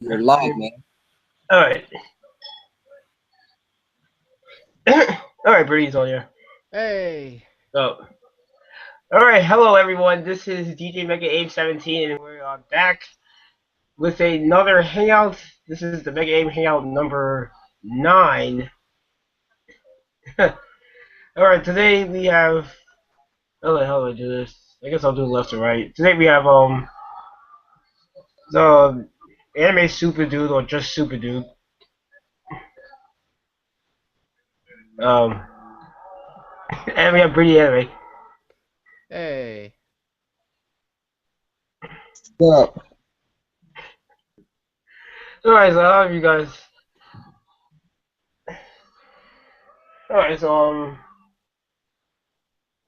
You're live, man. All right. All right, Breeze on here. Hey. So, all right, hello everyone. This is DJ Mega Aim 17, and we're back with another Hangout. This is the Mega Aim Hangout number 9. All right, today we have. How the hell do I do this? I guess I'll do left to right. Today we have the anime Super Dude or just Super Dude. Um, and we have Pretty Anime. Hey. What's up? All right, so how have you guys? All right, so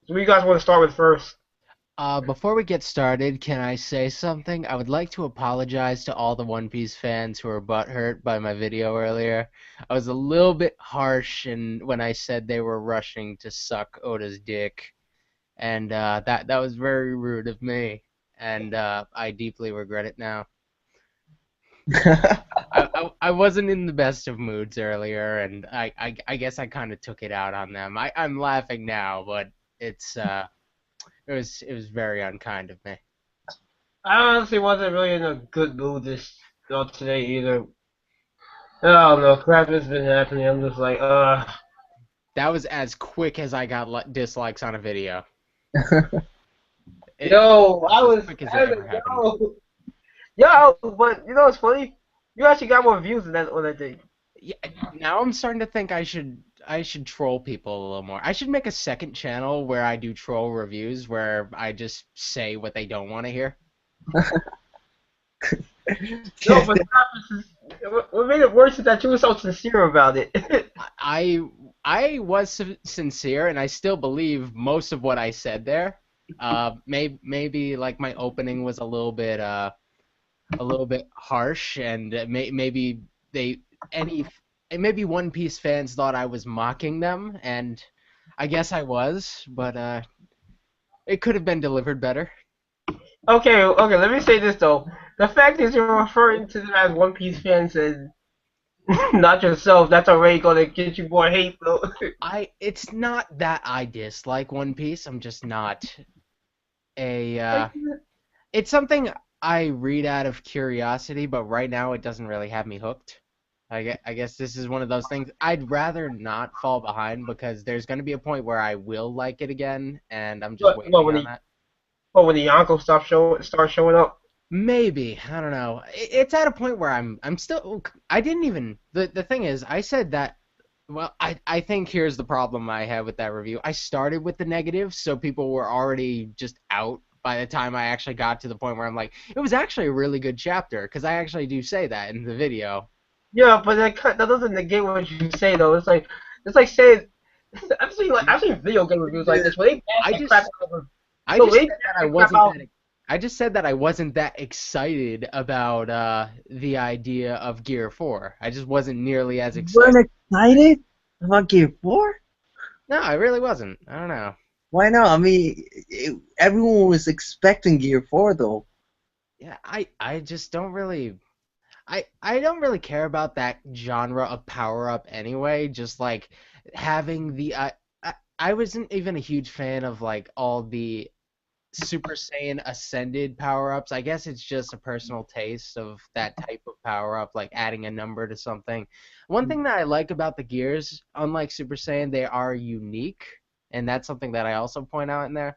what you guys want to start with first? Before we get started, can I say something? I would like to apologize to all the One Piece fans who were butthurt by my video earlier. I was a little bit harsh when I said they were rushing to suck Oda's dick, and that was very rude of me, and I deeply regret it now. I wasn't in the best of moods earlier, and I guess I kind of took it out on them. I'm laughing now, but it was very unkind of me. I honestly wasn't really in a good mood today either. I don't know, crap has been happening. I'm just like, That was as quick as I got dislikes on a video. It yo, I was was as quick as it having, ever happened. but you know what's funny? You actually got more views than that on that thing. Yeah, now I'm starting to think I should troll people a little more. I should make a second channel where I do troll reviews where I just say what they don't want to hear. No, but what made it worse is that you were so sincere about it. I I was sincere, and I still believe most of what I said there. Maybe like my opening was a little bit harsh, and maybe they any maybe One Piece fans thought I was mocking them, and I guess I was, but it could have been delivered better. Okay, let me say this though. The fact is you're referring to them as One Piece fans and not yourself, that's already gonna get you more hate though. It's not that I dislike One Piece. I'm just not a it's something I read out of curiosity, but right now it doesn't really have me hooked. I guess this is one of those things. I'd rather not fall behind because there's going to be a point where I will like it again, and I'm just But waiting when on the that. when the Yonko start showing up. Maybe, I don't know. It's at a point where I'm still. I didn't even. The thing is, I said that. Well, I think here's the problem I had with that review. I started with the negative, so people were already just out by the time I actually got to the point where I'm like, it was actually a really good chapter, because I actually do say that in the video. Yeah, but that doesn't negate what you say though. It's like saying I've seen video game reviews like this where they bash I the crap just out of I no just they said bash that I the crap wasn't out. that I just said that I wasn't that excited about the idea of Gear 4. I just wasn't nearly as You excited. weren't excited about Gear 4? No, I really wasn't. I don't know. Why not? I mean, everyone was expecting Gear 4, though. Yeah, I just don't really I don't really care about that genre of power up anyway. Just like having I wasn't even a huge fan of like all the Super Saiyan Ascended power ups. I guess it's just a personal taste of that type of power up, like adding a number to something. One thing that I like about the gears, unlike Super Saiyan, they are unique, and that's something that I also point out in there.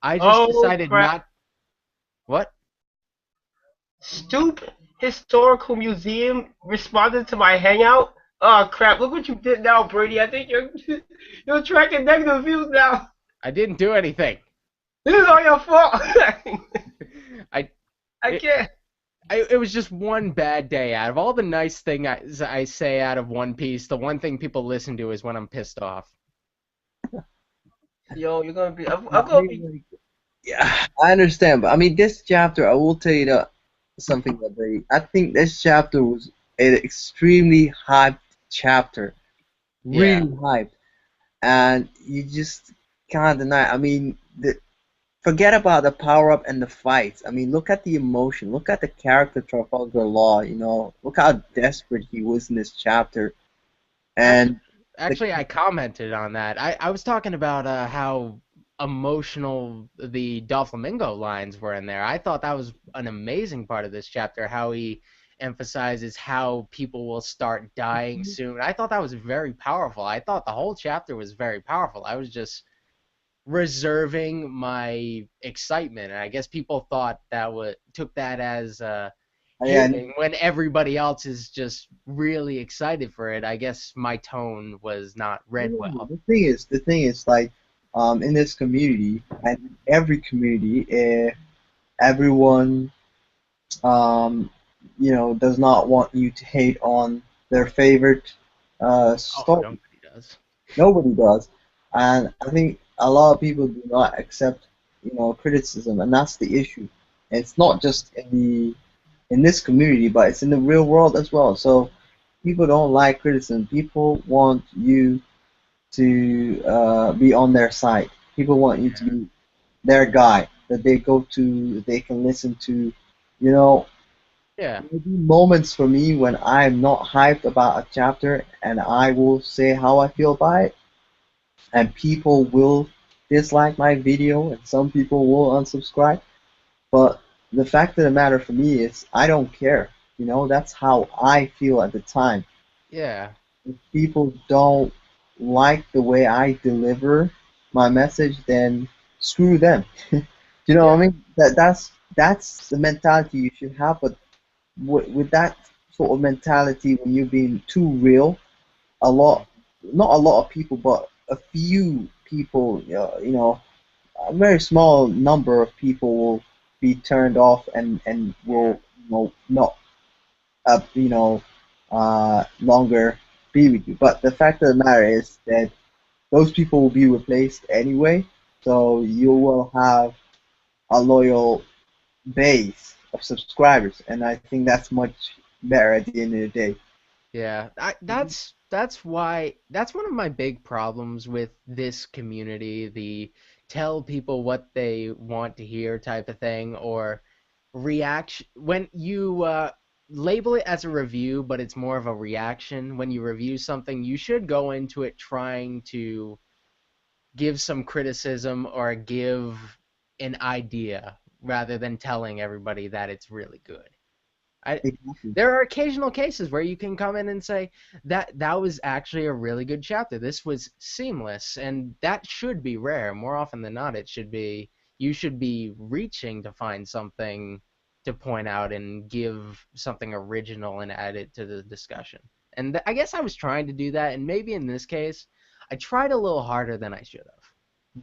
I just Oh decided crap! not. What? Stoop Historical Museum responded to my hangout. Oh crap! Look what you did now, Brady. I think you're you're tracking negative views now. I didn't do anything. This is all your fault. I I it, can't. it was just one bad day. Out of all the nice things I say out of One Piece, the one thing people listen to is when I'm pissed off. Yo, you're gonna be. I I'm gonna be. mean, like, yeah, I understand, but I mean, this chapter, I will tell you that something that I think this chapter was an extremely hyped chapter, Yeah. really hyped, and you just can't deny. I mean, forget about the power up and the fights. I mean, look at the emotion. Look at the character Trafalgar Law. You know, look how desperate he was in this chapter. Actually, And the actually, I commented on that. I was talking about how emotional the Doflamingo lines were in there. I thought that was an amazing part of this chapter, how he emphasizes how people will start dying soon. I thought that was very powerful. I thought the whole chapter was very powerful. I was just reserving my excitement, and I guess people thought that would took that as yeah, hating when everybody else is just really excited for it. I guess my tone was not read well. the thing is like, in this community and in every community, everyone, um, does not want you to hate on their favorite Oh, story. nobody does. Nobody does, and I think a lot of people do not accept, criticism, and that's the issue. It's not just in this community, but it's in the real world as well. So people don't like criticism. People want you to be on their side. People want you to Yeah. be their guy that they go to, they can listen to. You know, Yeah. There'll be moments for me when I'm not hyped about a chapter, and I will say how I feel about it, and people will dislike my video, and some people will unsubscribe. But the fact of the matter for me is, I don't care. That's how I feel at the time. Yeah. If people don't like the way I deliver my message, then screw them. You know what Yeah. I mean? That's the mentality you should have. But with that sort of mentality, when you're being too real, a lot, not a lot of people, but a few people, a very small number of people will be turned off, and Yeah. will, not longer be with you. But the fact of the matter is that those people will be replaced anyway, so you will have a loyal base of subscribers, and I think that's much better at the end of the day. Yeah, that's one of my big problems with this community, the tell people what they want to hear type of thing, or reaction when you label it as a review, but it's more of a reaction. When you review something, you should go into it trying to give some criticism or give an idea rather than telling everybody that it's really good. I Exactly. There are occasional cases where you can come in and say that was actually a really good chapter. This was seamless, and that should be rare. More often than not, it should be you should be reaching to find something to point out and give something original and add it to the discussion. And I guess I was trying to do that, and maybe in this case, I tried a little harder than I should have.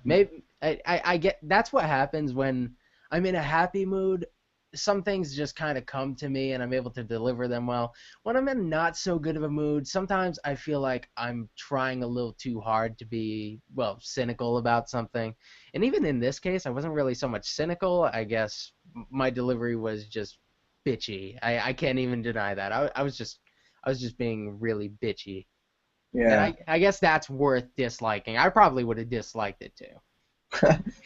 Maybe I get that's what happens when I'm in a happy mood. Some things just kind of come to me and I'm able to deliver them well. When I'm in not so good of a mood, sometimes I feel like I'm trying a little too hard to be, well, cynical about something. And even in this case, I wasn't really so much cynical. I guess my delivery was just bitchy. I can't even deny that. I was just being really bitchy. And Yeah. I guess that's worth disliking. I probably would have disliked it too.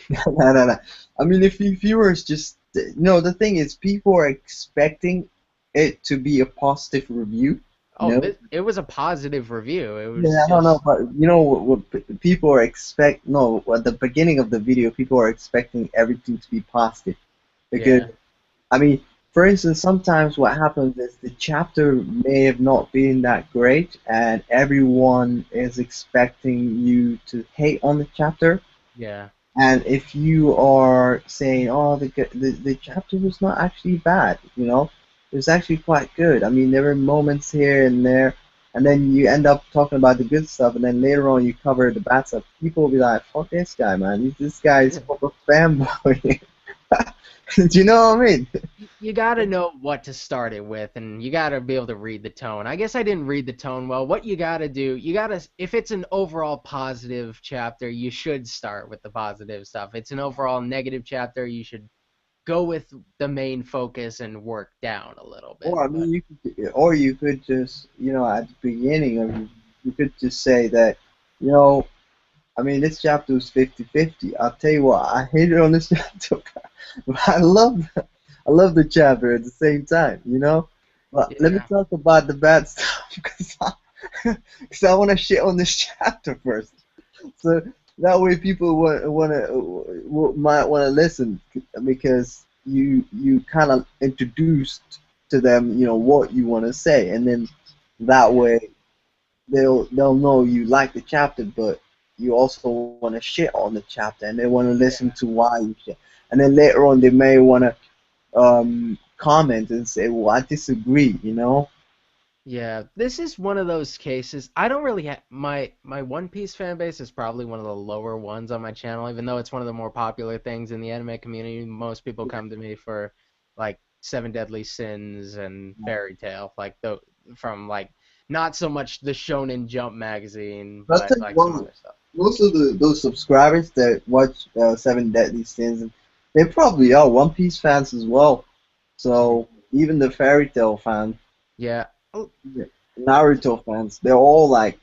No. I mean, if you viewers just, the thing is, people are expecting it to be a positive review. You Oh, know, it was a positive review. It was yeah, I don't know, just but people are expect. No, at the beginning of the video, people are expecting everything to be positive, because, yeah, I mean, for instance, sometimes what happens is the chapter may have not been that great, and everyone is expecting you to hate on the chapter. yeah, And if you are saying, "Oh, the chapter was not actually bad," it was actually quite good. I mean, there were moments here and there, and then you end up talking about the good stuff, and then later on you cover the bad stuff. People will be like, "Fuck this guy, man! This guy is full of fanboy." Do you know what I mean? you gotta know what to start it with, and you gotta be able to read the tone. I guess I didn't read the tone well. What you gotta do, if it's an overall positive chapter, you should start with the positive stuff. It's an overall negative chapter, you should go with the main focus and work down a little bit. Or I But mean, you could just, at the beginning of you could just say that, you know. I mean, this chapter was 50-50. I'll tell you what, I hated on this chapter, but I love the chapter at the same time, you know? But let me Yeah. talk about the bad stuff because I want to shit on this chapter first. So that way people might want to listen because you kind of introduced to them, what you want to say, and then that Yeah. way they'll know you like the chapter, but you also want to shit on the chapter, and they want to listen to Yeah. why you shit. And then later on, they may want to comment and say, "Well, I disagree," you know. Yeah, this is one of those cases. I don't really have my One Piece fan base is probably one of the lower ones on my channel, even though it's one of the more popular things in the anime community. Most people come to me for like Seven Deadly Sins and Fairy Tail, like the from like not so much the Shonen Jump magazine, I'll but tell you like some one, other stuff. most of those subscribers that watch Seven Deadly Sins, they probably are One Piece fans as well. Mhm. So even the Fairy Tail fans, Yeah. Oh, Naruto fans, they're all like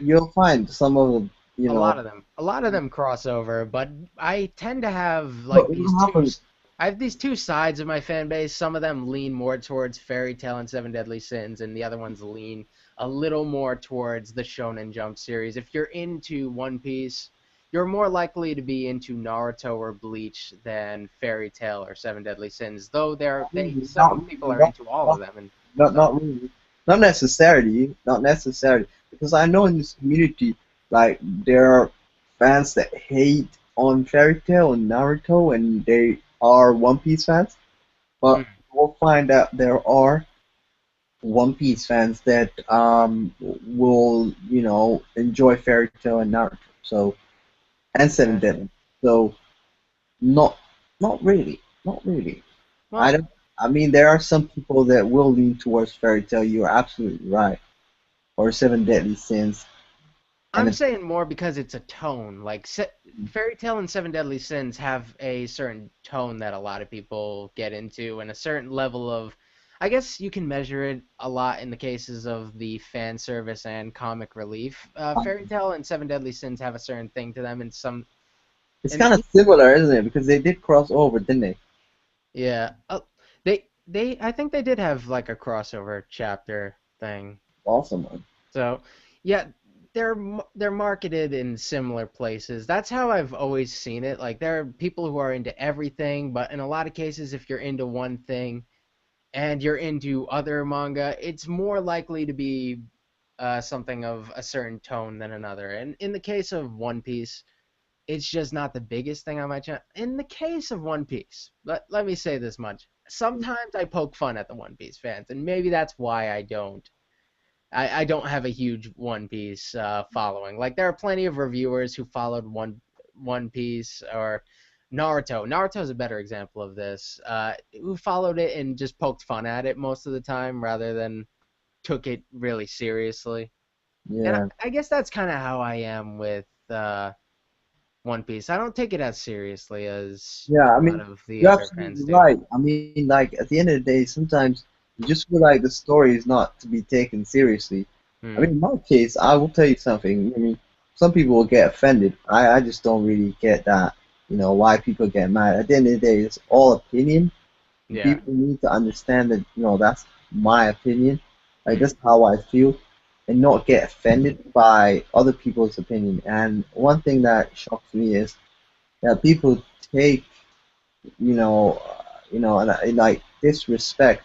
you'll find some of them, you know. a lot of them cross over, but I tend to have But like these what two. happens? I have these two sides of my fan base. Some of them lean more towards Fairy Tail and Seven Deadly Sins, and the other ones lean a little more towards the Shonen Jump series. If you're into One Piece, you're more likely to be into Naruto or Bleach than Fairy Tail or Seven Deadly Sins. Though some Not people really, are into all of not, them and not, stuff. not really. Not necessarily. Because I know in this community, like, there are fans that hate on Fairy Tail and Naruto, and they are One Piece fans. But Mm, we'll find out there are One Piece fans that will, enjoy Fairy Tail and Naruto. So, and Seven yeah. Deadly. So, not, not really. Not really. I Well, don't. I mean, there are some people that will lean towards fairy tale. You're absolutely right. Or Seven Deadly Sins, and I'm saying more because it's a tone. Like Fairy Tail and Seven Deadly Sins have a certain tone that a lot of people get into, and a certain level of. I guess you can measure it a lot in the cases of the fan service and comic relief. Fairy Tail and Seven Deadly Sins have a certain thing to them, and some. it's And kind of similar, isn't it? Because they did cross over, didn't they? yeah, I think they did have like a crossover chapter thing. Awesome, man. So, yeah, they're marketed in similar places. That's how I've always seen it. Like there are people who are into everything, but in a lot of cases, if you're into one thing and you're into other manga, it's more likely to be something of a certain tone than another. And in the case of One Piece, it's just not the biggest thing on my channel. In the case of One Piece, let me say this much. Sometimes I poke fun at the One Piece fans, and maybe that's why I don't have a huge One Piece following. Like there are plenty of reviewers who followed One Piece or Naruto. Naruto's a better example of this. Who followed it and just poked fun at it most of the time rather than took it really seriously. And Yeah, I guess that's kind of how I am with One Piece. I don't take it as seriously as yeah. a I lot mean, of the you're other absolutely fans do. right. I mean, like at the end of the day, sometimes you just feel like the story is not to be taken seriously. I Hmm. mean, in my case, I will tell you something. I mean, some people will get offended. I just don't really get that. Why people get mad. At the end of the day, it's all opinion. Yeah. People need to understand that that's my opinion, like Hmm. that's how I feel, and not get offended by other people's opinion. And one thing that shocks me is that people take and like disrespect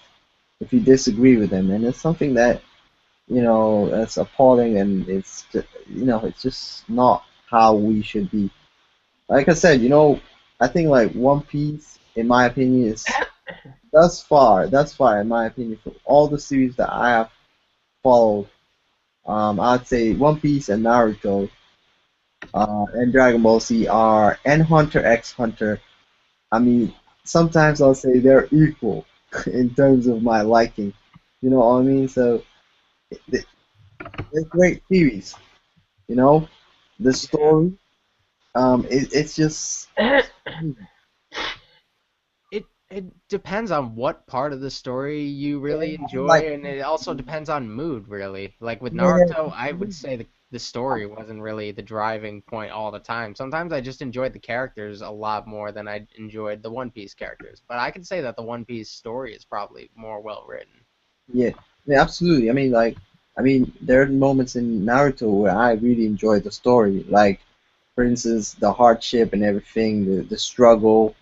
if you disagree with them, and it's something that that's appalling, and it's just not how we should be. Like I said, I think like One Piece, in my opinion, is thus far, in my opinion, for all the series that I have followed, I'd say One Piece and Naruto, and Dragon Ball Z and Hunter x Hunter. I mean, sometimes I'll say they're equal in terms of my liking. You know what I mean? So they- they're great series. You know, the Yeah. story, it's just It depends on what part of the story you yeah, really I like enjoy, and it also depends on mood, really. Like with yeah, Naruto, I would say the the story wasn't really the driving point all the time. Sometimes I just enjoyed the characters a lot more than I enjoyed the One Piece characters. But I can say that the One Piece story is probably more well written. Yeah, yeah, absolutely. I mean, like, I mean, there are moments in Naruto where I really enjoy the story. Like, for instance, the hardship and everything, the struggle.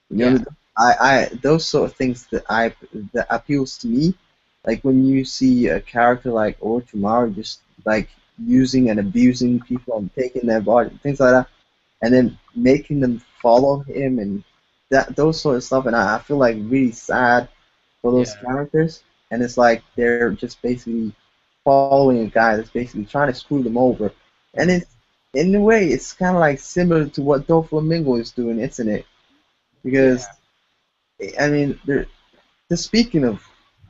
You know, Yeah, those sort of things that appeals to me. Like when you see a character like Orochimaru just like using and abusing people and taking their body, things like that, and then making them follow him and that those sort of stuff. And I feel like really sad for those yeah, characters. And it's like they're just basically following a guy that's basically trying to screw them over. And mm, it's in a way, it's kind of like similar to what Doflamingo is doing, isn't it? Because yeah, I mean, just speaking of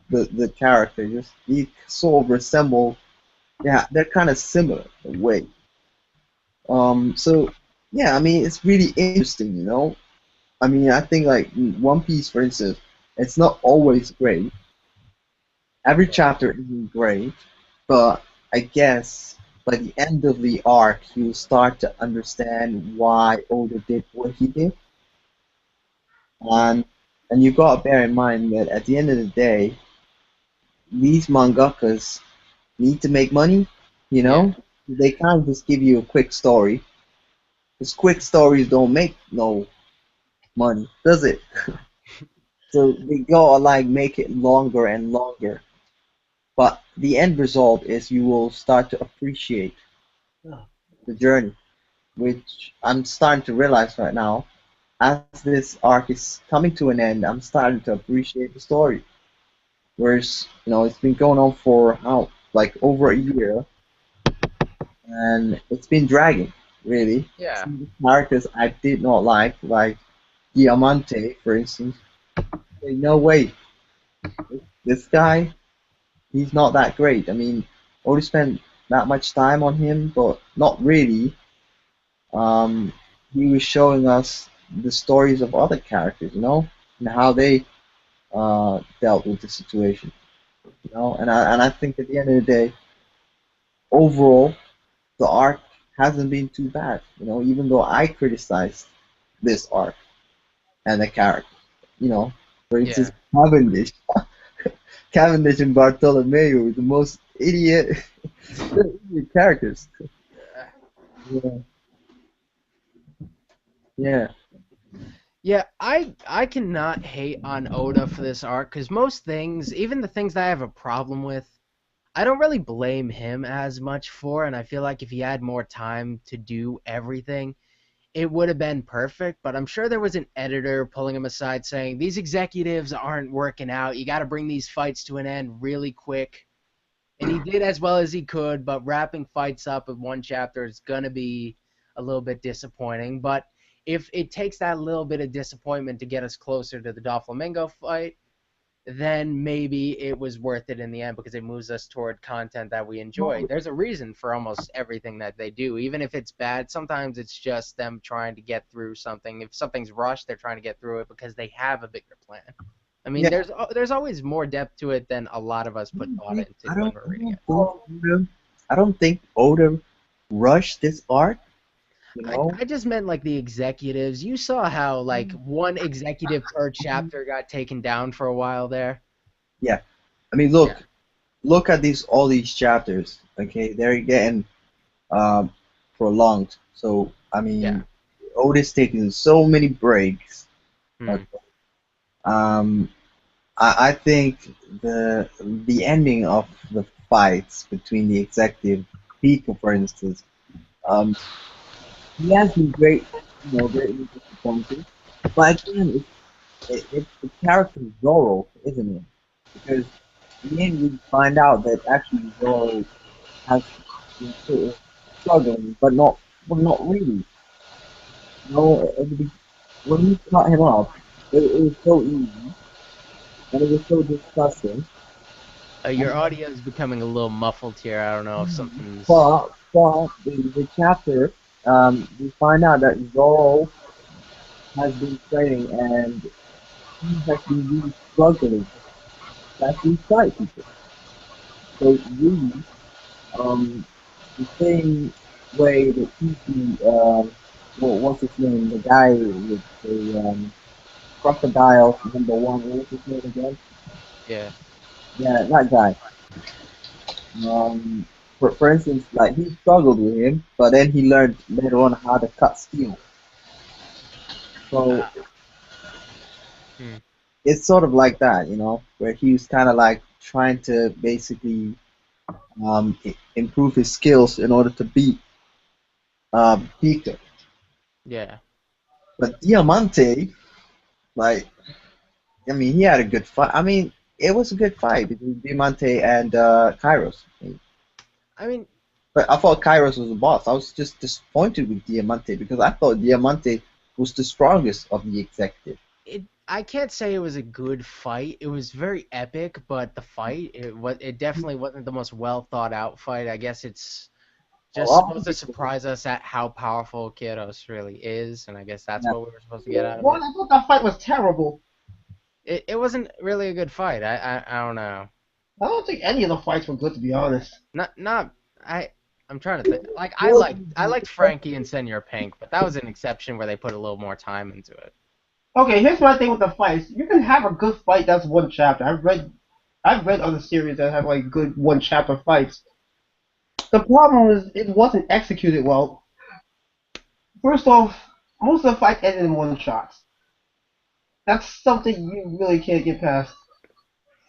the character, just he sort of resemble. Yeah, they're kind of similar in a way. So yeah, I mean, it's really interesting, you know. I mean, I think like One Piece, for instance, it's not always great. Every yeah, chapter isn't great, but I guess by the end of the arc, you start to understand why Oda did what he did, and and you gotta bear in mind that at the end of the day, these mangakas need to make money, you yeah, know? They can't just give you a quick story. Because quick stories don't make no money, does it? So they gotta like make it longer and longer. But the end result is you will start to appreciate the journey, which I'm starting to realize right now. As this arc is coming to an end, I'm starting to appreciate the story. Whereas, you know, it's been going on for how like over a year, and it's been dragging, really. yeah, Some of the characters I did not like Diamante, for instance. No way, this guy, he's not that great. I mean, already spent that much time on him, but not really. Um, he was showing us the stories of other characters, you know, and how they dealt with the situation, you know. And I think at the end of the day, overall, the arc hasn't been too bad, you know, even though I criticized this arc and the character. You know, for instance, yeah. Cavendish. Cavendish and Bartolomeo were the most idiot, idiot characters. Yeah, yeah, Yeah, I cannot hate on Oda for this arc because most things, even the things that I have a problem with, I don't really blame him as much for, and I feel like if he had more time to do everything, it would have been perfect. But I'm sure there was an editor pulling him aside saying, these executives aren't working out. You got to bring these fights to an end really quick. And he did as well as he could, but wrapping fights up in one chapter is going to be a little bit disappointing. But if it takes that little bit of disappointment to get us closer to the Doflamingo fight, then maybe it was worth it in the end because it moves us toward content that we enjoy. There's a reason for almost everything that they do, even if it's bad. Sometimes it's just them trying to get through something. If something's rushed, they're trying to get through it because they have a bigger plan. I mean, yeah. there's always more depth to it than a lot of us I put don't thought think into when we're reading it. I don't think Oda rushed this arc. You know. I just meant like the executives. You saw how like one executive per chapter got taken down for a while there. Yeah. I mean, Yeah, look at these all these chapters. Okay, they're getting um prolonged. So I yeah. mean, Oda's taking so many breaks. Hmm. Okay. Um, I think the ending of the fights between the executive people, for instance, um, he has been great, you know, greatly disappointing. But again, it's the character Zoro, isn't it? Because in the end, we find out that actually Zoro has been sort of struggling, but not really. You know, when we cut him up, it was so easy and it was so disgusting. Your audio is becoming a little muffled here. I don't know if something's. But the chapter, we find out that Zoro has been training and he has been really struggling to actually fight people. So really, um, the same way that Kiki, what's his name? The guy with the crocodile #1. What was his name again? Yeah. Yeah, that guy. Um, for instance, like he struggled with him, but then he learned later on how to cut steel. So Uh, hmm. it's sort of like that, where he was kind of like trying to basically improve his skills in order to beat Peter. Yeah. But Diamante, like, I mean, he had a good fight. I mean, it was a good fight between Diamante and Kairos. I mean, But I thought Kairos was the boss. I was just disappointed with Diamante because I thought Diamante was the strongest of the executive. I can't say it was a good fight. It was very epic, but the fight it definitely wasn't the most well thought out fight. I guess it's A just lot of supposed to people, surprise us at how powerful Kyros really is, and I guess that's yeah, what we were supposed to get out of What? it. I thought that fight was terrible. It wasn't really a good fight. I don't know. I don't think any of the fights were good, to be honest. Not I I'm trying to think. Like well, I liked Frankie and Senor Pink, but that was an exception where they put a little more time into it. Okay, here's my thing with the fights. You can have a good fight that's one chapter. I've read other series that have like good one chapter fights. The problem is it wasn't executed well. First off, most of the fights ended in one shots. That's something you really can't get past.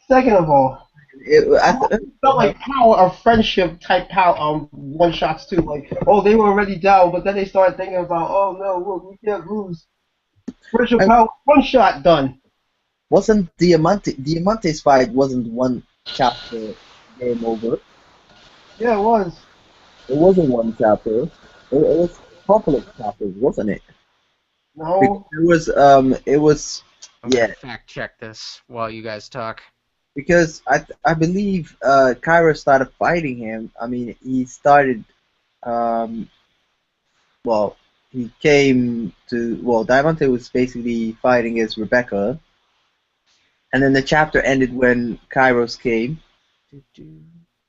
Second of all, I it felt like power of friendship type power one shots too. Like, oh, they were already down, but then they started thinking about, oh no, look, we can't lose. Friendship I power, one shot done. wasn't Diamante's fight wasn't one chapter game over. Yeah, it was. It wasn't one chapter. It was a couple of chapters, wasn't it? Because No, it was I'm gonna yeah. fact check this while you guys talk. Because I believe Kyra started fighting him. I mean, he started um well he came to Diamante was basically fighting against Rebecca, and then the chapter ended when Kairos came,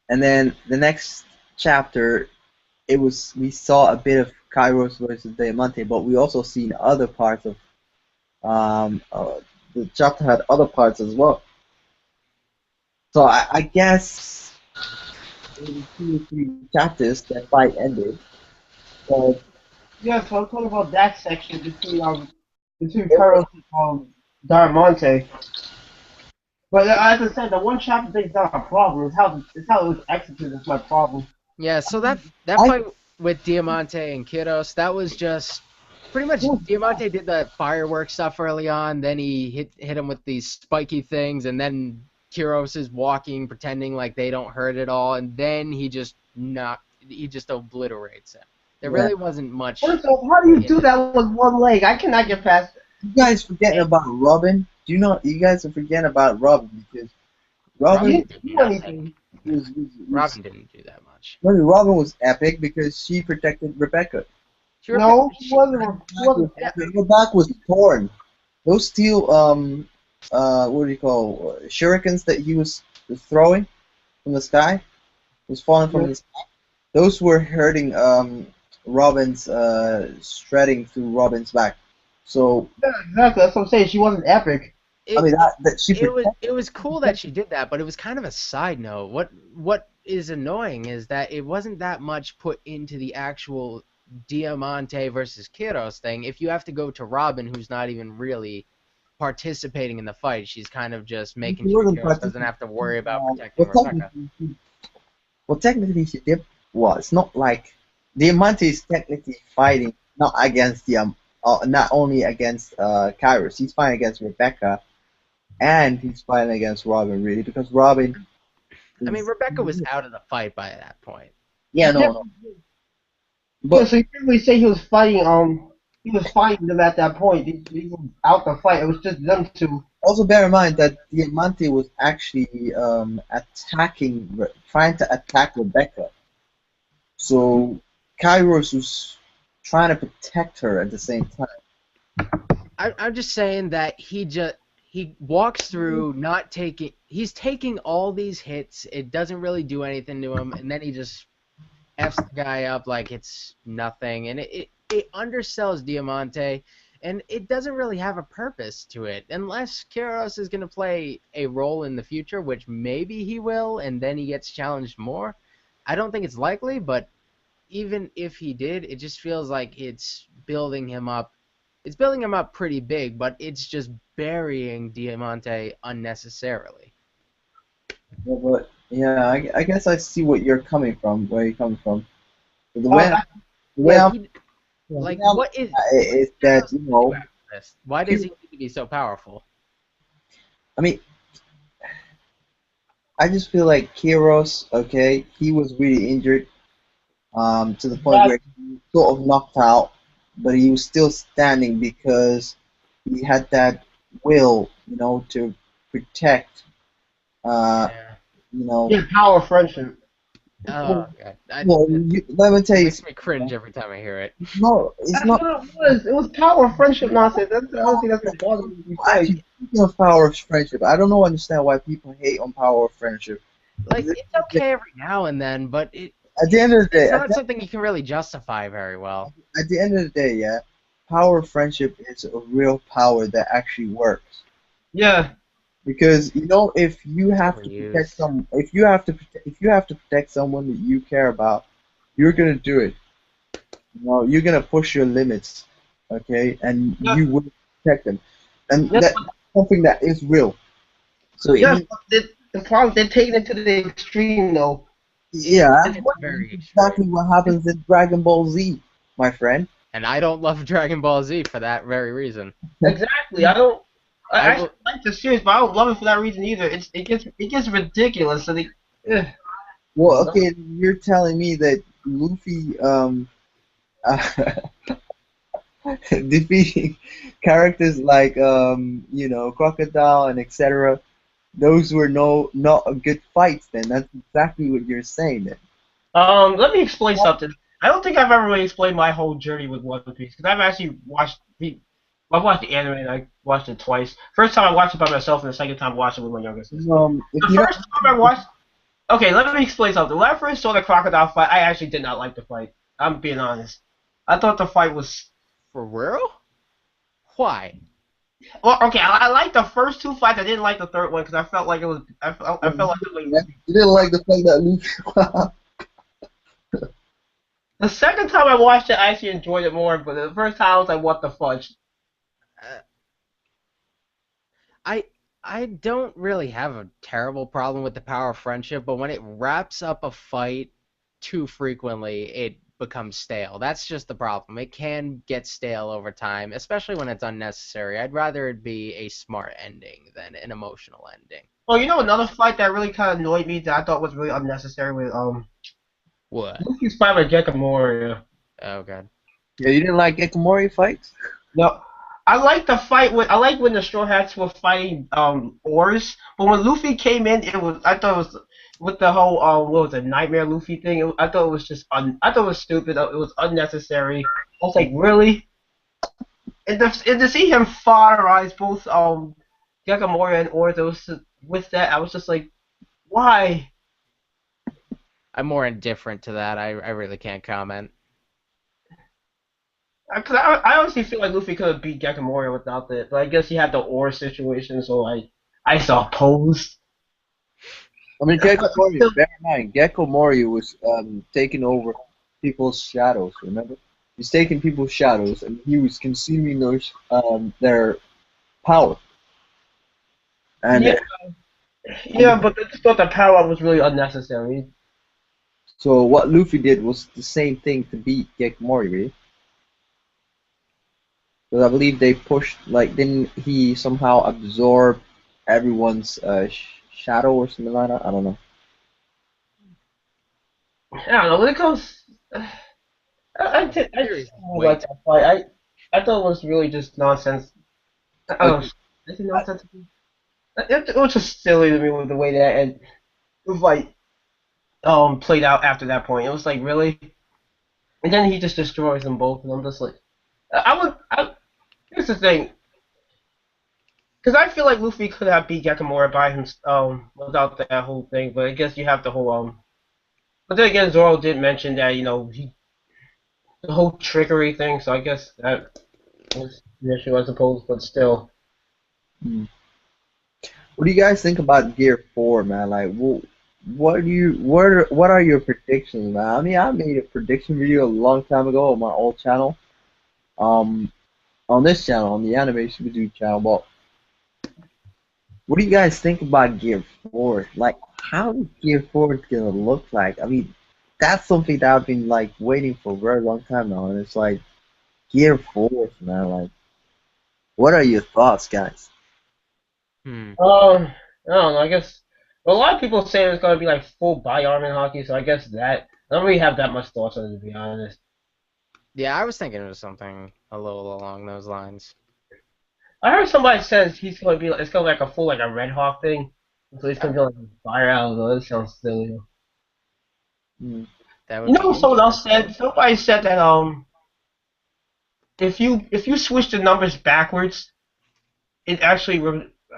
and then the next chapter it was we saw a bit of Kairos versus Diamante, but we also seen other parts of the chapter had other parts as well. So I guess maybe 2 or 3 chapters that fight ended, but yeah. So I'm talking about that section between it was Carlos and Diamante. But as I said, the one chapter thing's not a problem. It's how it was executed that's my problem. Yeah, so that I fight with Diamante and Kiddos, that was just pretty much It Diamante did the fireworks stuff early on, then he hit him with these spiky things, and then Kiros is walking, pretending like they don't hurt at all, and then he just obliterates him. There yeah. really wasn't much First off, how do you put do into it. that with one leg? I cannot get past it. You guys forgetting about Robin? Do you know you guys are forgetting about Robin because He Robin Robin didn't did do nothing. anything. was Robin didn't do that much. I mean, Robin was epic because she protected Rebecca. No, he She, wasn't. He wasn't yeah, epic. Her back was torn. Those steel what do you call shurikens that he was throwing from the sky was falling from Yeah, the sky. Those were hurting Robin's shredding through Robin's back. So exactly. That's what I'm saying. She wasn't epic. I it mean that she protected. it was cool that she did that, but it was kind of a side note. What is annoying is that it wasn't that much put into the actual Diamante versus Kiros thing. If you have to go to Robin, who's not even really participating in the fight, she's kind of just She making sure wasn't Kiros doesn't participating. have to worry about protecting Rebecca. Technically she did. Well, it's not like Diamante is technically fighting not against not only against Kairos. He's fighting against Rebecca, and he's fighting against Robin really because Robin I mean, is Rebecca was out of the fight by that point. yeah Yeah, no, yeah. but So you can't really say he was fighting. He was fighting them at that point. He was out the fight. It was just them two. also bear in mind that Diamante was actually trying to attack Rebecca. So Kairos was trying to protect her at the same time. I'm just saying that he walks through not taking he's taking all these hits. It doesn't really do anything to him, and then he just F's the guy up like it's nothing, and it undersells Diamante, and it doesn't really have a purpose to it unless Kairos is going to play a role in the future, which maybe he will, and then he gets challenged more. I don't think it's likely, but even if he did, it just feels like it's building him up. It's building him up pretty big, but it's just burying Diamante unnecessarily. Yeah, but yeah, I guess I see what you're coming from, where you're coming from. The way Um, the way Like I'm he, the way like I'm what is is that, Kairos to do after this? Why does he need to be so powerful? I mean, I just feel like Kiros, okay, he was really injured, to the point that, where he was sort of knocked out, but he was still standing because he had that will, to protect, uh, Yeah. you know, yeah, power of friendship. Oh god, well, let me tell it you makes me cringe something. every time I hear it. No, it's That's not. what it was. It was power of friendship nonsense. Honestly, that's what bothers me. To be frank. Actually, speaking of power of friendship, I don't know understand why people hate on power of friendship. Like it's okay every now and then, but At the end of the day, it's not something you can really justify very well. at the end of the day, yeah, power of friendship is a real power that actually works. Yeah, Because if you It's have to protect overused. if you have to protect someone that you care about, you're gonna do it. You're gonna push your limits, okay, and yeah, you will protect them, and yes, that's something that is real. So yes. he, But the problem they're taking it to the extreme, though. yeah, It's It's what very exactly extreme. what happens in Dragon Ball Z, my friend. And I don't love Dragon Ball Z for that very reason. exactly. I don't. I I actually will. like the series, but I don't love it for that reason either. It gets ridiculous. So ugh, Well, no. okay, you're telling me that Luffy defeating characters like Crocodile and etc. Those were not a good fights. Then that's exactly what you're saying. Then Let me explain something. I don't think I've ever really explained my whole journey with One Piece because I've actually I've watched the anime and I watched it twice. First time I watched it by myself, and the second time I watched it with my younger sister. if The you first don't, time I watched, okay, let me explain something. When I first saw the crocodile fight, I actually did not like the fight. I'm being honest. I thought the fight was For real? Why? well. Okay, I liked the first two fights. I didn't like the third one because I felt like it was. I felt like the way Luffy. you didn't like the fact that Luffy. The second time I watched it, I actually enjoyed it more. But the first time I was like, "What the fudge?" Uh, I I don't really have a terrible problem with the power of friendship, but when it wraps up a fight too frequently, it becomes stale. That's just the problem. It can get stale over time, especially when it's unnecessary. I'd rather it be a smart ending than an emotional ending. Oh, you know another fight that really kind of annoyed me that I thought was really unnecessary with What? Luffy's fight with Gekimori. Oh god. Yeah, you didn't like Ekamori fights? No, I like when the Straw Hats were fighting Oars, but when Luffy came in, I thought it was with the whole what was it Nightmare Luffy thing. I thought it was just I thought it was stupid. It was unnecessary. I was like, really? And to see him fire both Gekimori and Oars, with that I was just like, why? I'm more indifferent to that. I really can't comment. Because I honestly feel like Luffy could have beat Gekimori without it, but I guess he had the ore situation, so I saw posed. I mean, But Gecko Mori, still, bear in mind, Gecko Mori was taking over people's shadows, remember? He's taking people's shadows and he was consuming their power. And yeah, yeah, but I just thought the power up was really unnecessary. so what Luffy did was the same thing to beat Gecko Mori, really. Because I believe they pushed, like, didn't he somehow absorb everyone's shadow or something like that? I don't know. I don't know when it comes. I just Series is don't way like too. that fight. I thought it was really just nonsense. Oh, Okay, is it nonsense? It was just silly to me with the way that and the fight played out after that point. It was like really, and then he just destroys them both, and I'm just like, I would. Here's the thing. Because I feel like Luffy could have beat Yakamura by him without that whole thing, but I guess you have the whole But then again, Zoro did mention that the whole trickery thing. So I guess that was the issue, I suppose. But still, Hmm. What do you guys think about Gear 4, man? Like, what are your predictions, man? I mean, I made a prediction video a long time ago on my old channel. Um, on this channel, on the Animation Video channel. But what do you guys think about Gear 4? Like, how is Gear 4 gonna look like? I mean, that's something that I've been like waiting for a very long time now, and it's like Gear 4, man. Like, what are your thoughts, guys? Hmm. I don't know. I guess a lot of people say it's gonna be like full body armor in hockey. So I guess that I don't really have that much thoughts on it, to be honest. Yeah, I was thinking it was something a little along those lines. I heard somebody says he's gonna be it's gonna be like a full like a Red Hawk thing. So he's gonna be like fire out. That sounds silly. Hmm. That You would know be what someone else interesting. said? Somebody said that if you switch the numbers backwards, it actually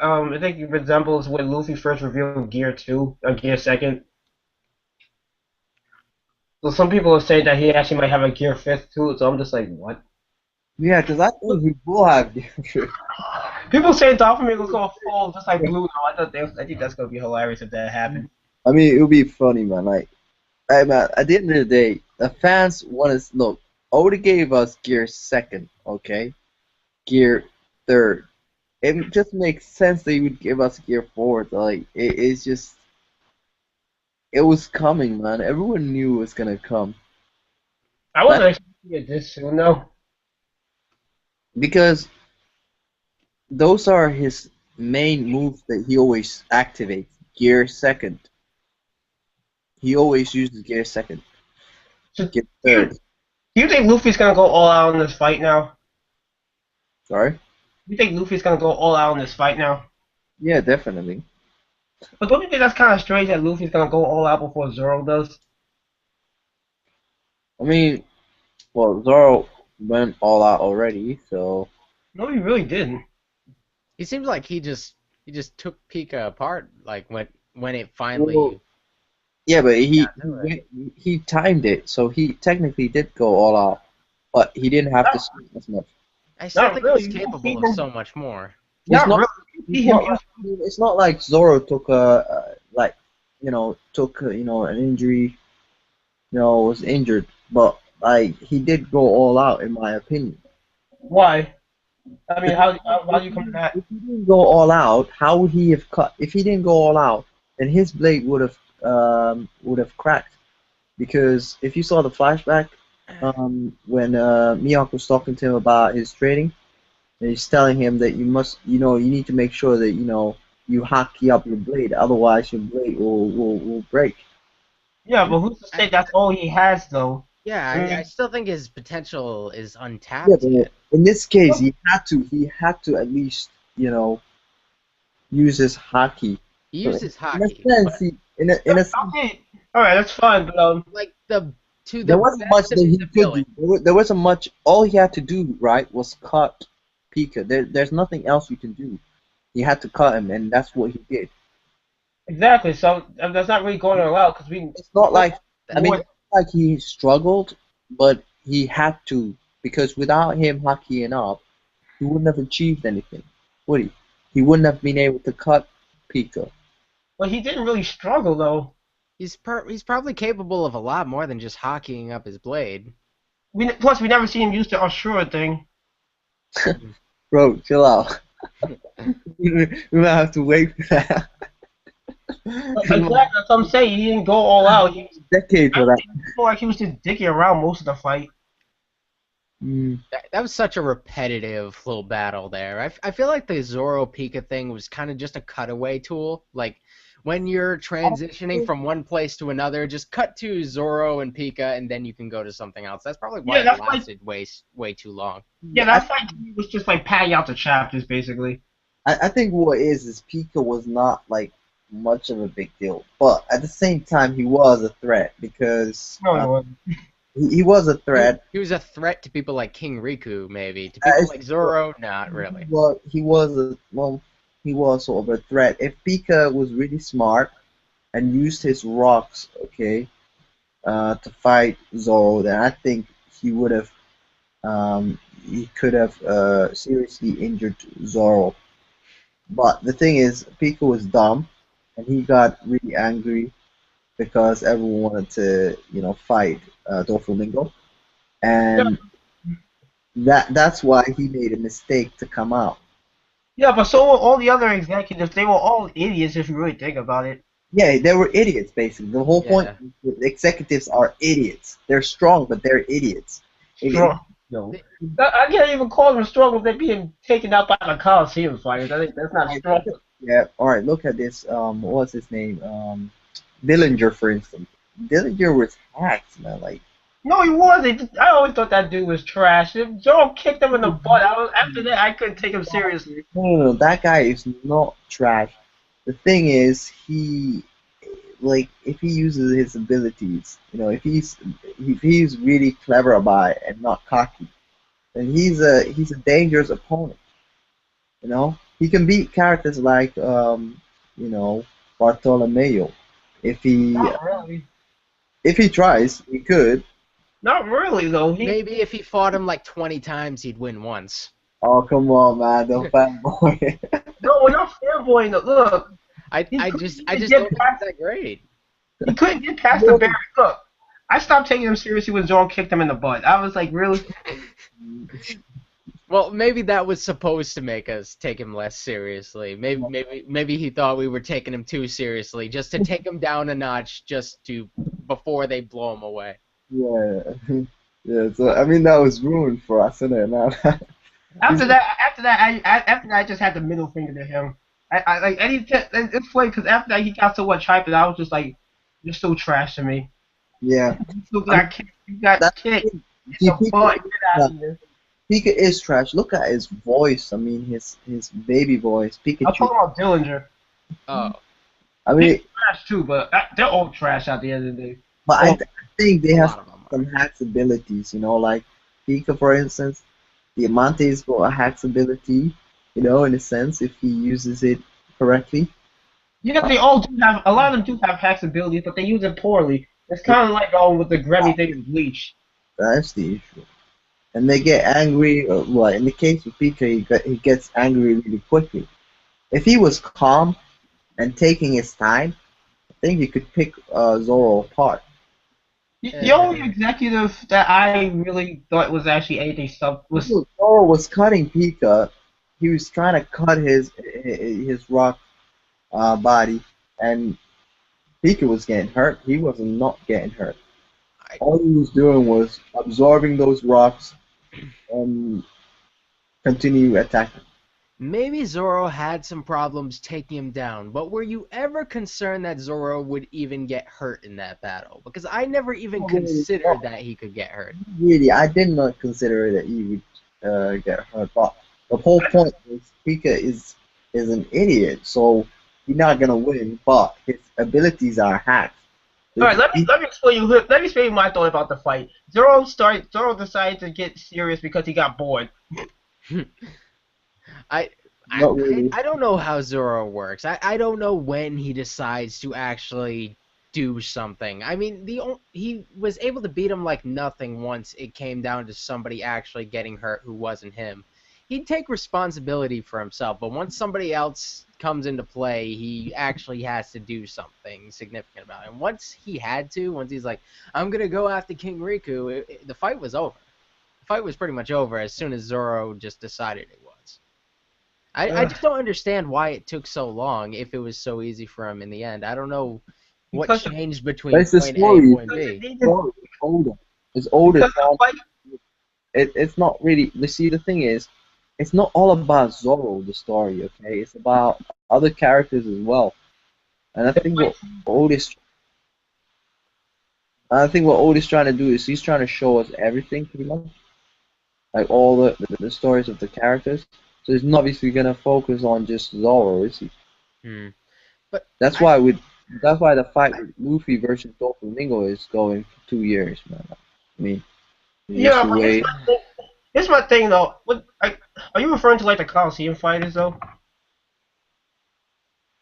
I think it resembles when Luffy first revealed Gear 2 or Gear Second. So some people are saying that he actually might have a Gear Fifth too. So I'm just like, what? Yeah, because I think we will have Gear. People say Dolphin was gonna fall just like Blue. No, I think that's gonna be hilarious if that happened. I mean, it would be funny, man. Like, hey, man, at the end of the day, the fans want us look. Already gave us Gear Second, okay? Gear Third. It just makes sense that he would give us Gear Fourth. Like, it's just, it was coming, man. Everyone knew it was gonna come. I That wasn't expecting it this soon though. because those are his main moves that he always activates. Gear Second. He always uses Gear Second. So, Gear you, Third. do you think Luffy's gonna go all out in this fight now? Sorry. You think Luffy's gonna go all out in this fight now? Yeah, definitely. But don't you think that's kind of strange that Luffy's gonna go all out before Zoro does? I mean, well, Zoro went all out already, so No, he really didn't. He seems like he just took Pika apart like when it well, finally yeah, but got to it. he timed it, so he technically did go all out, but he didn't have to Not, swing as much. I still not think he's really. You don't capable see of him. so much more. It's Not not really. You it's see him not like use. it's not like Zoro took like took an injury, was injured, but like he did go all out in my opinion. Why? I mean, Because how do you come to that? if he didn't go all out, how would he have cut? If he didn't go all out, then his blade would have cracked. Because if you saw the flashback, when Mihawk was talking to him about his trading, and he's telling him that you need to make sure that you hockey up your blade, otherwise your blade will break. Yeah, but who's to I, say that's all he has though? yeah, I I mean, still think his potential is Yeah, untapped but yet. in this case, he had to at least use his hockey. He So uses in a hockey, sense, but in a sense, okay, all right, that's fine. But like the to the there wasn't much best of that his he could do. ability. There wasn't much. All he had to do, right, was cut Pika. There's nothing else you can do. He had to cut him, and that's what he did. exactly. So that's not really going all out because It's not what like, I mean, more? it's not like he struggled, but he had to, because without him hockeying up, he wouldn't have achieved anything, would he? He wouldn't have been able to cut Pika. But he didn't really struggle though. He's probably capable of a lot more than just hockeying up his blade. Plus we never see him use the Ashura thing. Bro, chill out. We might have to wait for that. Exactly, that's what I'm saying. He didn't go all out. Decade I for that. feel like he was just dicking around most of the fight. Mm. That was such a repetitive little battle there. I feel like the Zoro Pika thing was kind of just a cutaway tool. Like when you're transitioning from one place to another, just cut to Zoro and Pika, and then you can go to something else. That's probably why Yeah, it that's like lasted way too long. yeah, I, that's like he was just like padding out the chapters basically. I think what is Pika was not like much of a big deal, but at the same time he was a threat because No, it wasn't. he was a He, threat. he was a threat to people like King Riku, maybe. To people like Zoro, not really. Well, he was sort of a threat. If Pika was really smart and used his rocks, okay, to fight Zoro, then I think he would have he could have seriously injured Zoro. But the thing is, Pico was dumb, and he got really angry because everyone wanted to, fight Doflamingo, Yeah, and that's why he made a mistake to come out. yeah, but so were all the other executives. They were all idiots if you really think about it. Yeah, they were idiots basically. The whole point Yeah. is the executives are idiots. They're strong, but they're idiots. If Strong. No. They, I can't even call them strong if they're being taken out by the Coliseum fighters. I think that's not Like, strong. yeah, all right, look at this. What's his name? Dillinger, for instance. Dillinger was hacked, man. Like, No, he wasn't. I always thought that dude was trash. If Joe kicked him in the butt, after that, I couldn't take him seriously. no, that guy is not trash. The thing is, like, if he uses his abilities, if he's really clever about it and not cocky, then he's a dangerous opponent. He can beat characters like Bartolomeo. If he Not really. if he tries, he could. Not really, though. maybe if he fought him like 20 times, he'd win once. Oh, come on, man, the fanboy. No, we're not fanboying. Look, I he I couldn't just I even just get don't think past. it's that great. He couldn't get past the barrier. Look, I stopped taking him seriously when Joe kicked him in the butt. I was like, really? Well, maybe that was supposed to make us take him less seriously. Maybe he thought we were taking him too seriously, just to take him down a notch, just to before they blow him away. Yeah, yeah. So I mean, that was ruined for us, isn't it? Now, he's After that, I just had the middle finger to him. I like it's funny because after that he got so much hype, and I was just like, you're so trash to me. yeah. You still I mean, got kicked. You got that's kicked the thing. in See, the butt. Get out of here. Pika is trash. Look at his voice. I mean, his baby voice, I'm Pikachu. talking about Dillinger. Oh, I He's mean, trash too, but they're all trash at the end of the day. but Oh, I think they a have lot of them some are. hacks abilities. Like Pika, for instance. Diamante's got a hacks ability. In a sense, if he uses it correctly. yeah, Uh, they all do have. A lot of them do have hacks abilities, but they use it poorly. It's kind of like with the Grammy thing in Bleach. that's the issue. And they get angry. Well, in the case of Pika, he gets angry really quickly. If he was calm and taking his time, I think he could pick Zoro apart. The only Uh, executive that I really thought was actually anything sub was Zoro was cutting Pika. He was trying to cut his rock body, and Pika was getting hurt. He was not getting hurt. I, All he was doing was absorbing those rocks and continue attacking. Maybe Zoro had some problems taking him down, but were you ever concerned that Zoro would even get hurt in that battle? Because I never even considered that he could get hurt. Really, I did not consider that he would get hurt. But the whole point is Pika is an idiot, so he's not gonna win. But his abilities are hacked. all right. If he, Let me explain you. Let me explain my thought about the fight. Zoro decided to get serious because he got bored. I, I not really. I don't know how Zoro works. I don't know when he decides to actually do something. I mean, he was able to beat him like nothing once it came down to somebody actually getting hurt who wasn't him. He'd take responsibility for himself, but once somebody else comes into play, he actually has to do something significant about it. And once he's like, I'm gonna go after King Riku, the fight was over. The fight was pretty much over as soon as Zoro just decided it was. I Ugh. just don't understand why it took so long if it was so easy for him in the end. I don't know what Because the, changed But between it's the point A and story. point B. they just, Story is older. It's older. because the fight. It's not really. You see, the thing is, it's not all about Zoro. The story, okay? It's about other characters as well. And Otis, I think what Otis trying to do is he's trying to show us everything pretty much, like all the stories of the characters. So he's not obviously gonna focus on just Zoro, is he? Hmm. But That's I why with that's why the fight with Luffy versus Doflamingo is going for 2 years, man. I mean, you just Yeah, but wait. here's my thing though. Are you referring to like the Coliseum fighters though?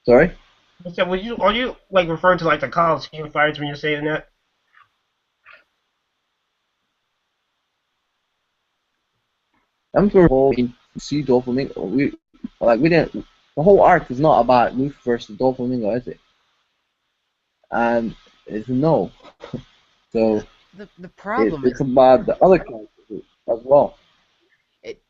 Sorry. I said, are you like referring to like the Coliseum fighters when you're saying that? I'm sure see Doflamingo. We didn't. The whole arc is not about Luffy versus Doflamingo, is it? And it's no. So The problem it's is about the other characters as well.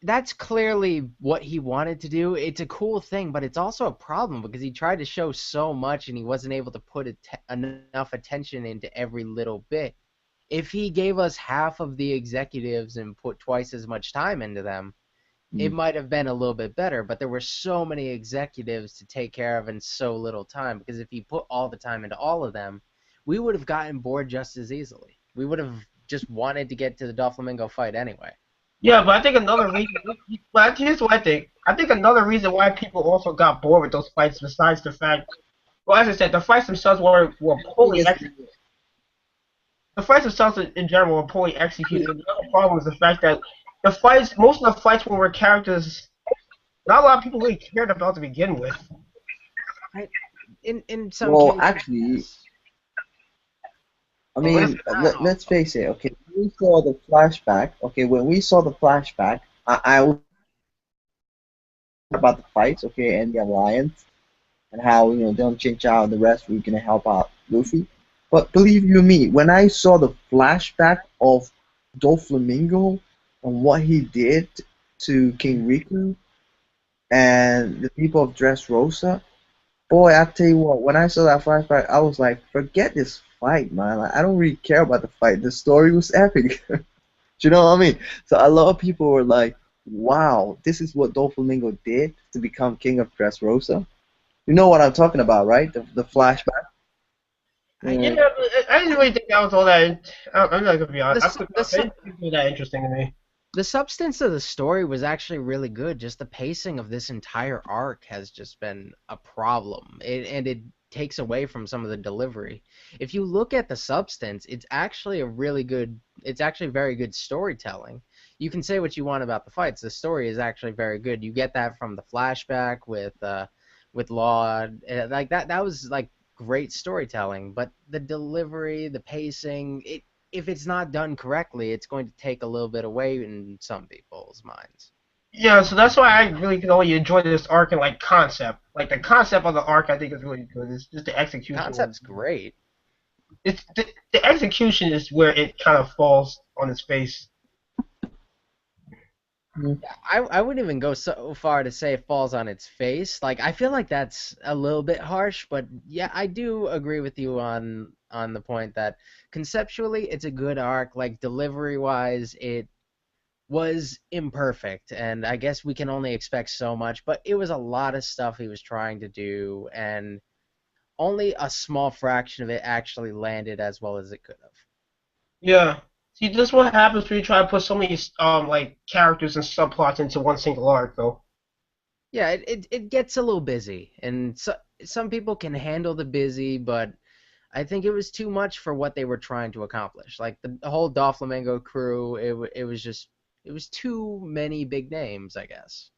that's clearly what he wanted to do. It's a cool thing, but it's also a problem because he tried to show so much and he wasn't able to put enough attention into every little bit. If he gave us half of the executives and put twice as much time into them, it Mm. might have been a little bit better, but there were so many executives to take care of in so little time because if he put all the time into all of them, we would have gotten bored just as easily. We would have just wanted to get to the Doflamingo fight anyway. Yeah, but I think another reason. But here's what I think. I think another reason why people also got bored with those fights, besides the fact, well, as I said, the fights themselves were Thing poorly is, executed. The fights themselves in general were poorly executed. And the other problem is the fact that most of the fights were characters not a lot of people really cared about to begin with. In some well, cases, actually, yes. I But it's mean, not all. let's face it. Okay, when we saw the flashback. Okay, when we saw the flashback, I was about the fights. Okay, and the alliance and how Don Chinchao and the rest were gonna help out Luffy. But believe you me, when I saw the flashback of Doflamingo and what he did to King Riku and the people of Dressrosa, boy, I tell you what, when I saw that flashback, I was like, forget this fight, man. Like, I don't really care about the fight. The story was epic. Do you know what I mean? So a lot of people were like, wow, this is what Doflamingo did to become king of Dressrosa. You know what I'm talking about, right? The Yeah. flashback. Yeah, Yeah. I didn't really think that was all that. I'm not gonna be The honest. s- the It su- didn't seem that interesting to me. the substance of the story was actually really good. Just the pacing of this entire arc has just been a problem, and it takes away from some of the delivery. If you look at the substance, it's actually a really good. It's actually very good storytelling. You can say what you want about the fights. The story is actually very good. You get that from the flashback with Law, like that. That was like great storytelling, but the delivery, the pacing, if it's not done correctly, it's going to take a little bit away in some people's minds. Yeah, so that's why I really can only enjoy this arc in like concept. Like the concept of the arc, I think is really good. It's just the execution. Concept's great. It's the execution is where it kind of falls on its face. I wouldn't even go so far to say it falls on its face. Like I feel like that's a little bit harsh, but yeah, I do agree with you on the point that conceptually it's a good arc. Like delivery wise, it was imperfect, and I guess we can only expect so much. But it was a lot of stuff he was trying to do, and only a small fraction of it actually landed as well as it could have. Yeah. See, this is what happens when you try to put so many like characters and subplots into one single arc, though. Yeah, it gets a little busy, and some people can handle the busy, but I think it was too much for what they were trying to accomplish. Like the whole Doflamingo crew, it was just it was too many big names, I guess.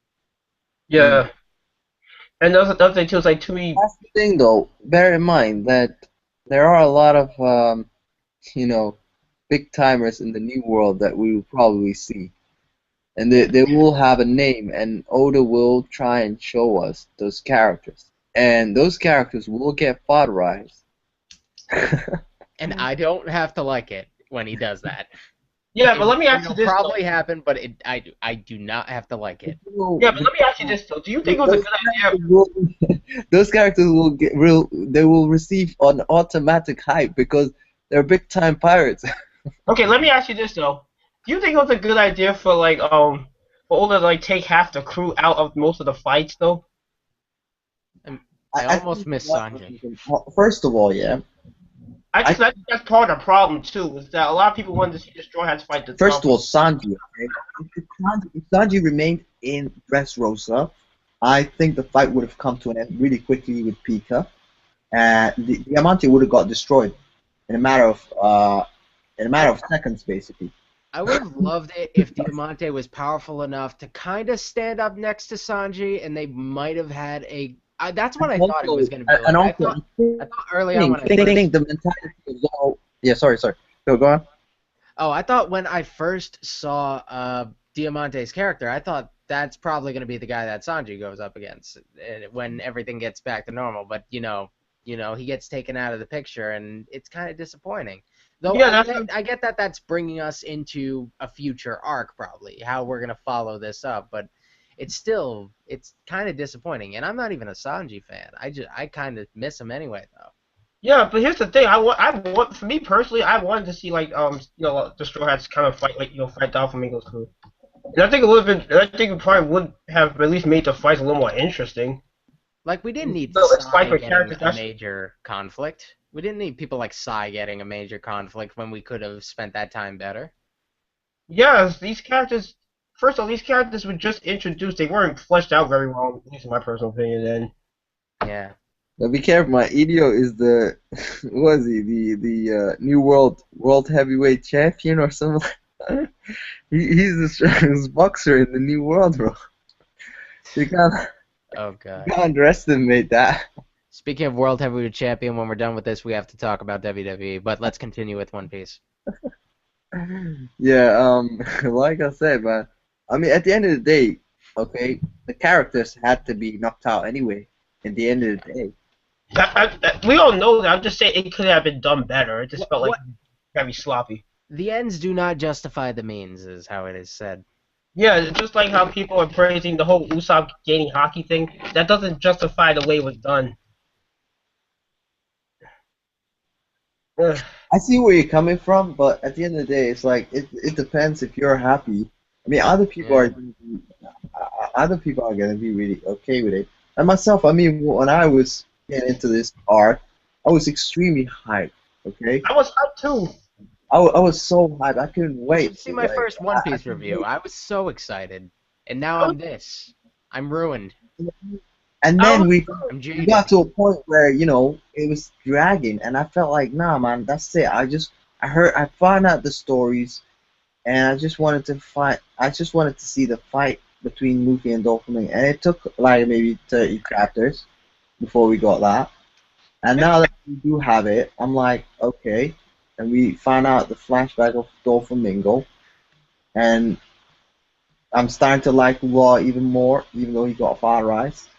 Mm. Yeah. And the other thing too is like too many. That's the thing, though. Bear in mind that there are a lot of you know, big timers in the new world that we will probably see, and they will have a name, and Oda will try and show us those characters, and those characters will get fodderized. And I don't have to like it when he does that. Yeah, but let me ask you It'll this though. probably happen, but I do not have to like it. Yeah, but let me ask you this though. Do you think it was a Those good idea? characters will, those characters will get real. They will receive an automatic hype because they're big time pirates. Okay, let me ask you this though. Do you think it was a good idea for for Oda to like take half the crew out of most of the fights though? I I almost think miss Sanji. first of all, yeah. I I think that's part of the problem too. Is that a lot of people wanted to see the Straw Hats fight the First tough. of all, Sanji. Okay? If Sanji remained in Dressrosa, I think the fight would have come to an end really quickly with Pika, and the Diamante would have got destroyed in a matter of seconds, basically. I would have loved it if Diamante was powerful enough to kind of stand up next to Sanji, and they might have had a. That's what I thought it was Also, going to be and like. also, I thought early on when I I first. think the mentality is all. Yeah, sorry. Go on. Oh, I thought when I first saw Diamante's character, I thought that's probably going to be the guy that Sanji goes up against when everything gets back to normal. But he gets taken out of the picture, and it's kind of disappointing. Though Yeah, I get that that's bringing us into a future arc, probably how we're going to follow this up. But it's kind of disappointing, and I'm not even a Sanji fan. I kind of miss him anyway, though. yeah. But here's the thing. For me personally, I wanted to see like the Straw Hats kind of fight fight Doflamingo's crew. And I think a little bit. I think it probably would have at least made the fights a little more interesting. Like, we didn't need So it's fight Psy for getting characters. a major conflict. We didn't need people like Psy getting a major conflict when we could have spent that time better. Yes, these characters. First of all, these characters were just introduced. They weren't fleshed out very well, at least in my personal opinion. And Yeah. Now be careful, my Idio is the what is he? The new world heavyweight champion or something. He's the strongest boxer in the new world, bro. You can't, Oh, God. you can't underestimate that. Speaking of World Heavyweight Champion, when we're done with this, we have to talk about WWE. But let's continue with One Piece. Yeah, like I said, man. I mean, at the end of the day, okay, the characters had to be knocked out anyway. At the end of the day, we all know that. I'm just saying it could have been done better. It just felt like What? very sloppy. The ends do not justify the means, is how it is said. Yeah, just like how people are praising the whole Usopp gaining hockey thing. That doesn't justify the way it was done. Ugh. I see where you're coming from, but at the end of the day, it's like it depends if you're happy. I mean, Yeah. other people are gonna be really okay with it. And myself, I mean, when I was getting into this art, I was extremely hyped. Okay, I was hyped too. I was so hyped, I couldn't You wait. should see my first One Piece couldn't review. wait. I was so excited. And now I I'm this. I'm ruined. And I then was, I'm we jaded. got to a point where it was dragging, and I felt like, nah, man, that's it. I found out the stories, and I just wanted to see the fight between Luffy and Doflamingo, and it took like maybe 30 chapters before we got that. And now that we do have it, I'm like, okay, and we find out the flashback of Doflamingo, and I'm starting to like Law even more, even though he got Fire Rise.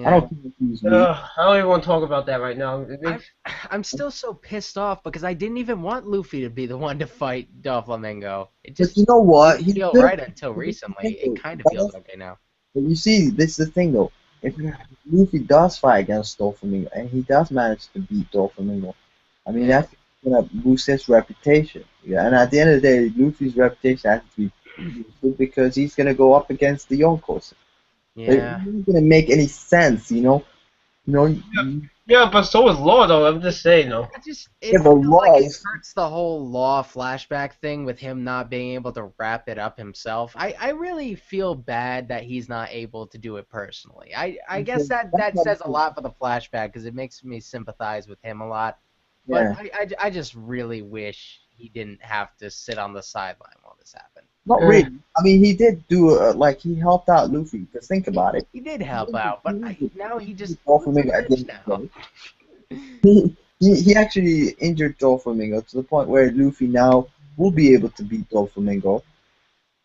I Yeah. don't think he's weak. I don't even want to talk about that right now. It I'm, makes, I'm still so pissed off because I didn't even want Luffy to be the one to fight Doflamingo. It But just you know what? didn't feel right until recently. It kind of feels okay now. But you see, this is the thing though. If Luffy does fight against Doflamingo and he does manage to beat Doflamingo, I mean Yeah. that's gonna boost his reputation. Yeah, and at the end of the day, Luffy's reputation has to be boosted because he's gonna go up against the Yonkos. It Yeah. isn't gonna make any sense, you know. You know, yeah, but so is Law though. I'm just saying though. It yeah, but feels like it Laws. hurts the whole Law flashback thing with him not being able to wrap it up himself. I really feel bad that he's not able to do it personally. I guess that says a lot for the flashback because it makes me sympathize with him a lot. But Yeah, I just really wish he didn't have to sit on the sideline while this happened. not really. I mean, he did do like he helped out Luffy. Because think about it. He did help out, but now he just Doflamingo at the he's end a of the bitch day. now. He actually injured Doflamingo to the point where Luffy now will be able to beat Doflamingo.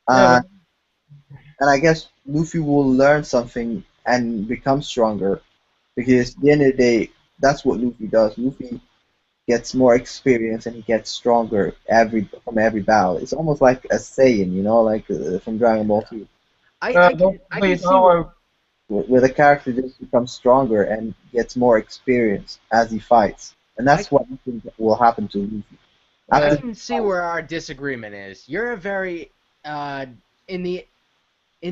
Yeah, Uh, and I guess Luffy will learn something and become stronger because at the end of the day, that's what Luffy does. Luffy gets more experience and he gets stronger from every battle. It's almost like a Saiyan, like from Dragon Ball Z, I can please, see what where the character just becomes stronger and gets more experience as he fights. And I that's what I think will happen to Luffy. I After can see where our disagreement is. You're a very in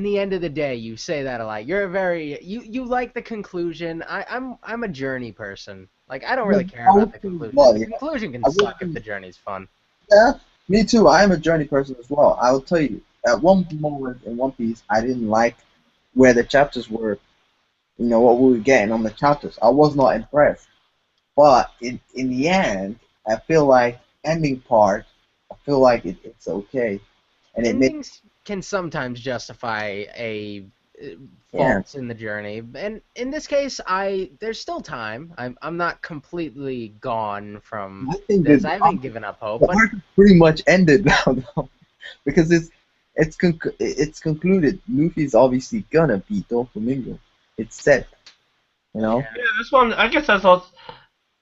the end of the day, you say that a lot. You're a very you like the conclusion. I'm a journey person. Like I don't really care about the conclusion. The conclusion can I suck if wouldn't- the journey's fun. Yeah, me too. I am a journey person as well. I will tell you, at one moment in One Piece, I didn't like where the chapters were, what we were getting on the chapters. I was not impressed. But in the end, I feel like ending part, I feel like it's okay. And it makes, Endings can sometimes justify a yeah, faults in the journey, and in this case, there's still time. I'm not completely gone from I think this. that I haven't given up hope, the but arc is pretty much ended now, though, because it's concluded. Luffy's obviously gonna beat Doflamingo. It's set, you know. Yeah. Yeah, this one. I guess that's all.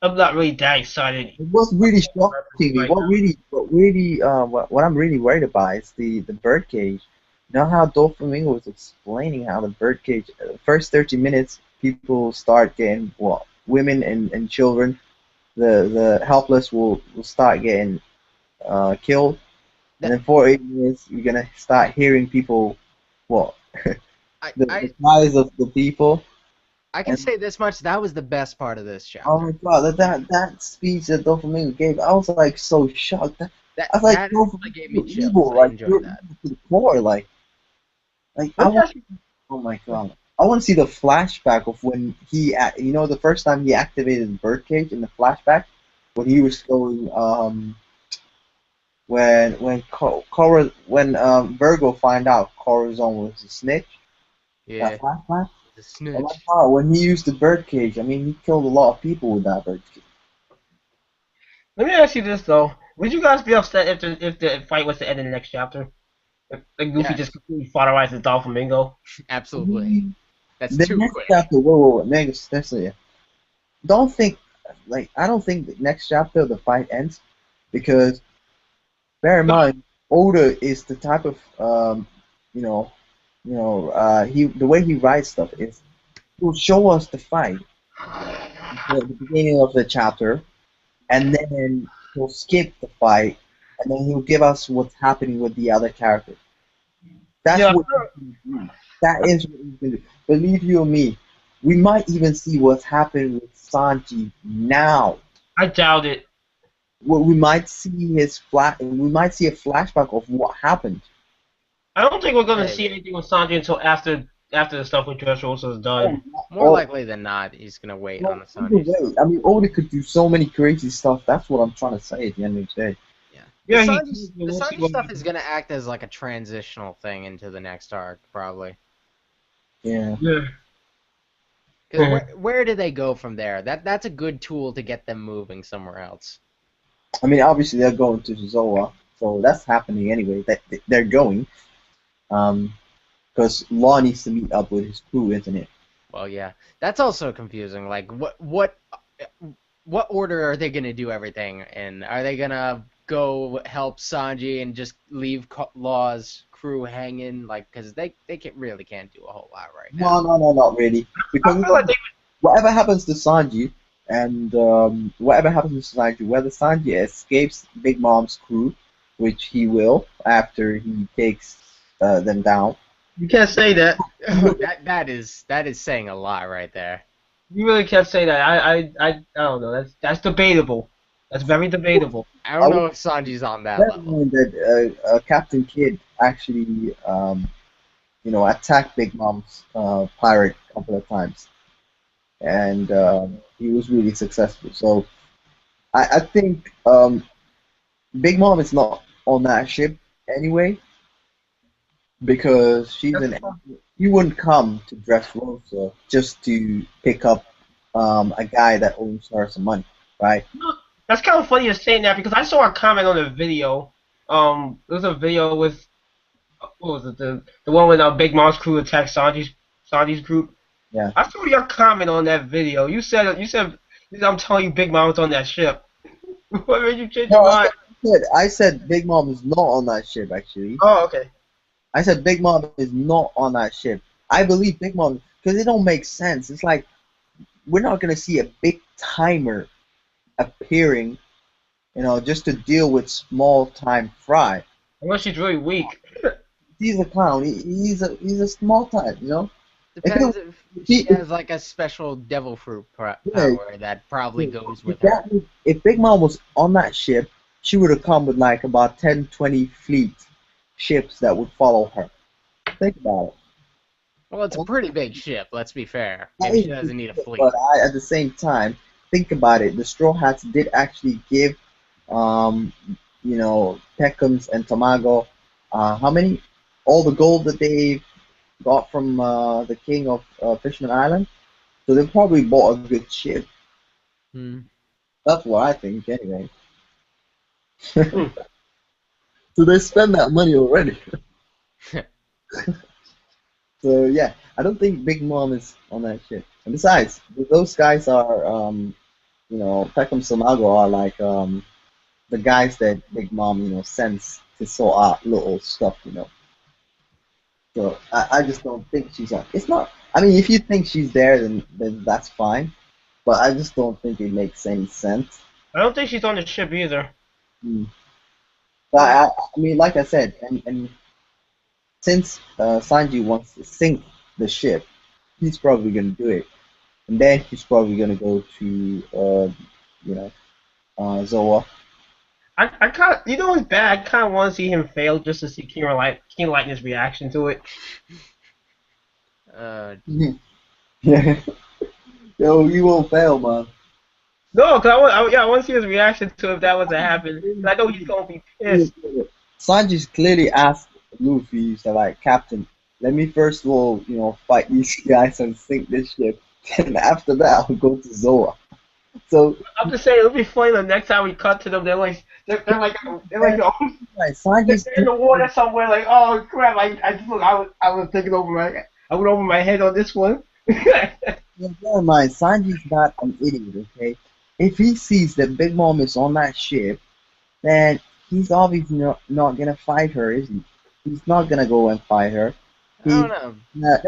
I'm not really that excited. It was really shocking me. Right What I'm really worried about is the birdcage. You know how Doflamingo was explaining how the birdcage, first 30 minutes, people start getting, well, women and children, the helpless will start getting killed, and That then 48 minutes, you're gonna start hearing people, well, I the I cries of the people. I can And say this much. That was the best part of this oh my chapter. god, that speech that Doflamingo gave, I was like so shocked. That I was like, that Doflamingo, actually gave me you're chills. evil, I like enjoyed you're that. evil to the core, like I Let me want. ask you. Oh my god, I want to see the flashback of when the first time he activated the birdcage in the flashback, when he was going, when Virgo find out Corazon was a snitch. That Yeah, flashback. the Oh my snitch. god, when he used the birdcage, I mean, he killed a lot of people with that birdcage. Let me ask you this though. Would you guys be upset if the fight was to end in the next chapter? If like Luffy just Yes, completely fauterized Doflamingo? I absolutely. mean, That's the too next quick. chapter, whoa, next, yeah. Don't think, I don't think the next chapter the fight ends because bear in mind, Oda is the type of, you know, the way he writes stuff is he'll show us the fight at the beginning of the chapter, and then he'll skip the fight, and then he'll give us what's happening with the other characters. That's Yeah, what he's gonna do. That is what he's gonna do. Believe you me, we might even see what's happening with Sanji now. I doubt it. We might see we might see a flashback of what happened. I don't think we're gonna see Maybe. anything with Sanji until after the stuff with Dressrosa is Oh, done. More oh, likely than not, he's gonna wait on well, the either Sanji way, stuff. I mean, Oda could do so many crazy stuff. That's what I'm trying to say at the end of the day. Yeah, Yeah, he. The We'll see Sanji what stuff is happens. gonna act as like a transitional thing into the next arc, probably. Yeah. Yeah. Because where do they go from there? That's a good tool to get them moving somewhere else. I mean, obviously they're going to Zoa, so that's happening anyway. That they're going, um, because Law needs to meet up with his crew, isn't it? Well, yeah, that's also confusing. Like, what order are they gonna do everything in? Are they gonna go help Sanji and just leave Law's crew hanging? Like, because they really can't do a whole lot right No, now. no, no, not really. I Because feel like they. whatever happens to Sanji, and whatever happens to Sanji, whether Sanji escapes Big Mom's crew, which he will after he takes them down. You can't say that. That is saying a lot right there. You really can't say that. I don't know. That's debatable. That's very debatable. I I don't would know if Sanji's on that bear in level. mind that Captain Kidd actually, attacked Big Mom's pirate a couple of times, and he was really successful. So I think Big Mom is not on that ship anyway because That's she wouldn't come to Dressrosa just to pick up a guy that owes her some money, right? that's kind of funny you're saying that because I saw a comment on the video. There was a video with what was it the one with Big Mom's crew attacked Sanji's group. Yeah. I saw your comment on that video. You said I'm telling you Big Mom was on that ship. What made you change No, your mind? I said Big Mom is not on that ship actually. Oh, okay. I said Big Mom is not on that ship. I believe Big Mom because it don't make sense. It's like we're not gonna see a big timer appearing, just to deal with small time Fry. Unless she's really weak. He's a clown. He's a small time. If it, Depends if if she he if, has like a special devil fruit yeah, power that probably goes if with her. if Big Mom was on that ship, she would have come with like about 10, 20 fleet ships that would follow her. Think about Well, it's a it. pretty big ship. Let's be fair. That Maybe is she a big doesn't need a ship, but fleet. at the same time, think about it. The Straw Hats did actually give, um, Peckham's and Tamago, how many? All the gold that they got from the king of Fishman Island. So they probably bought a good ship. Hmm. That's what I think, anyway. Hmm. So they spend that money already. So yeah, I don't think Big Mom is on that shit. And besides, those guys are Peckham Somago are like the guys that Big Mom sends to sort out little stuff. So I just don't think she's on. It's not. I mean, if you think she's there, then that's fine. But I just don't think it makes any sense. I don't think she's on the ship either. Mm. But I mean, like I said, and since Sanji wants to sink the ship, he's probably gonna do it, and then he's probably gonna go to you know Zoa. I kind of, you know, it's bad. I kind of want to see him fail just to see King Lightning's reaction to it. Uh, Yeah, yo, you won't fail, man. No, cause I want to see his reaction to if that was to happen. 'Cause I know he's gonna be pissed. Sanji's clearly asked Luffy, he's like, Captain, let me first of all, fight these guys and sink this ship. And after that, I'll go to Zoa. So, I'm just saying, it'll be funny the next time we cut to them. They're like right, they're Sanji's in the water somewhere. Like, oh crap! I was thinking over I went over my head on this one. never mind. Sanji's not an idiot, okay? If he sees that Big Mom is on that ship, then he's obviously not gonna fight her, is he? He's not gonna go and fight her. I He, don't know.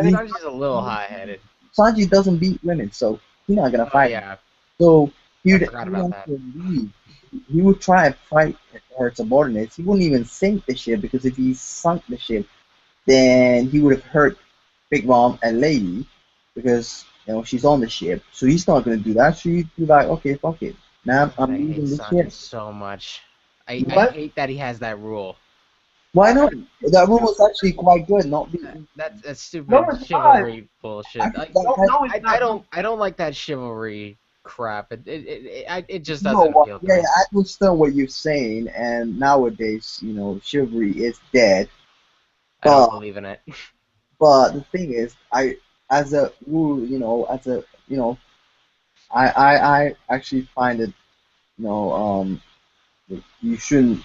he's, Sanji's a little high-headed. Sanji doesn't beat women, so he's not gonna Oh fight her. yeah, So I forgot he about would that. to leave. He would try and fight her subordinates. He wouldn't even sink the ship because if he sunk the ship, then he would have hurt Big Mom and Lady because she's on the ship. So he's not gonna do that. So he'd be like, okay, fuck it. Now God, I'm I hate leaving the Sanji ship. so much. I What? hate that he has that rule. Why not? That rule was actually quite good. Not being That's No, stupid it's not. chivalry bullshit. actually that, that No, it's I not. don't like that chivalry crap. It just you know doesn't what? appeal to Yeah, me. I understand what you're saying, and nowadays, chivalry is dead. I don't But believe in it. the thing is, as a rule, I actually find it, you know, that you shouldn't.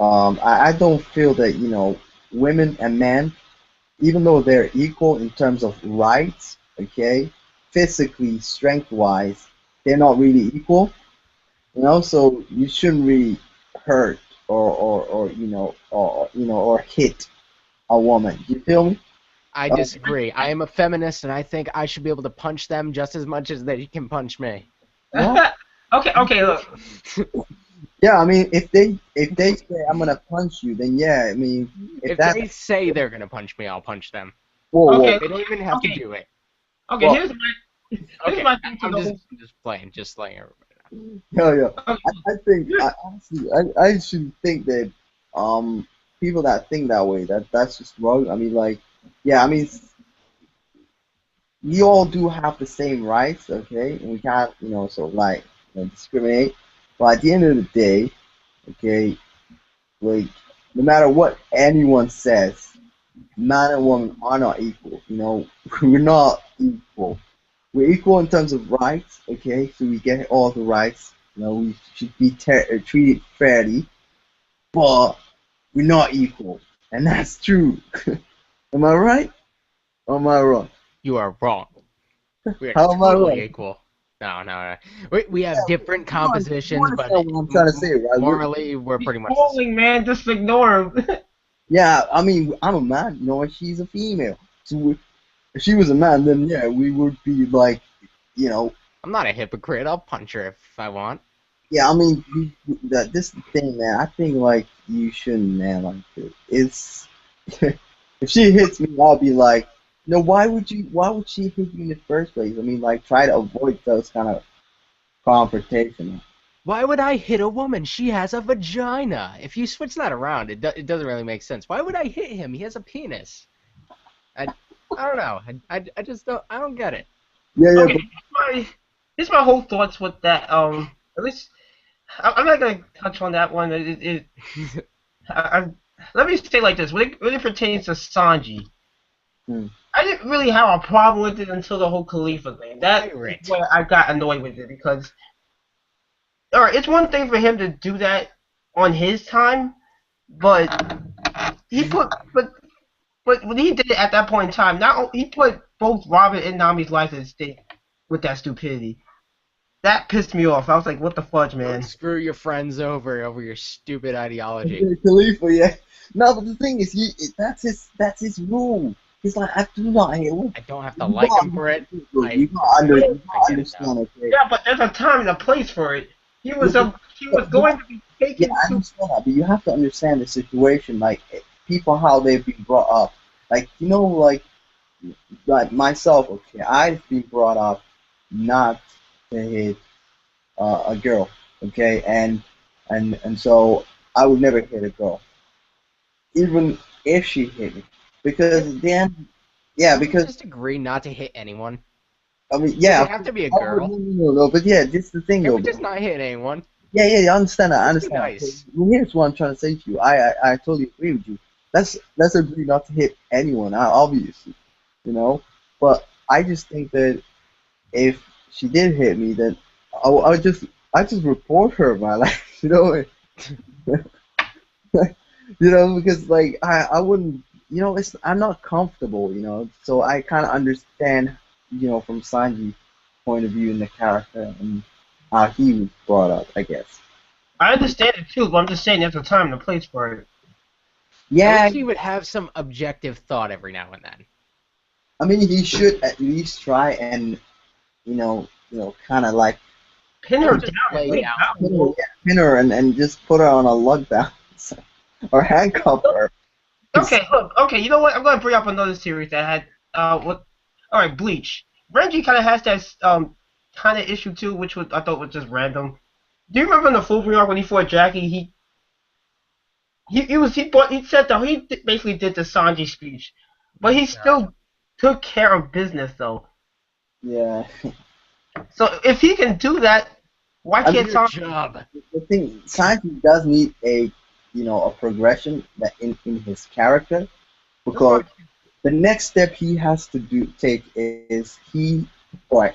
I don't feel that women and men, even though they're equal in terms of rights, okay, physically, strength wise, they're not really equal. So you shouldn't really hurt or hit a woman. You feel me? I Uh, disagree. I am a feminist, and I think I should be able to punch them just as much as they can punch me. what? Okay, look. Yeah, I mean, if they say I'm gonna punch you, then yeah, I mean, if If that's they say they're gonna punch me, I'll punch them. whoa, whoa, Okay, They don't even have to okay, do it. okay. well, Here's Okay, my thing to I'm the just whole. just playing everybody. yeah, yeah. Okay, I think here's, I honestly I should think that people that think that way that's just wrong. I mean, like, yeah, I mean, we all do have the same rights, okay, and we can't sort of like discriminate. But at the end of the day, okay, like no matter what anyone says, man and woman are not equal. We're not equal. We're equal in terms of rights, okay? So we get all the rights. We should be treated fairly, but we're not equal, and that's true. Am I right? Or am I wrong? You are wrong. We are How am I totally wrong? equal. No. We have different You compositions, but understand what I'm trying to say, right? morally, we're he's pretty much the same. trolling, man. Just ignore him. Yeah, I mean, I'm a man, and she's a female. So if she was a man, then yeah, we would be like, you know, I'm not a hypocrite. I'll punch her if I want. yeah. I mean, this is the thing, man. I think like you shouldn't, man. Like it's if she hits me, I'll be like, no. Why would you? Why would she hit you in the first place? I mean, like try to avoid those kind of confrontation. Why would I hit a woman? She has a vagina. If you switch that around, it doesn't really make sense. Why would I hit him? He has a penis. I I don't know. I just don't get it. Yeah, yeah, Okay, here's my whole thoughts with that. At least I'm not gonna touch on that one. I, let me say it like this: when it pertains to Sanji, hmm. I didn't really have a problem with it until the whole Khalifa thing. That is Pirate. where I got annoyed with it because, all right, it's one thing for him to do that on his time, but he put, but But when he did it at that point in time, he put both Robin and Nami's lives at stake with that stupidity. That pissed me off. I was like, what the fudge, man? Screw your friends over your stupid ideology. Khalifa, yeah. No, but the thing is, that's his rule. He's like, I do not hate women. I don't have to like him for it. You gotta I get it now. understand, okay? Yeah, but there's a time and a place for it. He was going to be taken Yeah, I to. understand that, but you have to understand the situation. Like people, how they've been brought up. Like like myself. Okay, I've been brought up not to hit a girl. Okay, and so I would never hit a girl, even if she hit me, because then, yeah, Can we because just agree not to hit anyone? I mean, Does yeah, it have to be a no, girl? no, but yeah, this is the thing Can though. we just not hit anyone? Yeah, I understand that. I Just be understand. nice. Well, here's what I'm trying to say to you. I totally agree with you. Let's agree not to hit anyone, obviously, you know. But I just think that if she did hit me, then I just report her, man. Like, because like I wouldn't, I'm not comfortable, So I kind of understand, from Sanji's point of view in the character and how he was brought up, I guess. I understand it too, but I'm just saying there's a time and a place for it. I Yeah, wish he would have some objective thought every now and then. I mean, he should at least try and, kind of like Pin her Don't just down. lay Lay down. down. pin her and just put her on a lug down or handcuff her. Okay, look. Okay, you know what? I'm gonna bring up another series that had what? All right, Bleach. Renji kind of has that kind of issue too, which I thought was just random. Do you remember in the Full arc when he fought Jackie? He said that basically did the Sanji speech, but he still took care of business though. Yeah. So if he can do that, why I Do mean, can't your Sanji? job. the thing, Sanji does need a progression that in his character, because the next step he has to take is all right,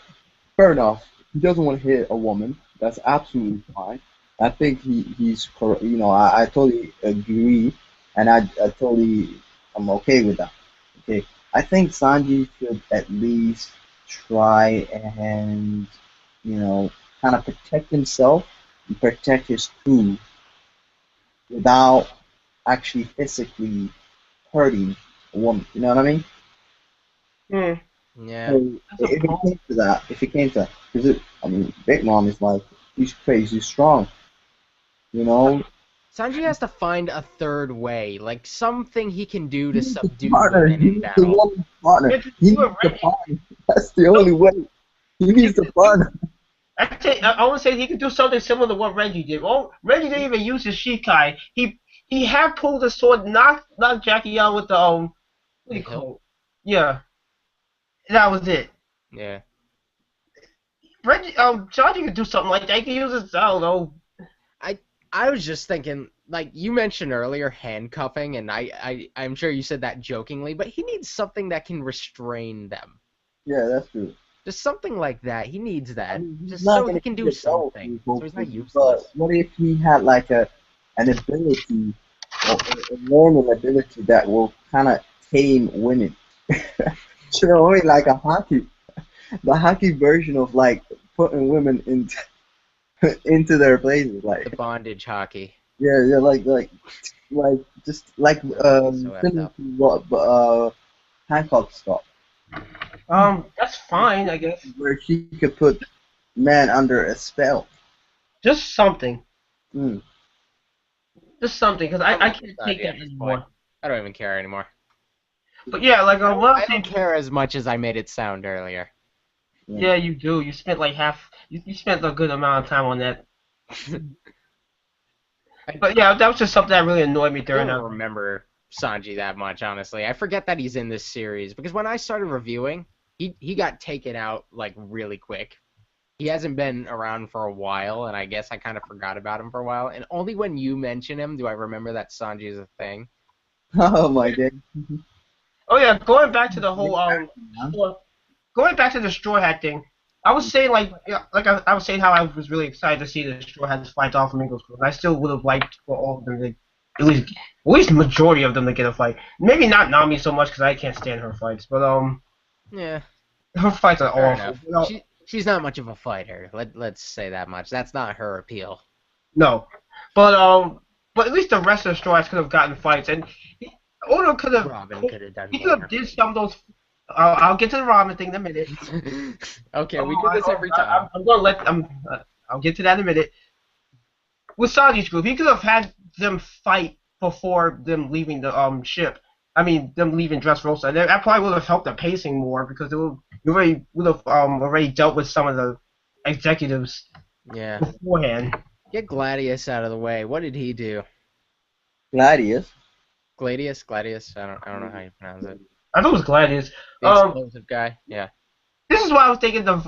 fair enough. He doesn't want to hit a woman. That's absolutely fine. I think he's correct. I totally agree, and I totally I'm okay with that. Okay, I think Sanji should at least try and you know kind of protect himself and protect his crew without actually physically hurting a woman. You know what I mean? Hmm, Yeah. So that's a if it problem. came to that, because I mean, Big Mom is like she's crazy strong, you know. Sanji has to find a third way, like something he can do He to needs a subdue partner. women He in needs a battle. woman partner. Yeah, just He do it needs a right. partner. That's the only way. He needs a partner. I would say he could do something similar to what Reggie did. Oh, Reggie didn't even use his Shikai. He had pulled the sword, knocked Jackie out with the what do The you hilt. call it? Yeah, that was it. Yeah. Reggie Johnny could do something like that. He could use his I don't know. I I was just thinking, like you mentioned earlier, handcuffing, and I'm sure you said that jokingly, but he needs something that can restrain them. Yeah, that's true. Just something like that. He needs I that, mean, he's just so not he gonna can do kill all something, so people, he's not but useless. what if he had like an ability or a learning ability that will kind of tame women? You know what I mean? Like the hockey version of like putting women into into their places. The Like, bondage hockey. yeah, like just like That would be so effed similar up. to what Hancock Scott, That's fine, I guess. where she could put man under a spell. Just something, Mm. just something, because I I'm can't take sorry that at this point. anymore. I don't even care anymore. But yeah, like what I'm I don't saying. care as much as I made it sound earlier. Yeah. Yeah, you do. You spent like half. You spent a good amount of time on that. I But yeah, that was just something that really annoyed me during don't that. remember Sanji that much, honestly. I forget that he's in this series because when I started reviewing, he got taken out like really quick. He hasn't been around for a while, and I guess I kind of forgot about him for a while. And only when you mention him do I remember that Sanji is a thing. Oh my god. Oh yeah, going back to the whole Yeah. going back to the Straw Hat thing. I was saying like yeah, like I was saying how I was really excited to see the Straw Hats fight Doflamingo's crew. And I still would have liked for all of them at least the majority of them to get a fight. Maybe not Nami so much because I can't stand her fights, but Yeah, her fights are fair awful. enough. She's not much of a fighter. Let's say that much. That's not her appeal. No, but at least the rest of the stories could have gotten fights, and Oda could have Robin could have done he could have more. did some of those. I'll get to the ramen thing in a minute. Okay, we do this every time. I'm gonna let I'll get to that in a minute. With Sanji's group, he could have had them fight before them leaving the ship. I mean, them leaving Dressrosa. And that probably would have helped the pacing more because would have already dealt with some of the executives Yeah. beforehand. Get Gladius out of the way. What did he do? Gladius. Gladius. I don't know how you pronounce it. I thought it was Gladius. The explosive guy. Yeah. This is what I was thinking the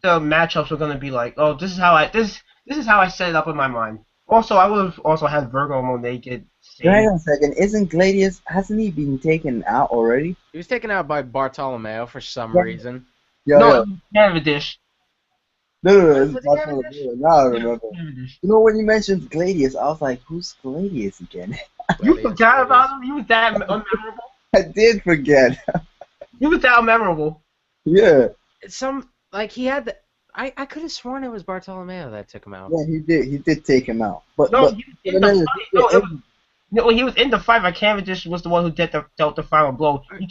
matchups were gonna be like. Oh, this is how I set it up in my mind. Also, I would have also had Virgo and Monet get Hang saved. on a second. Isn't Gladius? Hasn't he been taken out already? He was taken out by Bartolomeo for some Yeah. reason. Yo, No, yo. Cavendish. No, it's Was it Cavendish? Bartolomeo. Now I remember. Cavendish. You know when you mentioned Gladius, I was like, who's Gladius again? You Gladius, forgot Gladius. about him? He was that unmemorable? I did forget. He was that unmemorable. Yeah, He had the. I could have sworn it was Bartolomeo that took him out. yeah, he did. He did take him out. But No, but he was in the then fight. No, when he was in the fight, like Cavendish was the one who dealt the final blow. He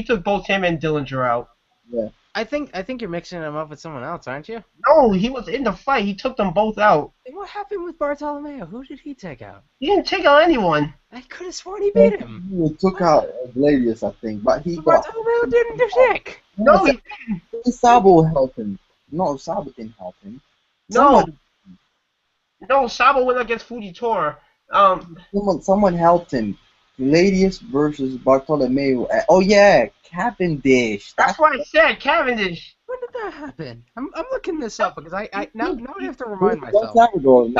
took both him and Dillinger out. yeah. I think you're mixing him up with someone else, aren't you? No, he was in the fight. He took them both out. Then what happened with Bartolomeo? Who did he take out? He didn't take out anyone. I could have sworn he beat him. He took out Gladius, I think, but he But got. Bartolomeo didn't do shit. No, Sabo helped him. No, Sabo didn't help him. no, Someone, no. Sabo went against Fujitora. someone helped him. Gladius versus Bartolomeo. Oh yeah, Cavendish. That's what I said, Cavendish. When did that happen? I'm looking this up because now I have to It was remind a long myself. time ago.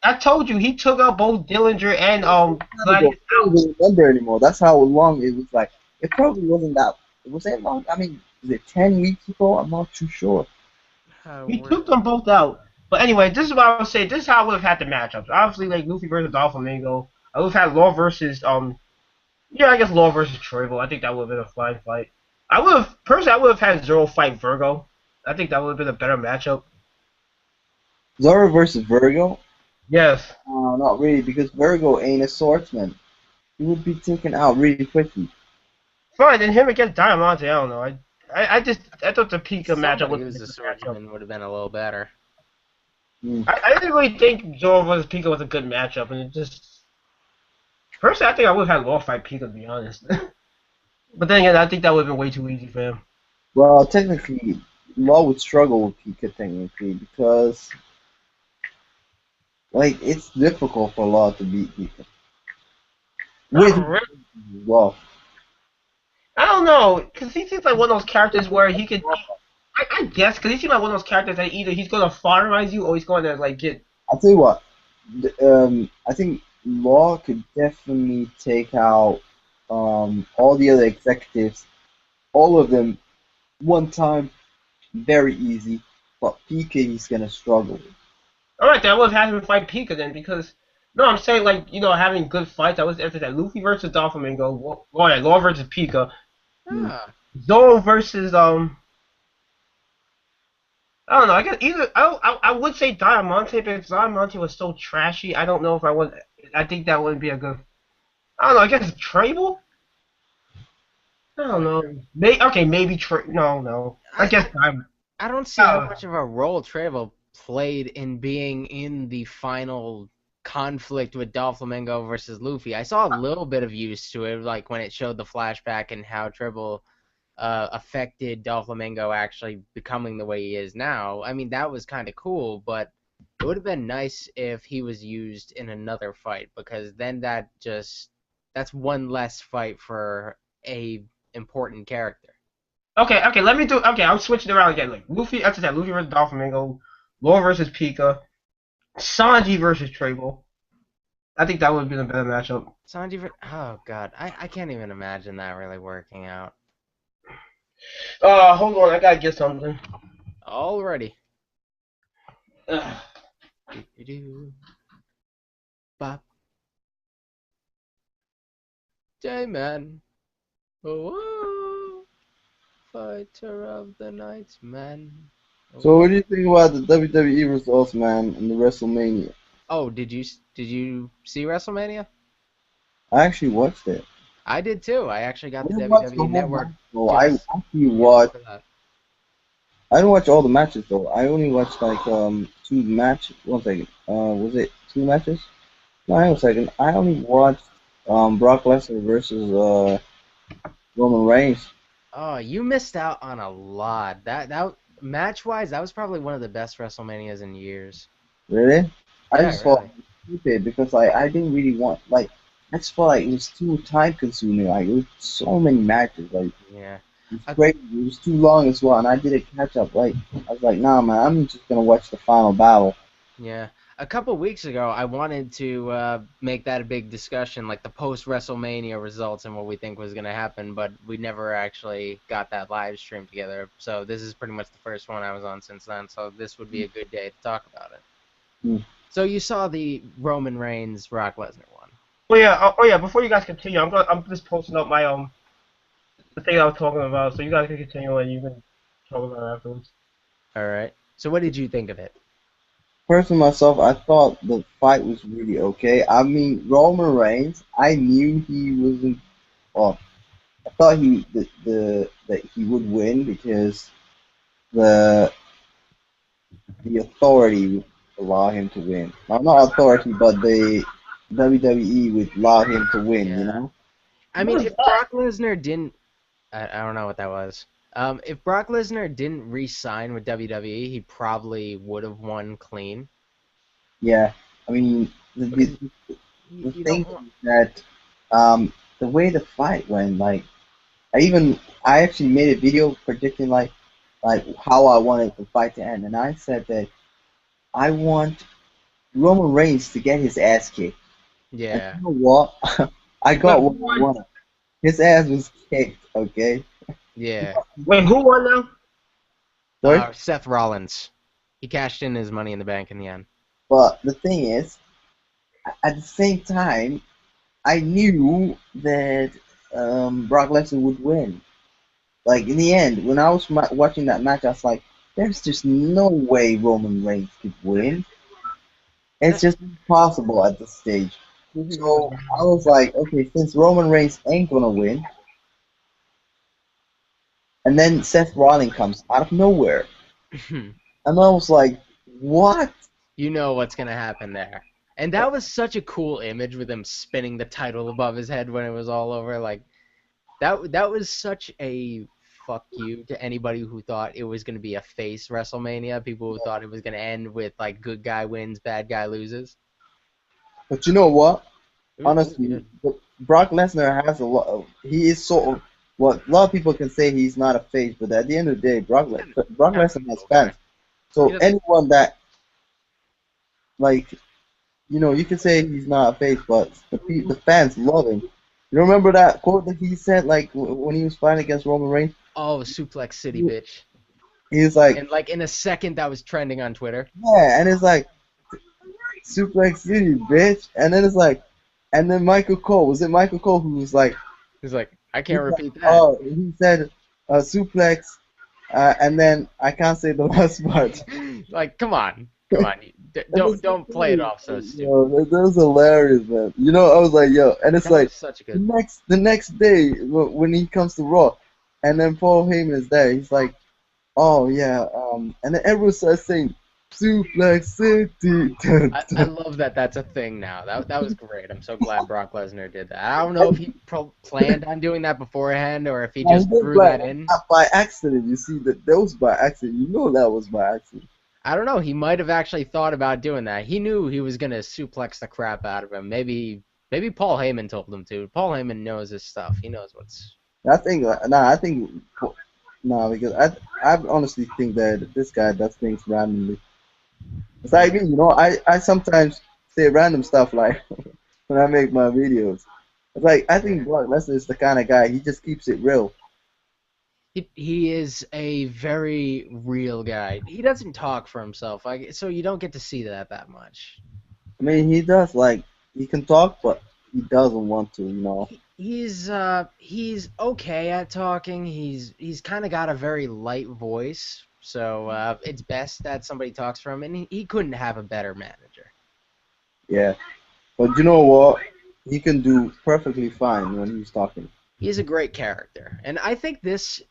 I told you he took out both Dillinger and I Gladius out. don't remember anymore. That's how long it was like. It probably wasn't that. Was that long? I mean, was it 10 weeks ago? I'm not too sure. He took them both out. But anyway, this is what I was saying. This is how I would have had the matchups. Obviously, like Luffy versus Doflamingo. I would have had Law versus yeah, I guess Law versus Tribal. I think that would have been a fine fight. I would have had Zoro fight Virgo. I think that would have been a better matchup. Zoro versus Virgo? Yes. Not really, because Virgo ain't a swordsman. He would be taken out really quickly. Fine, then him against Diamante, I don't know. I thought the Pika matchup Somebody was who's a a good matchup. swordsman would have been a little better. I didn't really think Zoro versus Pika was a good matchup, and it just personally I think I would have had Law fight Pika to be honest. But then again, I think that would have been way too easy for him. Well, technically, Law would struggle with Pika technically because, like, it's difficult for Law to beat Pika. With Law. I don't know, because he seems like one of those characters where he could. I guess, because he seems like one of those characters that either he's going to farmerize you or he's going to, like, get. I'll tell you what. I think Law could definitely take out all the other executives, all of them, one time, very easy. But Pika, he's gonna struggle. Alright, then I would have had him fight Pika then, because. No, I'm saying, like, having good fights. I was after that. Luffy versus Doflamingo, Law versus Pika. Ah. Zoro versus, I don't know. I guess either I would say Diamante, but if Diamante was so trashy, I don't know if I would. I think that wouldn't be a good. I don't know. I guess Trable. I don't know. Maybe No. I guess I don't see how much of a role Trevor played in being in the final conflict with Doflamingo versus Luffy. I saw a little bit of use to it, like when it showed the flashback and how Tribble affected Doflamingo actually becoming the way he is now. I mean, that was kind of cool, but it would have been nice if he was used in another fight, because then that's one less fight for a important character. Okay. Let me do. Okay, I'm switching around again. Like Luffy, after that, Luffy versus Doflamingo, Law versus Pika, Sanji versus Trable. I think that would have been a better matchup. Sanji, oh god, I can't even imagine that really working out. Hold on, I gotta get something. Alrighty. Ugh. Do-do-do. Bop, man. Oh, oh, fighter of the night, man. So, Oh, what do you think about the WWE results, man, and the WrestleMania? oh, did you see WrestleMania? I actually watched it. I did too. I actually I got the didn't watch the WWE whole match Network though. I just actually just watched. for that. I didn't watch all the matches though. I only watched like two matches. One second. Was it two matches? No, hang on a second. I only watched Brock Lesnar versus Roman Reigns. Oh, you missed out on a lot. That match wise, that was probably one of the best WrestleManias in years. Really? I Yeah, just thought really. it was stupid because I didn't really want like I just felt like it was too time consuming. Like it was so many matches. Like Yeah. it's A, crazy. It was too long as well, and I did a catch up. Like I was like, nah, man, I'm just gonna watch the final battle. yeah. A couple weeks ago, I wanted to make that a big discussion, like the post WrestleMania results and what we think was going to happen, but we never actually got that live stream together. So this is pretty much the first one I was on since then. So this would be a good day to talk about it. Hmm. So you saw the Roman Reigns Brock Lesnar one. Oh yeah. Before you guys continue, I'm just posting up my the thing I was talking about, so you guys can continue and you can talk about it afterwards. All right. So what did you think of it? Personally, myself, I thought the fight was really okay. I mean, Roman Reigns, I knew he wasn't. Well, I thought the that he would win because the the authority would allow him to win. Well, not authority, but the WWE would allow him to win. You Yeah. know? I mean, What is if that? Brock Lesnar didn't, I don't know what that was. If Brock Lesnar didn't re-sign with WWE, he probably would have won clean. Yeah. I mean, Because the you thing don't want. is that the way the fight went, like I actually made a video predicting like how I wanted the fight to end, and I said that I want Roman Reigns to get his ass kicked. And Yeah, you know what? I Wait, got who what I won? wanted. His ass was kicked. Okay. yeah. Wait, who won now? Sorry. Seth Rollins, he cashed in his Money in the Bank in the end. But the thing is, at the same time, I knew that Brock Lesnar would win. Like in the end, when I was watching that match, I was like, "There's just no way Roman Reigns could win. It's just impossible at this stage." So I was like, "Okay, since Roman Reigns ain't gonna win," and then Seth Rollins comes out of nowhere, and I was like, "What?" You know what's gonna happen there. And that was such a cool image with him spinning the title above his head when it was all over. Like that was such a fuck you to anybody who thought it was gonna be a face WrestleMania. People who thought it was gonna end with like good guy wins, bad guy loses. But you know what? It was Honestly, good. Brock Lesnar has a lot. He is sort of what a lot of people can say he's not a face, but at the end of the day, Brock Kind of Lesnar a has heel fans. guy. He So doesn't. anyone that like you can say he's not a face, but the fans love him. You remember that quote that he said like when he was fighting against Roman Reigns? Oh, Suplex City, He, bitch. he was like, And like in a second, that was trending on Twitter. yeah, and it's like Suplex City, bitch, and then it's like, and then Michael Cole was it Michael Cole who was like, He's like, I can't he's like repeat that. oh, he said suplex, and then I can't say the last part. Like, come on, And it's so don't play it funny, off so stupid. yo, that was hilarious, man. You know, I was like, yo, and it's That like was such a good. the next day when he comes to Raw, and then Paul Heyman is there. He's like, oh yeah, and then everyone starts saying Suplex City. I love that that's a thing now. That was great. I'm so glad Brock Lesnar did that. I don't know if he planned on doing that beforehand or if he And he just did threw that in. by accident. You see that was by accident. You know that was by accident. I don't know. He might have actually thought about doing that. He knew he was gonna suplex the crap out of him. Maybe Paul Heyman told him to. Paul Heyman knows his stuff. He knows what's. I think I think because I honestly think that this guy does things randomly. It's like me, I sometimes say random stuff like when I make my videos. It's like I Yeah. think Brock Lesnar is the kind of guy he just keeps it real. He is a very real guy. He doesn't talk for himself, like so you don't get to see that much. I mean, he does like he can talk, but he doesn't want to. He's okay at talking. He's kind of got a very light voice, so it's best that somebody talks for him, and he couldn't have a better manager. Yeah, but you know what? He can do perfectly fine when he's talking. He's a great character, and I think this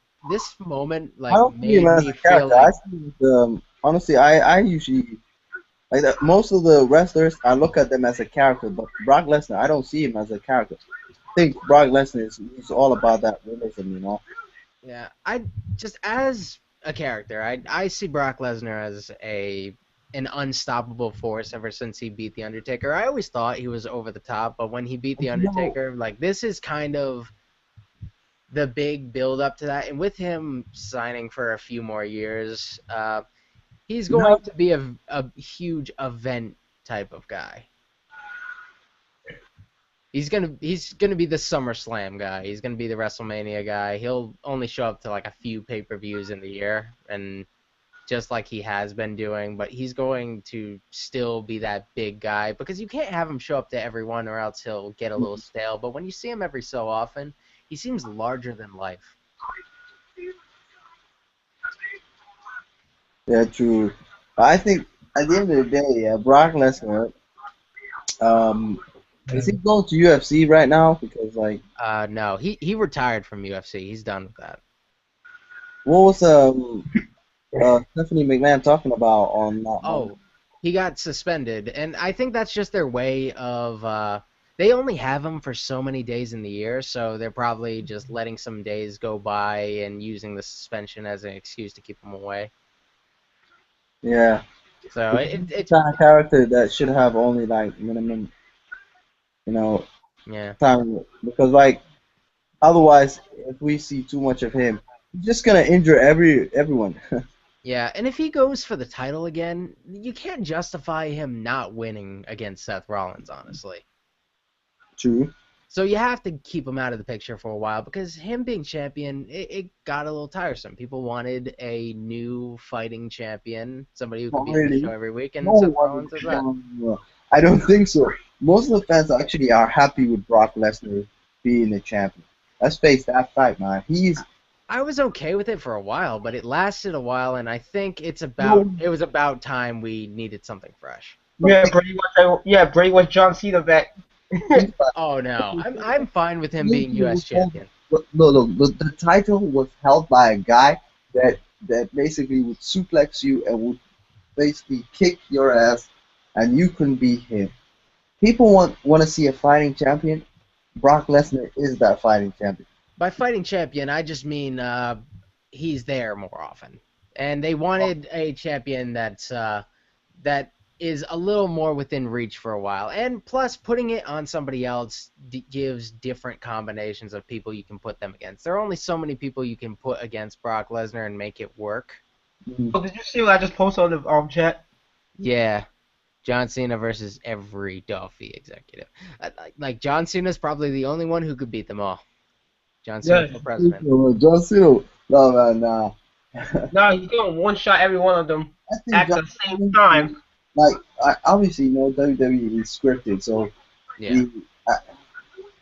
moment I like don't see him made as me a feel character. I like see honestly, I usually like that. Most of the wrestlers, I look at them as a character, but Brock Lesnar, I don't see him as a character. I think Brock Lesnar is he's all about that realism, you know. yeah, I just as a character, I see Brock Lesnar as a an unstoppable force ever since he beat the Undertaker. I always thought he was over the top, but when he beat But the you know, Undertaker, like this is kind of the big build up to that, and with him signing for a few more years, he's you have going to be a huge event type of guy. He's gonna be the SummerSlam guy. He's gonna be the WrestleMania guy. He'll only show up to like a few pay-per-views in the year, and just like he has been doing, but he's going to still be that big guy because you can't have him show up to everyone or else he'll get a little stale. But when you see him every so often, he seems larger than life. yeah, true. I think at the end of the day, Brock Lesnar, um, is he going to UFC right now? Because like, No, he retired from UFC. He's done with that. what was Stephanie McMahon talking about on that moment? Oh, he got suspended, and I think that's just their way of. They only have him for so many days in the year, so they're probably just letting some days go by and using the suspension as an excuse to keep him away. Yeah, So because he's the it's kind of character that should have only like minimum, you know, yeah. time. Because like otherwise, if we see too much of him, he's just gonna injure everyone. Yeah, and if he goes for the title again, you can't justify him not winning against Seth Rollins, honestly. True. So you have to keep him out of the picture for a while because him being champion, it got a little tiresome. People wanted a new fighting champion, somebody who could Not be on the show really. every week, No and Seth one. Rollins is that. I don't think so. Most of the fans actually are happy with Brock Lesnar being the champion. Let's face that fact, man. I was okay with it for a while, but it lasted a while, and I think No, it was about time we needed something fresh. but Bray was John Cena back. think about Oh no, I'm fine with him being it. U.S. champion. Look, the title was held by a guy that basically would suplex you and would basically kick your ass, and you couldn't beat him. People want to see a fighting champion. Brock Lesnar is that fighting champion. By fighting champion, I just mean he's there more often, and they wanted a champion that is a little more within reach for a while. And plus, putting it on somebody else gives different combinations of people you can put them against. There are only so many people you can put against Brock Lesnar and make it work. Mhm. Oh, did you see what I just posted on the chat? Yeah, John Cena versus every Duffy executive. Like John Cena's probably the only one who could beat them all. John Cena Yeah. for president. John Cena, no man, nah. No, he's going one shot every one of them I think at John the same Cena, time. like obviously, WWE is scripted, so Yeah. the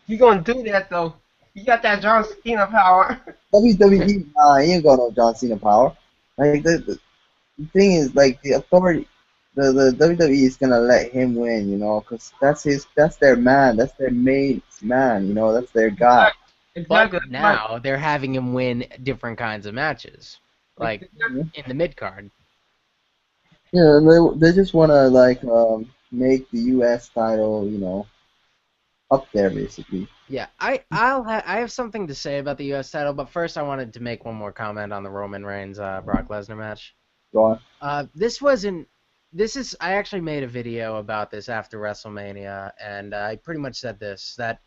He's gonna do that though. He got that John Cena power. WWE, nah, he ain't got no John Cena power. Like the thing is, like the authority, the WWE is gonna let him win, you know, because that's their man, that's their main man, you know, that's their guy. But Exactly. That's right. now they're having him win different kinds of matches, like Yeah, in the mid card. yeah, and they just wanna like make the U.S. title, you know, up there basically. Yeah, I have something to say about the U.S. title, but first I wanted to make one more comment on the Roman Reigns Brock Lesnar match. Go on. This wasn't. This is. I actually made a video about this after WrestleMania, and I pretty much said this that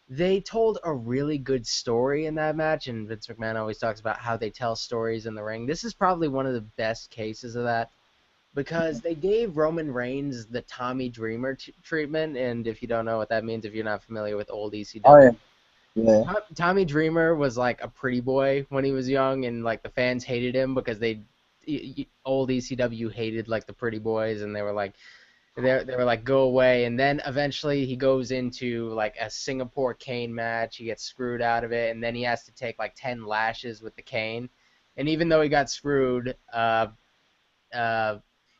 they told a really good story in that match, and Vince McMahon always talks about how they tell stories in the ring. This is probably one of the best cases of that because they gave Roman Reigns the Tommy Dreamer treatment, and if you don't know what that means, if you're not familiar with old Oh yeah, ECW, yeah. Tommy Dreamer was like a pretty boy when he was young, and like the fans hated him because old ECW hated like the pretty boys, and they were like They were like, go away, and then eventually he goes into like a Singapore cane match. He gets screwed out of it, and then he has to take like 10 lashes with the cane. And even though he got screwed, uh,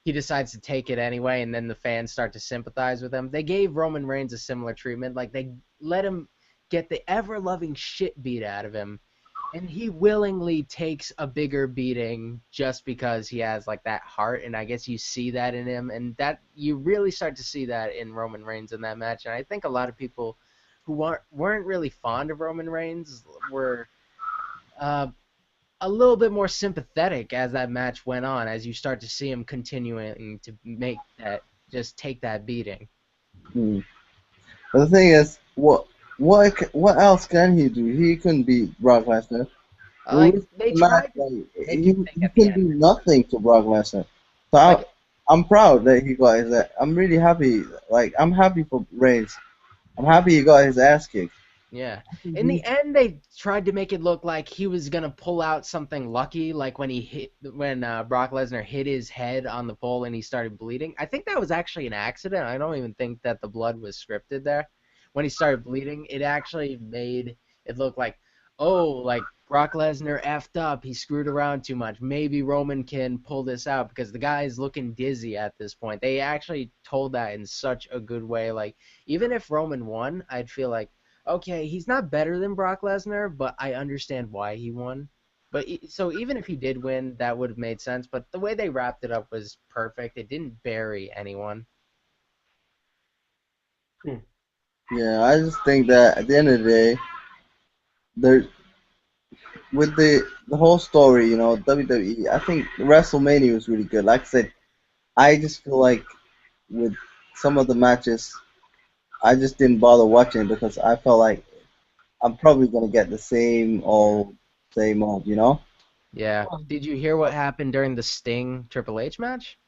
he decides to take it anyway, and then the fans start to sympathize with him. They gave Roman Reigns a similar treatment. Like they let him get the ever-loving shit beat out of him, and he willingly takes a bigger beating just because he has like that heart, and I guess you see that in him, and that you really start to see that in Roman Reigns in that match. And I think a lot of people who weren't really fond of Roman Reigns were uh, a little bit more sympathetic as that match went on, as you start to see him continuing to make that just take that beating. Hmm. But the thing is, what else can he do? He couldn't beat Brock Lesnar. We Like wish they the match, tried to like, make you think he at the couldn't end, do nothing to Brock Lesnar. So like I'm proud that he got his. I'm really happy. Like I'm happy for Reigns. I'm happy he got his ass kicked. yeah. In the He, end, they tried to make it look like he was gonna pull out something lucky, like when Brock Lesnar hit his head on the pole and he started bleeding. I think that was actually an accident. I don't even think that the blood was scripted there. When he started bleeding, it actually made it look like, oh, like Brock Lesnar effed up. He screwed around too much. Maybe Roman can pull this out because the guy is looking dizzy at this point. They actually told that in such a good way. Like even if Roman won, I'd feel like okay, he's not better than Brock Lesnar, but I understand why he won. But so even if he did win, that would have made sense. But the way they wrapped it up was perfect. It didn't bury anyone. Hmm. yeah, I just think that at the end of the day, there with the whole story, WWE. I think WrestleMania was really good. Like I said, I just feel like with some of the matches, I just didn't bother watching because I felt like I'm probably gonna get the same old, you know. Yeah. Did you hear what happened during the Sting Triple H match?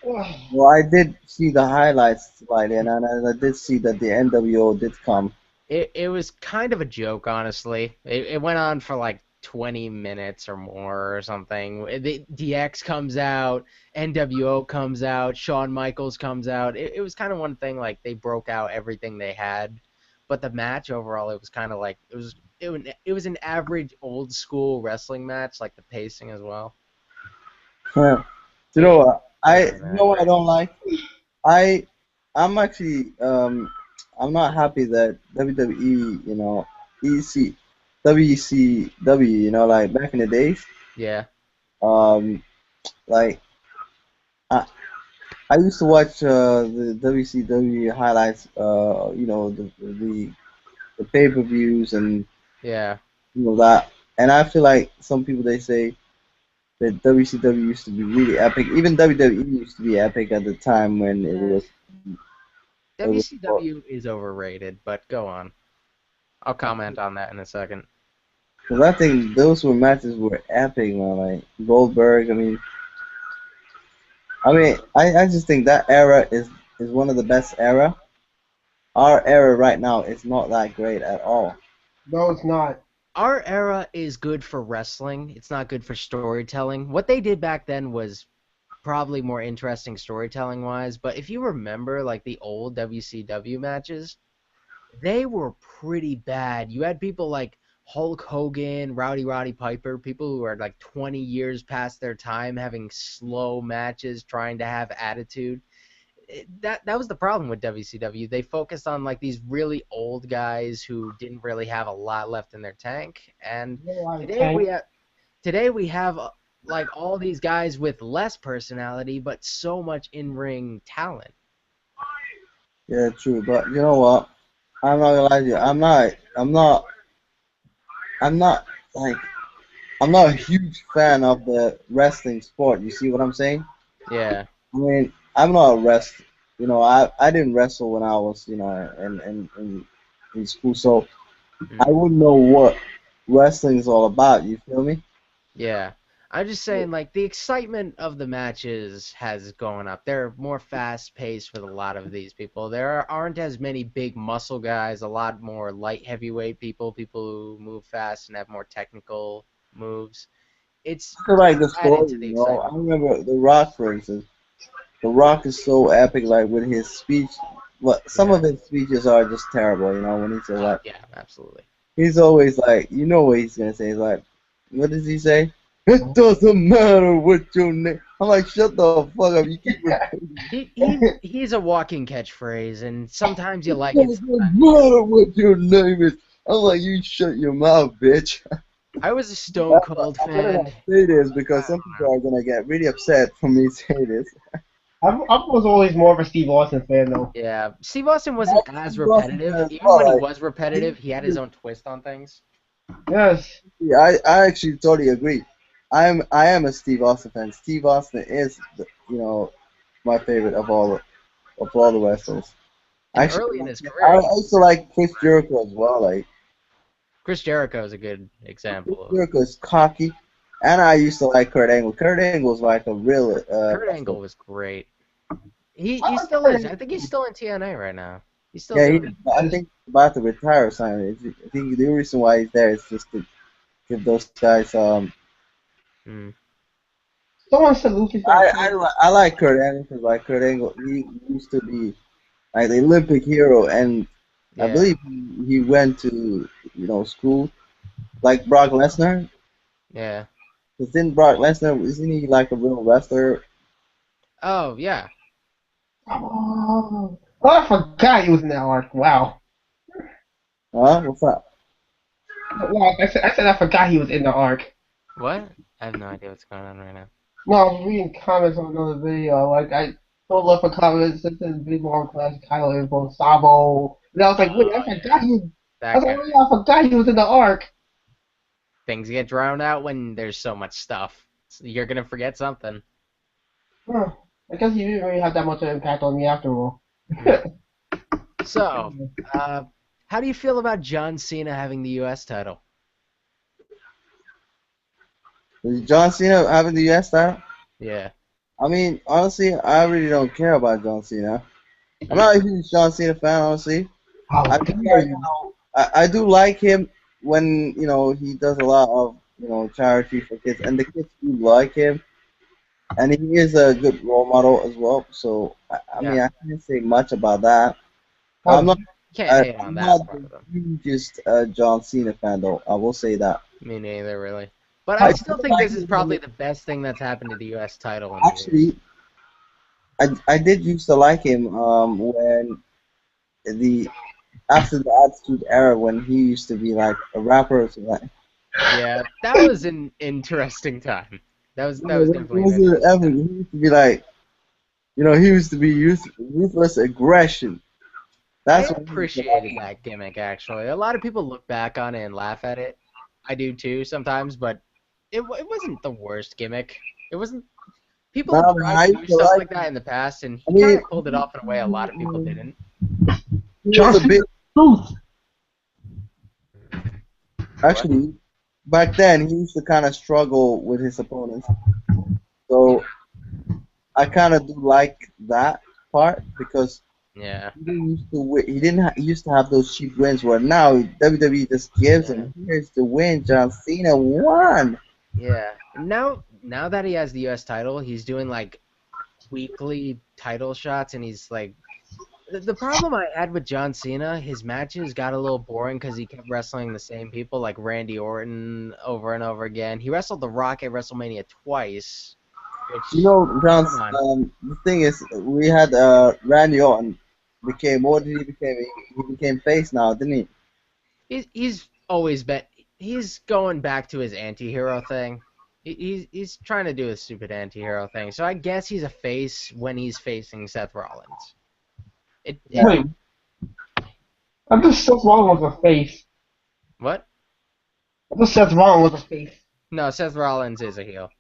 Well, I did see the highlights slightly, and I did see that the NWO did come. It was kind of a joke, honestly. It went on for like 20 minutes or more or something. The DX comes out, NWO comes out, Shawn Michaels comes out. It was kind of one thing like they broke out everything they had, but the match overall it was kind of like it was an average old school wrestling match, like the pacing as well. Huh. You know It what? wasn't You know that what I great. don't like? I I'm actually I'm not happy that WWE, EC WCW, like back in the days, Yeah, um like I I used to watch the WCW highlights, the pay-per-views and yeah. that, and I feel like some people they say that WCW used to be really epic. Even WWE used to be epic at the time when it was. WCW is overrated, but go on. I'll comment on that in a second. Because I think those were matches were epic, man. Like Goldberg. I just think that era is one of the best era. Our era right now is not that great at all. No, it's not. Our era is good for wrestling. It's not good for storytelling. What they did back then was probably more interesting storytelling wise, but if you remember like the old WCW matches, they were pretty bad. You had people like Hulk Hogan, Roddy Piper, people who are like 20 years past their time having slow matches, trying to have attitude. That was the problem with WCW. They focused on like these really old guys who didn't really have a lot left in their tank. And You know why today tank? we have today we have like all these guys with less personality but so much in-ring talent. Yeah, true. But you know what? I'm not gonna lie to you. I'm not like I'm not a huge fan of the wrestling sport. You see what I'm saying? Yeah. I'm not a wrestler. I didn't wrestle when I was, in school, so I Mm. wouldn't know what wrestling is all about. You feel me? Yeah. I'm just saying, like, the excitement of the matches has gone up. They're more fast paced with a lot of these people. Aren't as many big muscle guys, a lot more light heavyweight people, people who move fast and have more technical moves. It's I feel like the added story. to the I excitement. remember The Rock, for instance. The Rock is so epic, like with his speech. But some of Yeah. his speeches are just terrible, when he says Oh like, yeah, absolutely. he's always like, you know what he's gonna say? He's like, what does he say? It doesn't matter what your name. I'm like, shut the fuck up. You keep repeating. He's a walking catchphrase, and sometimes you It like it, doesn't sometimes you don't. matter what your name is. I'm like, you shut your mouth, bitch. I was a Stone I'm Cold gonna fan. not say this I because some don't people know. are gonna get really upset for me saying this. I was always more of a Steve Austin fan though. Yeah, Steve Austin wasn't I'm as Steve Austin fan repetitive. as Even well. when he Like, was repetitive, he had his own twist on things. Yes. I actually totally agree. I am a Steve Austin fan. Steve Austin is my favorite of all the wrestlers. And Actually, early in his I career, he was also like Chris Jericho as well. Like Chris Jericho is a good Chris example. Jericho is cocky, and I used to like Kurt Angle. Kurt Angle was like a real Kurt wrestler. Angle was great. I He like still is. Kurt I think he's still in TNA right now. He's still Yeah, doing. I think he's about to retire or something. I think the reason why he's there is just to give those guys. Mm, Someone said Luffy's gonna I kill. I like Kurt Angle because like Kurt Angle, he used to be like the Olympic hero, and I yeah, believe he went to school like Brock Lesnar. yeah. Because didn't Brock Lesnar isn't he like a real wrestler? Oh yeah. Oh, I forgot he was in that arc. Wow. Huh? What's up? Wow. I said I forgot he was in the arc. What? I have no idea what's going on right now. No, I was reading comments on another video. Like I don't look for comments. It says big long class Kylo info Sabo. And I was like, wait, I forgot he. I That was like, guy. wait, I forgot he was in the arc. Things get drowned out when there's so much stuff. So you're gonna forget something. Huh. I guess he didn't really have that much of an impact on me after all. Mm. So, uh, how do you feel about John Cena having the U.S. title? Is John Cena having the US title? Yeah. I mean, honestly, I really don't care about John Cena. I'm Mm. not a huge John Cena fan, honestly. How I do dare like you? I do like him when he does a lot of charity for kids, and the kids do like him, and he is a good role model as well. So I Yeah. mean, I can't say much about that. I'm How not Can't hate on I'm that not part the of him. hugest John Cena fan though. I will say that. Me neither, really. But I I still do think like this is him when probably the best thing that's happened to the U.S. title in years. actually I did used to like him when the after the Attitude Era when he used to be like a rapper or something. Yeah, that was an interesting time. That was What definitely an was it interesting ever? time. He used to be like, he used to be ruthless aggression. I That's what he used to appreciated like. that gimmick actually. A lot of people look back on it and laugh at it. I do too sometimes, but it wasn't the worst gimmick. It wasn't. People have Nah, man, tried I to used do to stuff like like that him. in the past, and I he kind mean, of pulled it off in a way a lot of people didn't. he was John a Cena big. truth. What? Actually, back then he used to kind of struggle with his opponents. Yeah. So I kind of do like that part because Yeah. he didn't used to he didn't he used to have those cheap wins where now WWE just gives Yeah. him here's the win. John Cena won. Yeah. Now that he has the U.S. title, he's doing like weekly title shots, and he's like the problem I had with John Cena, his matches got a little boring because he kept wrestling the same people like Randy Orton over and over again. He wrestled The Rock at WrestleMania twice, which John. come on, The thing is, we had Randy Orton became what did he became? He became face now, didn't he? he's always been he's going back to his anti-hero thing. He's trying to do a stupid anti-hero thing. So I guess he's a face when he's facing Seth Rollins. It Yeah. Wait, I thought Seth Rollins was a face. what? I thought Seth Rollins was a face. No, Seth Rollins is a heel.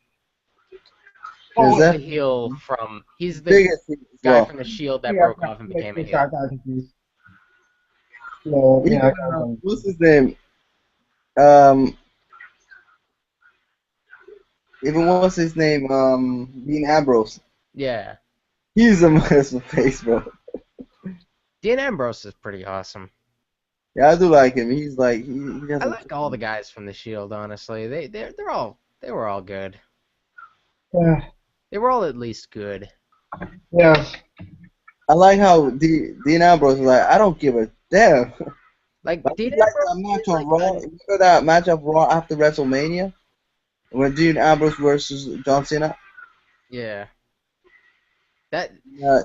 Is He's Oh, the that heel from he's the biggest thing as guy well? from the Shield that yeah, broke off and yeah, became a yeah, heel. sorry, I got confused. Yeah, yeah, I Even got confused. what's his name? Um, even what's his name? Dean Ambrose. Yeah. He's a massive face, bro. Dean Ambrose is pretty awesome. Yeah, I do like him. He's like he I doesn't. like all the guys from the Shield, honestly. They were all good. Yeah. They were all at least good. Yes. I like how Dean Ambrose is like, I don't give a damn. Like Like Dean you like Ambrose, that match he's on like Raw? an Remember that match of Raw after WrestleMania when Dean Ambrose versus John Cena? yeah. That,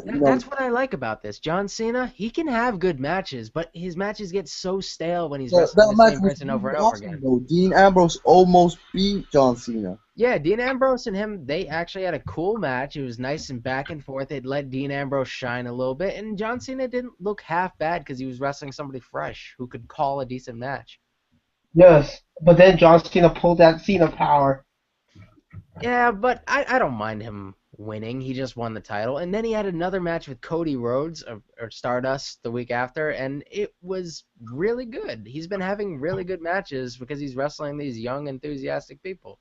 You know, that's what I like about this. John Cena, he can have good matches, but his matches get so stale when he's wrestling that the match same was person over really and over awesome again. though. Dean Ambrose almost beat John Cena. Yeah, Dean Ambrose and him, they actually had a cool match. It was nice and back and forth. It let Dean Ambrose shine a little bit, and John Cena didn't look half bad because he was wrestling somebody fresh who could call a decent match. Yes. But then John Cena pulled that Cena power. Yeah, but I don't mind him winning. He just won the title. And then he had another match with Cody Rhodes or Stardust the week after, and it was really good. He's been having really good matches because he's wrestling these young, enthusiastic people.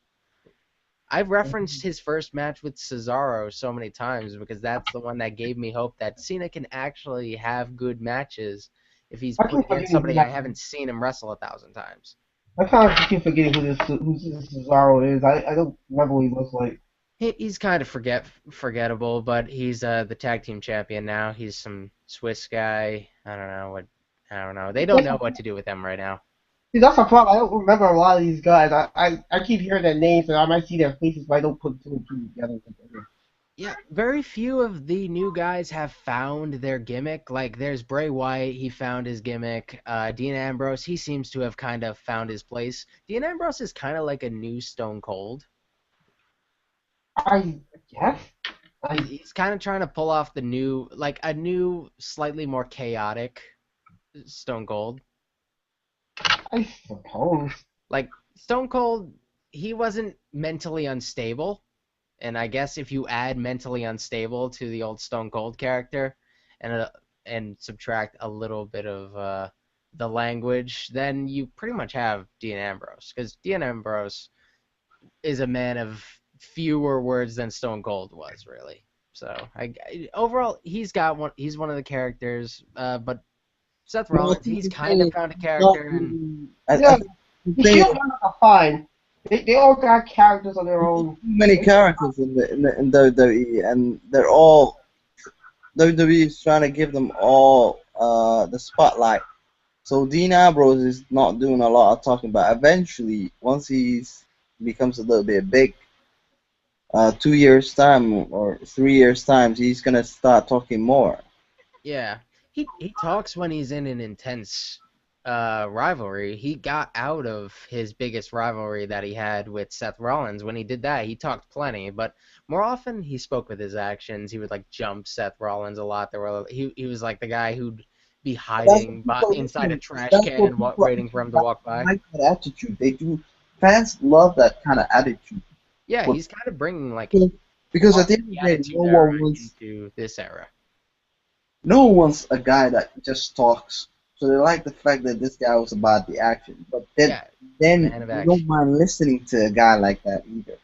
I've referenced his first match with Cesaro so many times because that's the one that gave me hope that Cena can actually have good matches if he's I put keep against forgetting who somebody I that. haven't seen him wrestle 1,000 times. I kind of keep forgetting who this Cesaro is. I don't remember what he looks like. He's kind of forgettable, but he's the tag team champion now. He's some Swiss guy. I don't know what. I don't know. They don't That's know a, what to do with them right now. see, that's the problem. I don't remember a lot of these guys. I keep hearing their names and I might see their faces, but I don't put two and two together. Yeah, very few of the new guys have found their gimmick. Like there's Bray Wyatt, he found his gimmick. Dean Ambrose, he seems to have kind of found his place. Dean Ambrose is kind of like a new Stone Cold. I guess. I He's kind of trying to pull off the new, like a new, slightly more chaotic Stone Cold. I suppose. Like Stone Cold, he wasn't mentally unstable, and I guess if you add mentally unstable to the old Stone Cold character, and subtract a little bit of the language, then you pretty much have Dean Ambrose, because Dean Ambrose is a man of fewer words than Stone Cold was, really. So overall, he's got one. He's one of the characters, but Seth No, I Rollins, think he's the kind thing of is found a not character, and really. I Yeah, think the you thing still is have to find. They all got characters of their too own. many characters in WWE, and they're all WWE is trying to give them all the spotlight. So Dean Ambrose is not doing a lot of talking, but eventually, once he's becomes a little bit big, 2 years time or 3 years times, he's gonna start talking more. yeah, he talks when he's in an intense rivalry. He got out of his biggest rivalry that he had with Seth Rollins. When he did that, he talked plenty, but more often he spoke with his actions. He would like jump Seth Rollins a lot. He was like the guy who'd be That's what hiding people are inside a looking. trash That's what can people are waiting for looking him to at. walk by. They like that attitude. They do. Fans love that kind of attitude. Yeah, But he's kind of bringing like because at part the of end of the the day, Attitude Era into this era. no one wants a guy that just talks. So they like the fact that this guy was about the action. But Yeah, then man of you don't action. mind listening to a guy like that either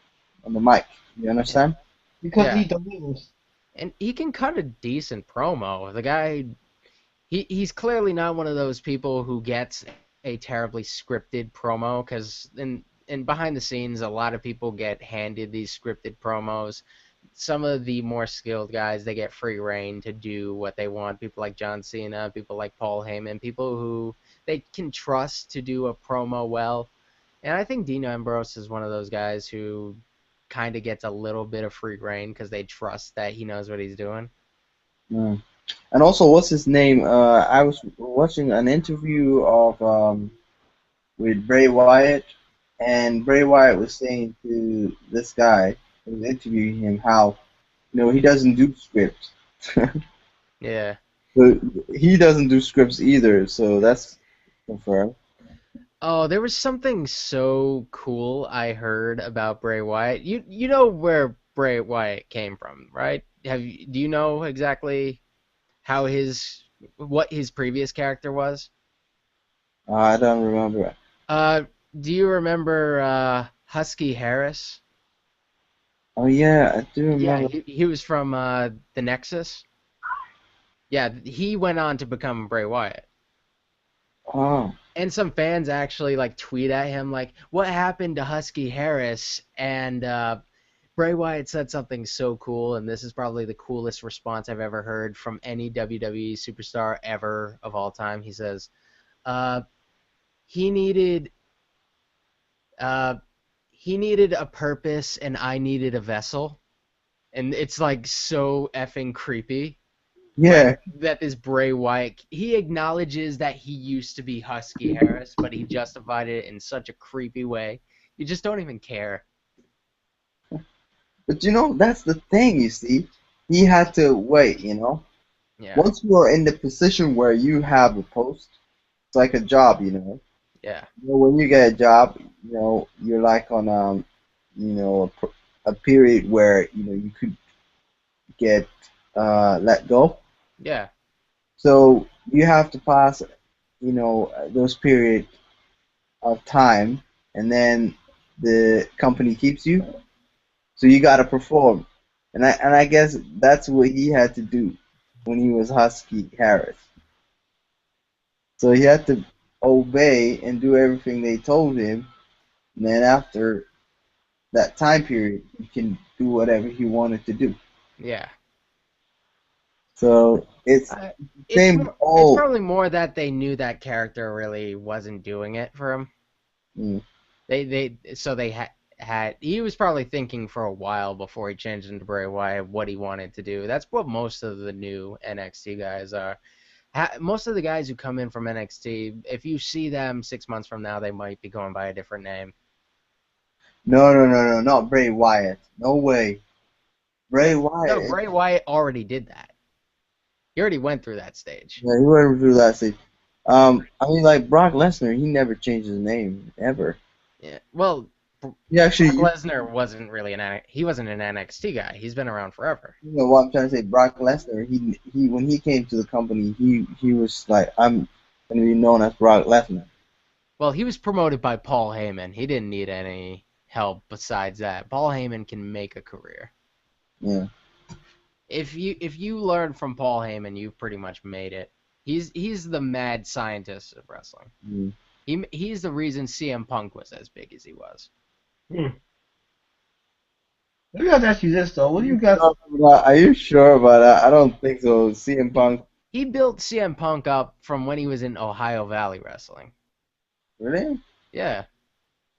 on the mic. You Yeah, understand? Because yeah, he delivers. and he can cut a decent promo. The guy, he's clearly not one of those people who gets a terribly scripted promo because in behind the scenes, a lot of people get handed these scripted promos. Some of the more skilled guys, they get free reign to do what they want. People like John Cena, people like Paul Heyman, people who they can trust to do a promo well. And I think Dean Ambrose is one of those guys who kind of gets a little bit of free reign because they trust that he knows what he's doing. Mm. And also, what's his name? I was watching an interview of with Bray Wyatt, and Bray Wyatt was saying to this guy who was interviewing him how he doesn't do scripts. Yeah. So he doesn't do scripts either, so that's confirmed. Oh, there was something so cool I heard about Bray Wyatt. You know where Bray Wyatt came from, right? Do you know exactly how his what his previous character was? I don't remember. Uh, do you remember Husky Harris? Oh yeah, I do Yeah, remember. he was from the Nexus. Yeah, he went on to become Bray Wyatt. Oh, And some fans actually like tweet at him like, "What happened to Husky Harris?" And Bray Wyatt said something so cool, and this is probably the coolest response I've ever heard from any WWE superstar ever of all time. He says, uh, he needed uh, he needed a purpose, and I needed a vessel. And it's like so effing creepy. Like Yeah, that this Bray Wyatt, he acknowledges that he used to be Husky Harris, but he justified it in such a creepy way. You just don't even care. but that's the thing. You see, he had to wait. Yeah, Once you are in the position where you have a post, it's like a job. yeah, When you get a job, you're like on a period where you could get let go. yeah, So you have to pass those period of time, and then the company keeps you. So you got to perform, and I guess that's what he had to do when he was Husky Harris. So he had to obey and do everything they told him, and then after that time period, he can do whatever he wanted to do. yeah. So it's Uh, the it's same. more, it's Oh, probably more that they knew that character really wasn't doing it for him. mm, They he was probably thinking for a while before he changed into Bray Wyatt what he wanted to do. That's what most of the new NXT guys are. Most of the guys who come in from NXT, if you see them 6 months from now, they might be going by a different name. no, no, no, no, not Bray Wyatt. No way. Bray No, Wyatt. Bray Wyatt already did that. He already went through that stage. Yeah, he went through that stage. I mean, like Brock Lesnar, he never changed his name ever. Yeah. Well, He Brock actually, Lesnar wasn't really he wasn't an NXT guy. He's been around forever. what I'm trying to say. Brock Lesnar, he when he came to the company, he was like, I'm gonna be known as Brock Lesnar. Well, he was promoted by Paul Heyman. He didn't need any help besides that. Paul Heyman can make a career. Yeah. If you learn from Paul Heyman, you've pretty much made it. He's the mad scientist of wrestling. Mm. He's the reason CM Punk was as big as he was. Hmm. Let me just ask you this though. What do you guys? Are you sure about that? I don't think so. CM Punk, He built CM Punk up from when he was in Ohio Valley Wrestling. really? Yeah.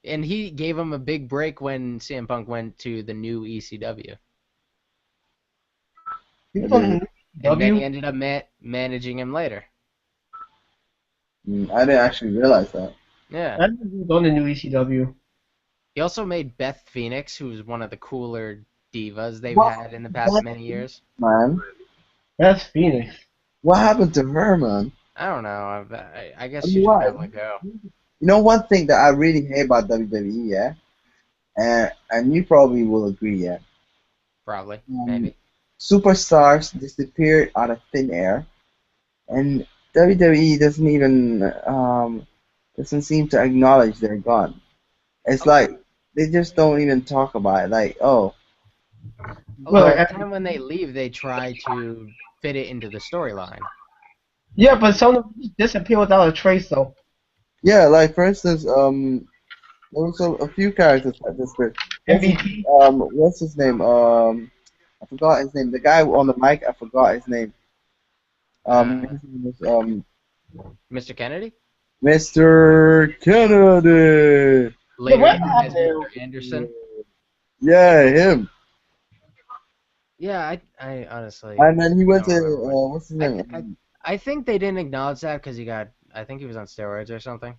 And he gave him a big break when CM Punk went to the new ECW. He I was on didn't. the And then he W. ended up managing him later. I didn't actually realize that. Yeah. I think he was on the new ECW. He also made Beth Phoenix, who's one of the cooler divas they've What? had in the past That many years. man? That's Phoenix. What happened to her, man? I don't know. I I guess she mean, should what? have let go. One thing that I really hate about WWE, yeah, and you probably will agree, yeah. Probably. Um, Maybe. Superstars disappeared out of thin air, and WWE doesn't seem to acknowledge they're gone. It's A, like they just don't even talk about it. Like, oh, a Well, lot of no, the time when they leave, they try to fit it into the storyline. yeah, but some of them just disappear without a trace though. yeah, like for instance, there was a few characters that disappeared. MVP. What's his name? I forgot his name. The guy on the mic, I forgot his name. Uh, His name was Mr. Kennedy? Mr. Kennedy. Yeah, Later what known as happened? Mr. Anderson? Yeah, him. Yeah, I honestly And then he went don't to remember what. what's his I, th- I, name? I think they didn't acknowledge that because I think he was on steroids or something.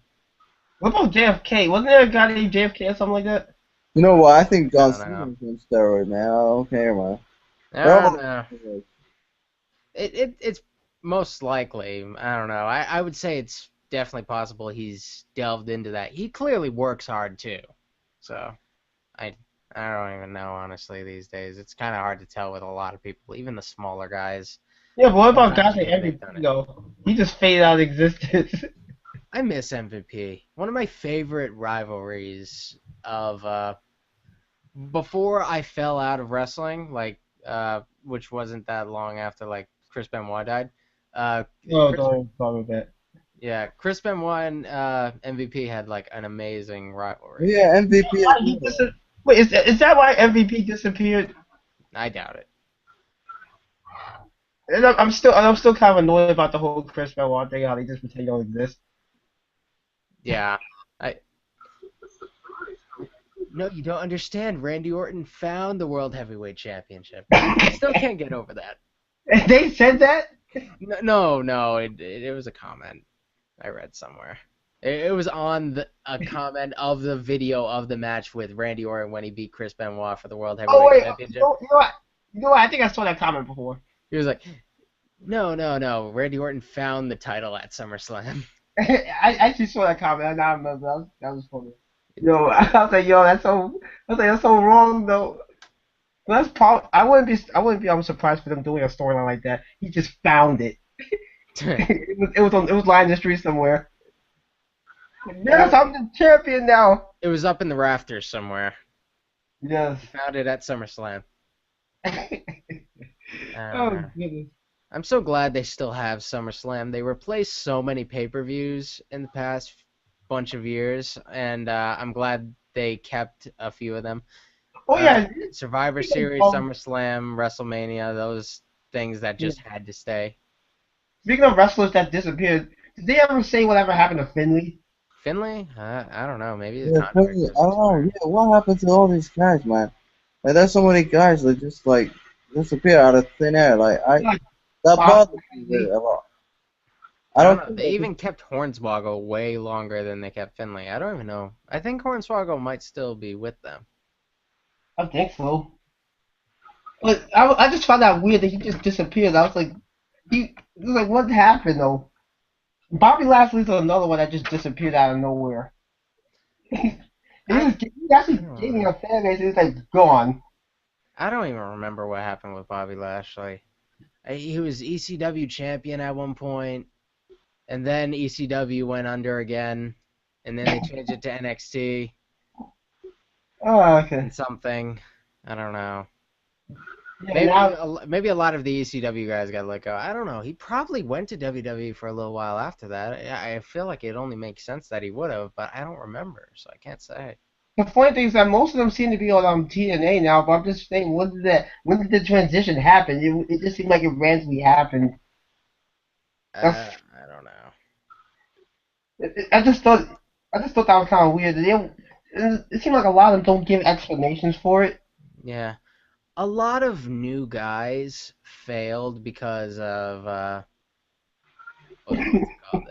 What about JFK? Wasn't there a guy named JFK or something like that? You know what? I think I John don't know. Cena's on steroid, man. I don't care, man. They're I all don't on know. steroids. It's most likely. I don't know. I would say it's definitely possible he's delved into that. He clearly works hard too. So I I don't even know honestly these days. It's kind of hard to tell with a lot of people, even the smaller guys. Yeah, but what about Sometimes guys you like think they've MVP done it. though? He just faded out of existence. I miss MVP. One of my favorite rivalries of before I fell out of wrestling, like which wasn't that long after like Chris Benoit died. Uh, No, Chris don't call me that. Yeah, Chris Benoit and MVP had like an amazing rivalry. Yeah, MVP as Why he just well. Wait, is that why MVP disappeared? I doubt it. And I'm still kind of annoyed about the whole Chris Benoit thing. How they just pretend he don't exist. Yeah. I No, you don't understand. Randy Orton found the World Heavyweight Championship. I still can't get over that. They said that. No, it was a comment I read somewhere. It was on a comment of the video of the match with Randy Orton when he beat Chris Benoit for the World Oh Heavyweight wait, Championship. you know what? You know what? I think I saw that comment before. He was like, no. Randy Orton found the title at SummerSlam. I actually saw that comment. I now remember. That was funny. Yo, I was like, yo, that's so wrong though. That's probably. I was surprised for them doing a storyline like that. He just found it. It was lying in the street somewhere. Yes, I'm the champion now. It was up in the rafters somewhere. Yes. He found it at SummerSlam. Oh Uh, goodness. I'm so glad they still have SummerSlam. They replaced so many pay-per-views in the past bunch of years, and I'm glad they kept a few of them. Oh yeah. Survivor Series, SummerSlam, WrestleMania, those things that Yeah. just had to stay. Speaking of wrestlers that disappeared, did they ever say whatever happened to Finley? Finley? I don't know. Maybe his Yeah, contract I just don't know. expired. Yeah, what happened to all these guys, man? Like, there's so many guys that just like disappear out of thin air. Like That Bob bothers me Finley. a lot. I I don't don't know. think They that even kept Hornswoggle way longer than they kept Finley. I don't even know. I think Hornswoggle might still be with them. I think so. But I just found that weird that he just disappeared. I was like, it was like, what happened though? Bobby Lashley's another one that just disappeared out of nowhere. I He actually I don't gaining know. a fan base. He's like gone. I don't even remember what happened with Bobby Lashley. He was ECW champion at one point, and then ECW went under again, and then they changed it to NXT Oh, okay. and something. I don't know. Yeah, Maybe now maybe a lot of the ECW guys got let go. I don't know. He probably went to WWE for a little while after that. I feel like it only makes sense that he would have, but I don't remember, so I can't say. the funny thing is that most of them seem to be on TNA now. But I'm just saying, when did the transition happen? It just seemed like it randomly happened. That's, I don't know. I just thought that was kind of weird. It seemed like a lot of them don't give explanations for it. Yeah, a lot of new guys failed because of what's it called?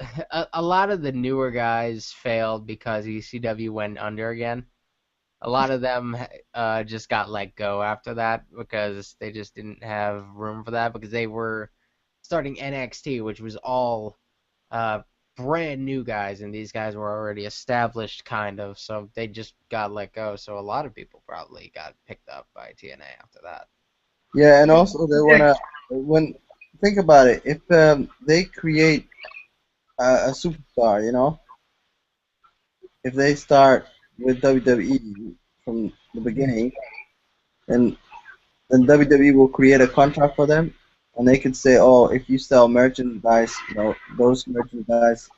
A lot of the newer guys failed because ECW went under again. A lot of them just got let go after that because they just didn't have room for that because they were starting NXT, which was all uh, brand new guys, and these guys were already established, kind of, so they just got let go. So a lot of people probably got picked up by TNA after that. yeah, and also they Yeah, wanna when think about it. If they create a superstar, if they start with WWE from the beginning, and then WWE will create a contract for them, and they could say, oh, if you sell merchandise, those merchandise,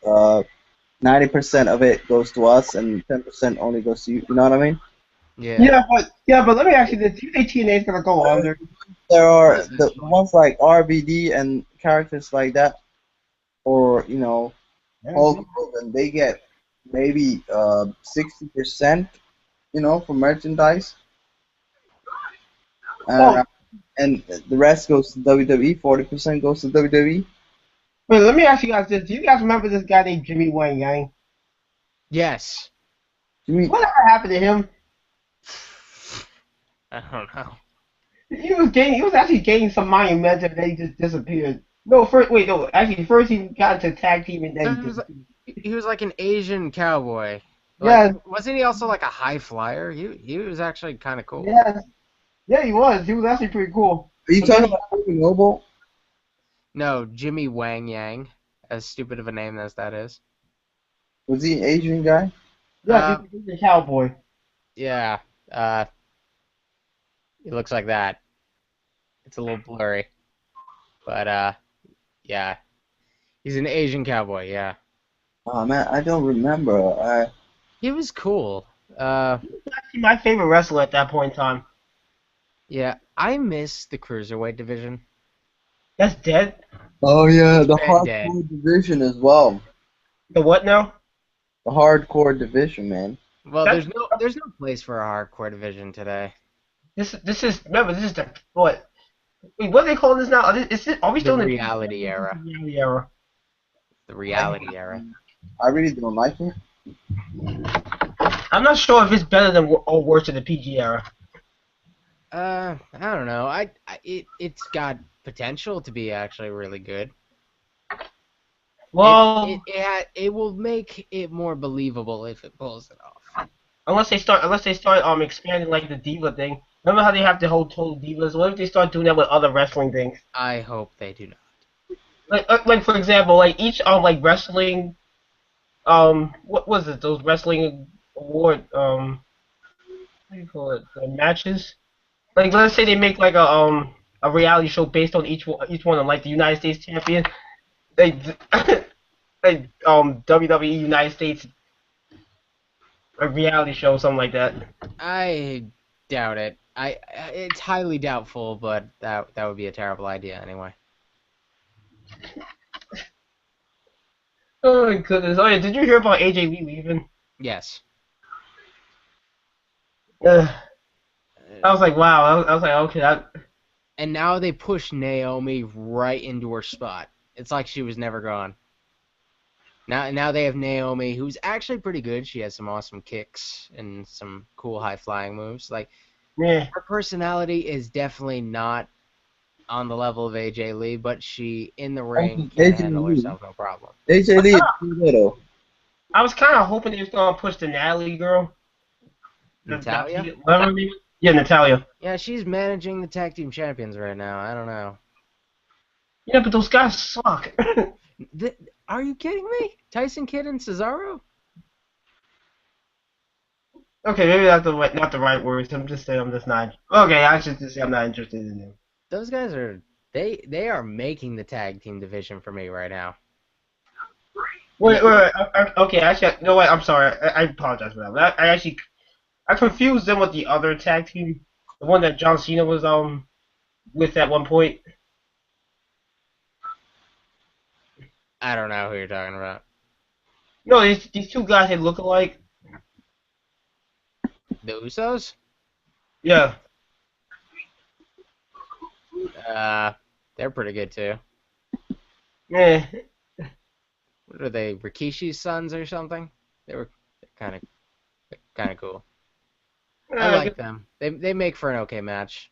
90% of it goes to us, and 10% only goes to you. You know what I mean? Yeah. but let me ask you this: do you think TNA is gonna go under? There are the Eventually. ones like RVD and characters like that, or Hulk Hogan. They get maybe 60%, for merchandise, Oh, uh, and the rest goes to WWE. 40% goes to WWE. wait, let me ask you guys this: do you guys remember this guy named Jimmy Wang Yang? Yes. You mean Whatever happened to him? I don't know. He was actually gaining some momentum, and then he just disappeared. No, first, wait, no, actually, first he got into tag team, and then So he disappeared. he was like an Asian cowboy. Like, Yes, wasn't he also like a high flyer? He was actually kind of cool. yes, yeah, he was. He was actually pretty cool. are you But then talking he, about Ruby Noble? No, Jimmy Wang Yang, as stupid of a name as that is. Was he an Asian guy? yes, he Uh, was a cowboy. yeah. Uh, he looks like that. It's a little blurry, but yeah, he's an Asian cowboy. Yeah, Oh man, I don't remember. he was cool. Uh, Actually, my favorite wrestler at that point in time. yeah, I miss the cruiserweight division. That's dead. Oh yeah, It's the been dead. hardcore division as well. The what now? The hardcore division, man. Well, That's there's no place for a hardcore division today. this is remember this is the what? Wait, what are they calling this now? Are we The still in the reality era. reality era? The I, reality era. I really don't like it. I'm not sure if it's better than or worse than the PG era. I don't know. It's got potential to be actually really good. Well, It will make it more believable if it pulls it off. unless they start expanding like the diva thing. Remember how they have the whole total divas? What if they start doing that with other wrestling things? I hope they do not. Like for example, like each like wrestling what was it? Those wrestling award what do you call it? The matches. Like let's say they make like a reality show based on each one of like the United States champion. They like WWE United States a reality show something like that. I doubt it. It's highly doubtful, but that would be a terrible idea anyway. Oh my goodness! Oh yeah, did you hear about AJ Lee leaving? Yes. Uh, I Uh, was like, wow. I was like, okay, that. And now they push Naomi right into her spot. It's like she was never gone. Now they have Naomi, who's actually pretty good. She has some awesome kicks and some cool high flying moves. Like Yeah. her personality is definitely not on the level of AJ Lee, but she in the ring can AJ handle Lee. herself no problem. AJ Lee is too little. I was kind of hoping they was gonna push the Natalie girl, the Natalia? whatever her name is. Yeah, Natalia. Yeah, she's managing the tag team champions right now. I don't know. Yeah, but those guys suck. Th- are you kidding me? Tyson Kidd and Cesaro? Okay, maybe that's not the right words. I'm just saying I'm just not. Okay, I should just say I'm not interested in them. Those guys are they are making the tag team division for me right now. And Wait. Okay, actually, no, wait. I'm sorry. I apologize for that. But I actually I confused them with the other tag team, the one that John Cena was with at one point. I don't know who you're talking about. No, these two guys they look alike. The Usos? Yeah. Uh, they're pretty good too. Yeah. What are they? Rikishi's sons or something? They were kind of cool. I Uh, like them. They make for an okay match.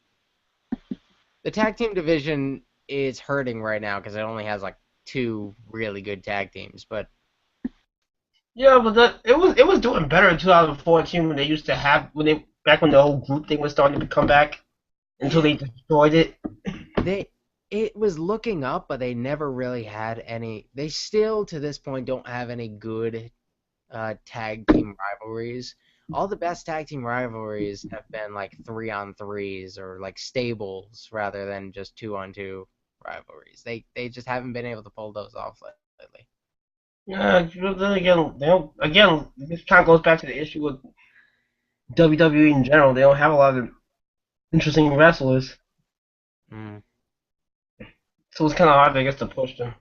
The tag team division is hurting right now because it only has like two really good tag teams. But yeah, but it was doing better in 2014 when they used to have when they back when the whole group thing was starting to come back until yeah, they destroyed it. they it was looking up, but they never really had any. They still to this point don't have any good tag team rivalries. All the best tag team rivalries have been like 3-on-3s or like stables rather than just 2-on-2 rivalries. They just haven't been able to pull those off lately. Yeah, but then again, they don't. Again, this kind of goes back to the issue with WWE in general. They don't have a lot of interesting wrestlers, Mm. so it's kind of hard, I guess, to push them.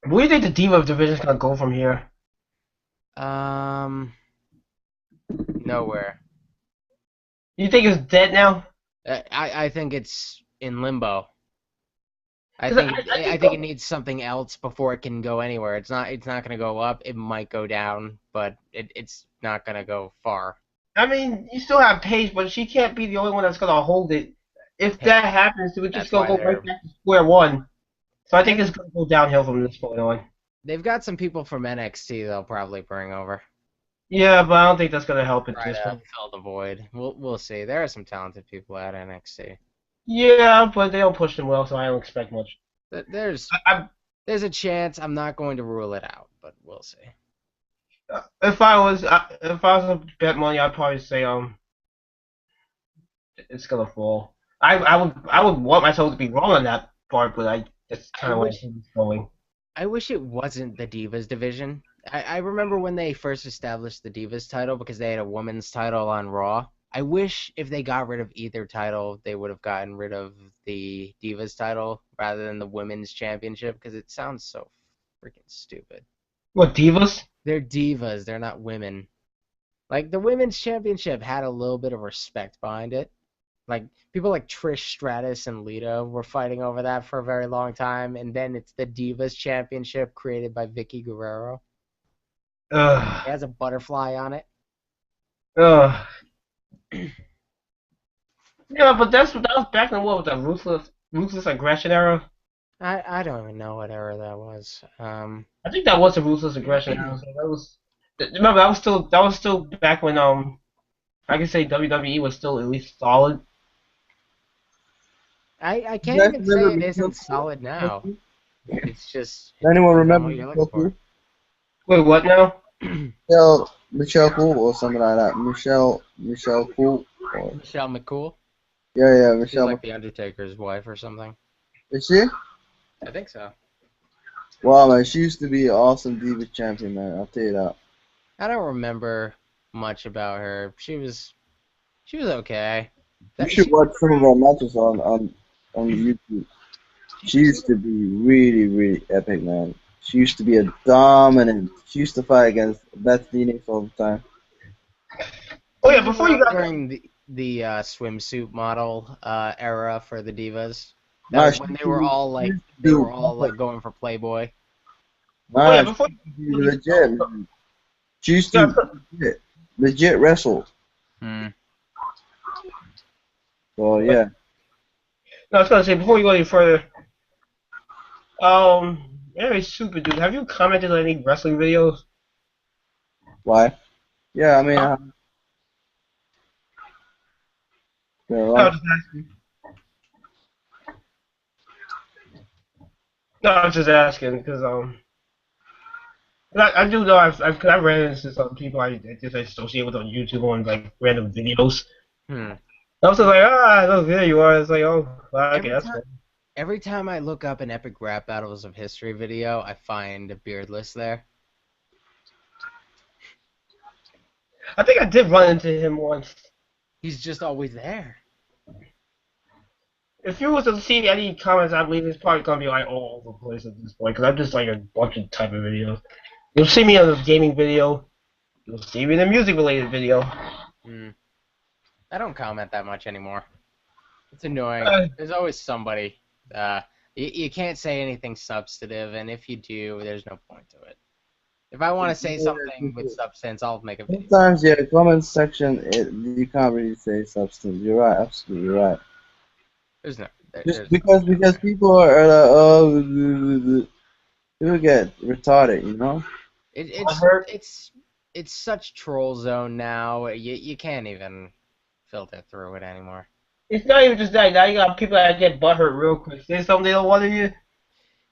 Where do you think the Diva division is gonna go from here? Um, Nowhere. You think it's dead now? I think it's in limbo. Because I I think think it needs something else before it can go anywhere. It's not gonna go up. It might go down, but it's not gonna go far. I mean, you still have Paige, but she can't be the only one that's gonna hold it. If that Hey, happens, we're just that's gonna why go right back to square one. So I think it's hey, gonna go downhill from this point on. they've got some people from NXT they'll probably bring over. Yeah, but I don't think that's gonna help at Try this to point. fill the void. We'll see. There are some talented people at NXT. Yeah, but they don't push them well, so I don't expect much. There's I, there's a chance. I'm not going to rule it out, but we'll see. if I was to bet money, I'd probably say it's gonna fall. I would want myself to be wrong on that part, but I that's I kind of where I wish think it's going. I wish it wasn't the Divas division. I remember when they first established the Divas title because they had a women's title on Raw. I wish if they got rid of either title, they would have gotten rid of the Divas title rather than the women's championship because it sounds so freaking stupid. What, Divas? They're divas, they're not women. Like the women's championship had a little bit of respect behind it. Like people like Trish Stratus and Lita were fighting over that for a very long time, and then it's the Divas Championship created by Vicky Guerrero. It Ugh. has a butterfly on it. Ugh. Yeah, but that was back in what was the ruthless aggression era. I don't even know what era that was. I think that was the ruthless aggression era. So that was. Remember, that was still back when I can say WWE was still at least solid. I You can't guys even remember say it Michelle isn't solid now. Cool? It's just it Anyone depends on remember what you're looking Michelle for. Cool? Wait, what now? Michelle Cool or something like that. Michelle Cool. Or, Michelle McCool. yeah, She's Michelle. like the Undertaker's wife or something. Is she? I think so. Wow, man, she used to be an awesome Diva champion, man. I'll tell you that. I don't remember much about her. She was okay. You That should she watch some of her matches on YouTube. She used to be really, really epic, man. She used to be a dominant. She used to fight against Beth Phoenix all the time. Oh she yeah, was before you around got during the swimsuit model era for the divas. Nah, That when she used to they do, were all like going for Playboy. oh yeah, nah, she before used to be you legit, man. She used yeah, to legit wrestle. Hmm. So yeah, no, I was gonna say before you go any further, anyway, super dude, have you commented on any wrestling videos? why? Yeah, I mean, Huh? yeah, a No, I lot was just asking. No, I was just asking because I do know cause I've ran into some people I just associate with on YouTube on like random videos. Hmm. I was just like, look, there you are. It's like, oh, well, okay, Every that's time fine. every time I look up an epic rap battles of history video, I find Beardless there. I think I did run into him once. He's just always there. If you was to see any comments, I believe it's probably gonna be like all over the place at this point because I'm just like a bunch of type of videos. You'll see me on the gaming video. You'll see me in a music related video. Hmm. I don't comment that much anymore. It's annoying. Uh, There's always somebody. Uh, you can't say anything substantive, and if you do, there's no point to it. If I want to say something with substance, I'll make a video. sometimes yeah, the comment section you can't really say substance. You're right, absolutely right. There's no, Just there's no because point because there. people are like, oh, people get retarded, you know. It, I it's heard. it's it's such troll zone now. You can't even filter through it anymore. It's not even just that. Now you got people that get butthurt real quick. Say something they don't want to hear.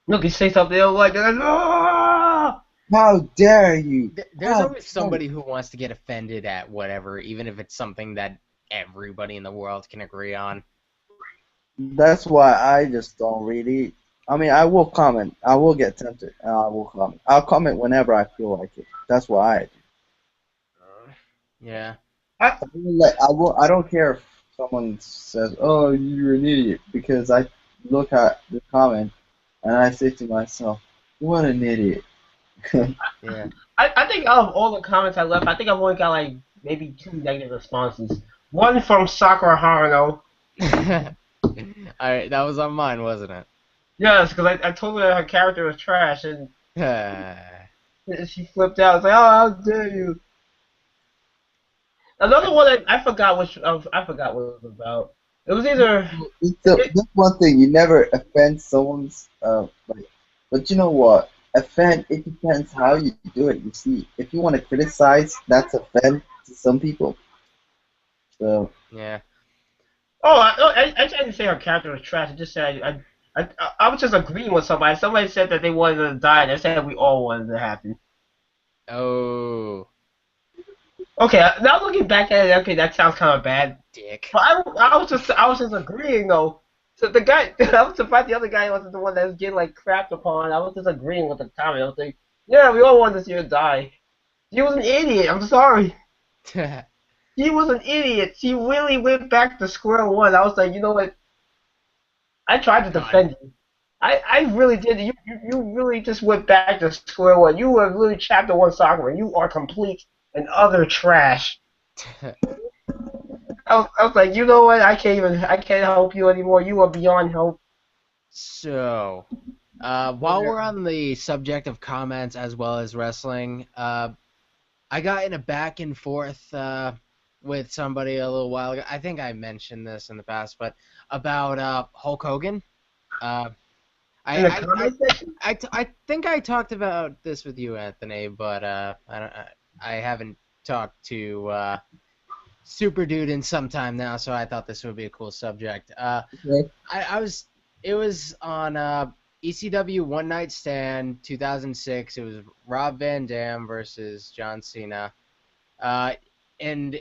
Look, you say something they don't like. They're like, ah! How dare you? There's How always dare you? somebody who wants to get offended at whatever, even if it's something that everybody in the world can agree on. That's why I just don't really. I mean, I will comment. I will get tempted, and I will comment. I'll comment whenever I feel like it. That's why I do. Yeah. I, I will let. I will. I don't care if someone says, "Oh, you're an idiot," because I look at the comment and I say to myself, "What an idiot." Yeah. I think out of all the comments I left, I think I've only got like maybe two negative responses. One from Sakura Haruno. Alright, that was on mine, wasn't it? Yes, because I told her her character was trash, and Yeah. she flipped out. It's like, oh, how dare you? Another one I forgot which I forgot what it was about. It was either That's one thing. You never offend someone's like, but you know what? Offend. It depends how you do it. You see, if you want to criticize, that's offend to some people. So Yeah. oh I didn't say her character was trash. I just said I was just agreeing with somebody. Somebody said that they wanted her to die, and I said we all wanted it to happen. Oh, Okay, now looking back at it, okay, that sounds kind of bad. dick. But I was just agreeing though. So I was surprised the other guy wasn't the one that was getting like crapped upon. I was just agreeing with the comment. I was like, Yeah, we all wanted to see her die. She was an idiot. I'm sorry. She was an idiot. She really went back to square one. I was like, you know what? I tried to God. defend you. I really did. You really just went back to square one. You were really chapter one Sakura. You are complete and utter trash. I was like, you know what? I can't help you anymore. You are beyond help. So, while we're on the subject of comments as well as wrestling, I got in a back and forth with somebody a little while ago. I think I mentioned this in the past, but about Hulk Hogan. Uh, I, In the I, I, comment section? I think I talked about this with you, Anthony, but I haven't talked to Super Dude in some time now, so I thought this would be a cool subject. Okay. I was it was on ECW One Night Stand 2006. It was Rob Van Dam versus John Cena, uh, and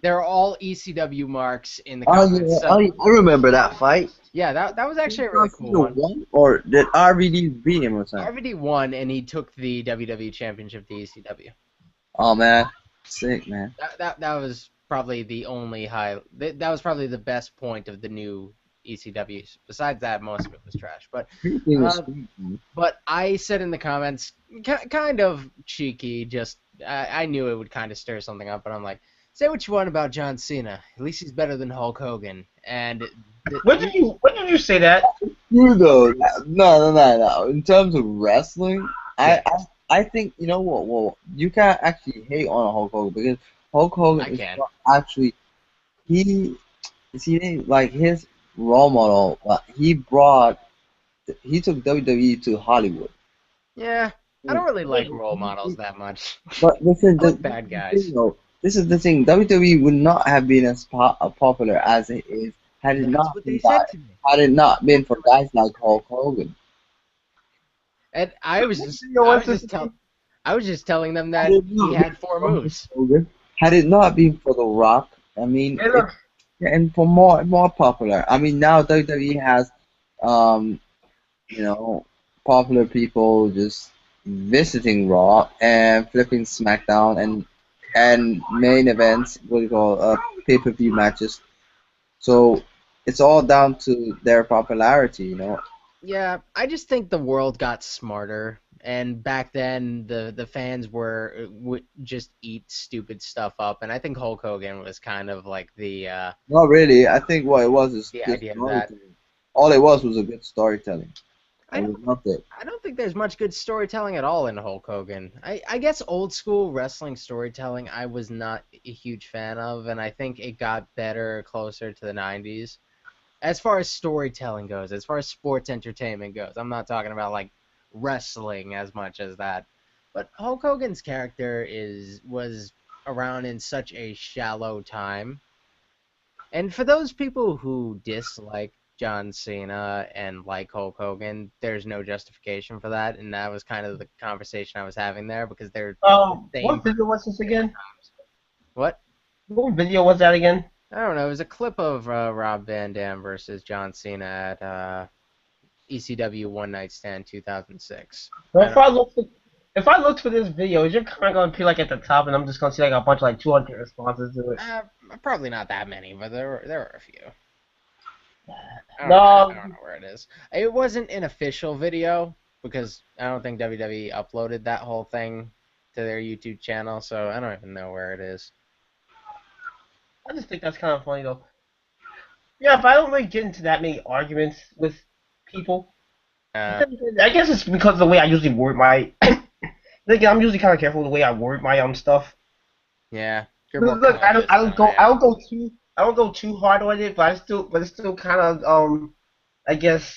they're all ECW marks in the Oh comments. yeah, So I remember that fight. yeah, that was actually Did a really John cool Cena one. won, or did RVD beat him or something? RVD won, and he took the WWE Championship to ECW. Oh man, sick man. That was probably the only that was probably the best point of the new ECW. Besides that, most of it was trash. Everything was Uh, sweet, man. but I said in the comments, kind of cheeky, just I knew it would kind of stir something up, but I'm like, say what you want about John Cena, at least he's better than Hulk Hogan. And When did you say that? True though. No. In terms of wrestling, I, yeah, I I think you know what. Well, you can't actually hate on Hulk Hogan because Hulk Hogan I is can. not actually he see like his role model. He took WWE to Hollywood. Yeah, I And don't really like role models he- that much. But I like bad the thing guys. though. This is the thing. WWE would not have been as popular as it is That's what they said to me. had it not been for Literally. guys like Hulk Hogan. And What video was this? I was just telling them Had that it he not been had four for Hulk moves. Hogan, had it not been for The Rock, I mean, Hey, it look. and for more popular. I mean, now WWE has, um, you know, popular people just visiting Raw and flipping SmackDown and main events, what do you call pay-per-view matches. So it's all down to their popularity, you know. Yeah, I just think the world got smarter, and back then the fans would just eat stupid stuff up, and I think Hulk Hogan was kind of like Not really. I think what it was is the just idea of that. storytelling. All it was a good storytelling, I and we don't loved it. I don't think there's much good storytelling at all in Hulk Hogan. I guess old school wrestling storytelling I was not a huge fan of, and I think it got better closer to the 90s. As far as storytelling goes, as far as sports entertainment goes, I'm not talking about like wrestling as much as that. But Hulk Hogan's character is was around in such a shallow time. And for those people who dislike John Cena and like Hulk Hogan, there's no justification for that, and that was kind of the conversation I was having there because they're the same What person video was this at different again? times. What? What video was that again? I don't know. It was a clip of Rob Van Dam versus John Cena at ECW One Night Stand 2006. So I don't. if I looked for this video, is your comment gonna appear like at the top, and I'm just gonna see like a bunch of like 200 responses to it? Uh, Probably not that many, but there were a few. I No, don't know where it is. It wasn't an official video because I don't think WWE uploaded that whole thing to their YouTube channel, so I don't even know where it is. I just think that's kind of funny though. Yeah, if I don't really get into that many arguments with people, Uh, I guess it's because of the way I usually word my. Like, I'm usually kind of careful with the way I word my stuff. yeah, you're more Look, conscious than I I am. don't go too hard on it, but it's still kind of I guess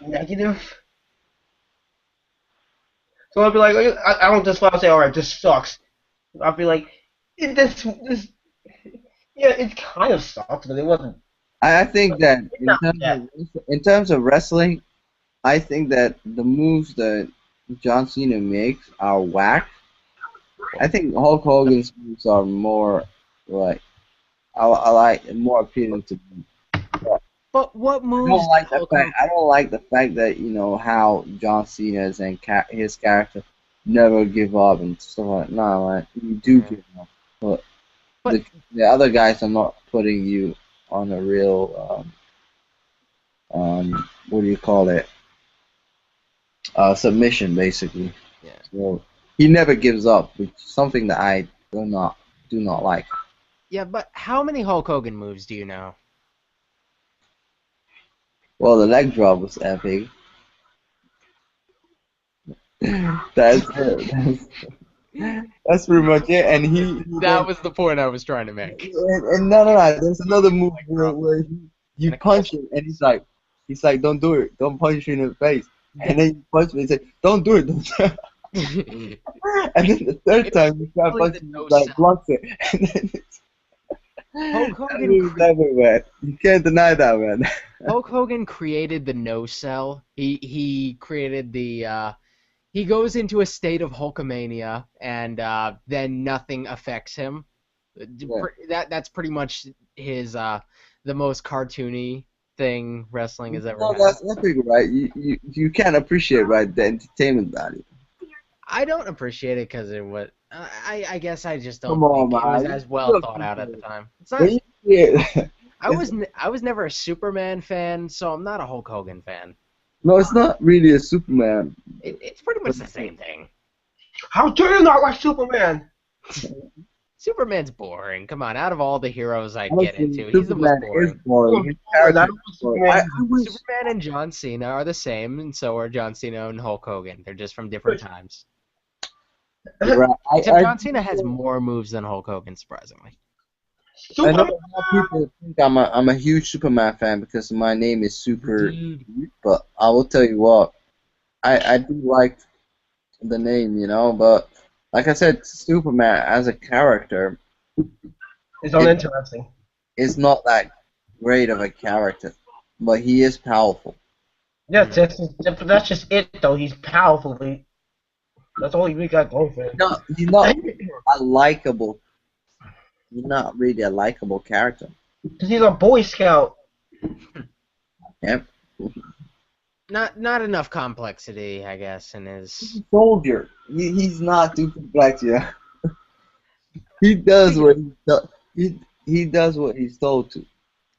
negative. So I'll be like, I don't just want to say, all right, this sucks. I'll be like, this, yeah, it kind of sucks, but it wasn't. I think that It's not bad. in terms of wrestling, I think that the moves that John Cena makes are whack. I think Hulk Hogan's moves are more like I like more appealing to me. But what I don't moves did like the Hulk fact. Hogan? I don't like the fact that how John Cena's and his character never give up and stuff like. Nah, man, you do Yeah. give up, but But the other guys are not putting you on a real what do you call it? Submission basically. yeah, So he never gives up, which is something that I do not like. yeah. But how many Hulk Hogan moves do you know? Well, the leg drop was epic. That's it. That's pretty much it. And he That then was the point I was trying to make. and no. There's another move Like where, drop where you and a couple. punch him and he's like, don't do it, don't punch you in the face. And then you punch me and say, don't do it, don't do it. And then the third time you try to Really punch the him, no he's like sell. blocks it. And then Hulk that Hogan. move is epic, man. You can't deny that, man. Hulk Hogan created the no sell. He created the he goes into a state of Hulkamania and then nothing affects him. Yeah. That's pretty much his the most cartoony thing wrestling has ever No, had. that's epic, right? You can't appreciate, right, the entertainment value. I don't appreciate it because it was. I guess I just don't Come on, think it was man. as well You thought out at the appreciate it. time. It's not. When you see it, I was never a Superman fan, so I'm not a Hulk Hogan fan. no, it's not really a Superman. It's pretty much the same thing. How dare you not like Superman? Superman's boring. Come on, out of all the heroes I get Honestly, into, he's the most Superman is boring. boring. His I don't character like is boring. Superman. I wish. Superman and John Cena are the same, and so are John Cena and Hulk Hogan. They're just from different times. Right, Except I John Cena has more moves than Hulk Hogan, surprisingly. I know Superman. a lot of people think I'm a huge Superman fan because my name is Super, Dude. but I will tell you what, I do like the name, but like I said, Superman as a character It's it uninteresting. is not that great of a character, but he is powerful. Yes, that's just it though. He's powerful. That's all he really got going for him. No, he's not a likable. He's not really a likable character. Because he's a Boy Scout. Yep. Not enough complexity, I guess, in He's his. a soldier. He's not too complex, yeah. He does what he does what he's told to.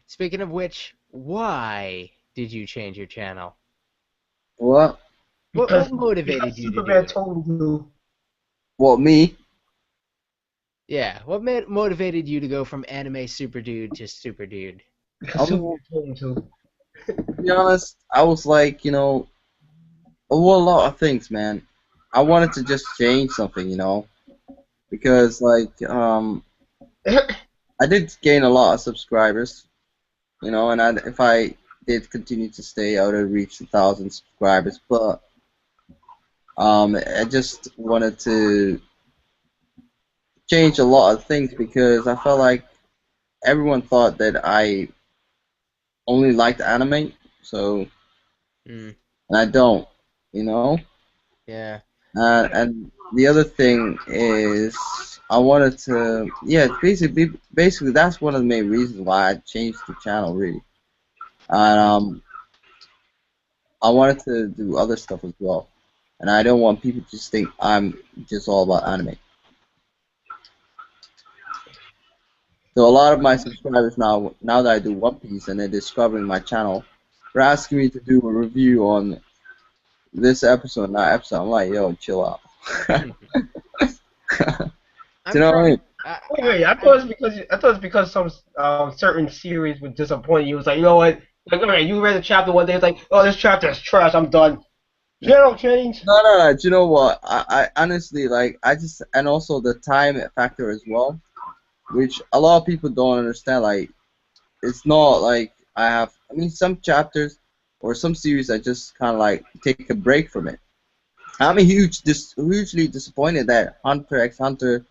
Speaking of which, why did you change your channel? What? What motivated you to do Superman it? told you. What, me? Yeah, what motivated you to go from anime super dude to super dude? Because I'm Superman told him to. To be honest, I was like, a lot of things, man. I wanted to just change something, because I did gain a lot of subscribers, and if I did continue to stay, I would have reached 1,000 subscribers. But I just wanted to change a lot of things because I felt like everyone thought that I only liked anime, so Mm, and I don't. yeah. And the other thing is, I wanted to, yeah, basically that's one of the main reasons why I changed the channel, really. And I wanted to do other stuff as well, and I don't want people to just think I'm just all about anime. So a lot of my subscribers now that I do One Piece and they're discovering my channel, they're asking me to do a review on this episode and that episode. I'm like, yo, chill out. I'm Do you know what I trying. mean? Wait, I thought it's because some certain series would disappoint you. It was like, you know what? Like, okay, you read a chapter one day, it's like, oh, this chapter is trash. I'm done. Channel change. No. Do you know what? I honestly and also the time factor as well, which a lot of people don't understand. Like, it's not like I mean, some chapters or some series I just kind of like take a break from it. I'm hugely disappointed that Hunter x Hunter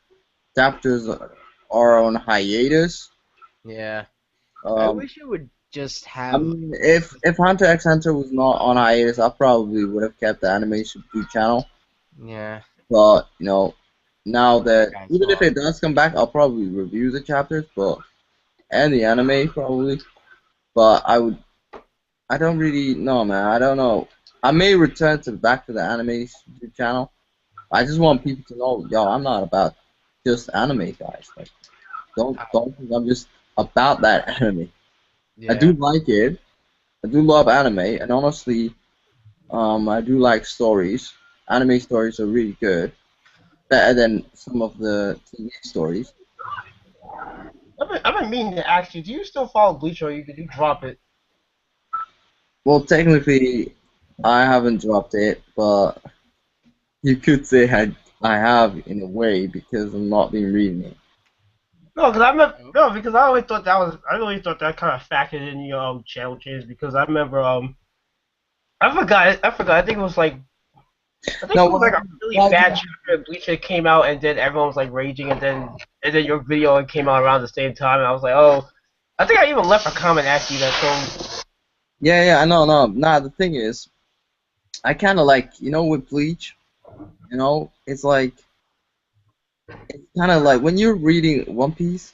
chapters are on hiatus. Yeah. I Um, wish it would just I have. mean, if Hunter x Hunter was not on hiatus, I probably would have kept the Animation 2 channel. Yeah. But now that Guys, even if well, it does come back, I'll probably review the chapters, and the anime probably. But I don't really know, man. I don't know. I may return to back to the anime YouTube channel. I just want people to know, yo, I'm not about just anime, guys. Like, don't think I'm just about that anime. I do Yeah. like it. I do love anime, and honestly, I do like stories. Anime stories are really good, better than some of the TV stories. I've been meaning to ask you, do you still follow Bleach or did you drop it? Well, technically, I haven't dropped it, but you could say I have in a way because I'm not been reading it. No, because Oh. no, because I always thought that was I always thought that kind of factored in your channel change because I remember I forgot I think it was like I think Now, it was like a really why do bad chapter of Bleach that came out and then everyone was like raging and then your video came out around the same time and I was like oh I think I even left a comment asking you that so yeah, I know, no. Nah, the thing is, I kind of like, with Bleach, it's kind of like when you're reading One Piece,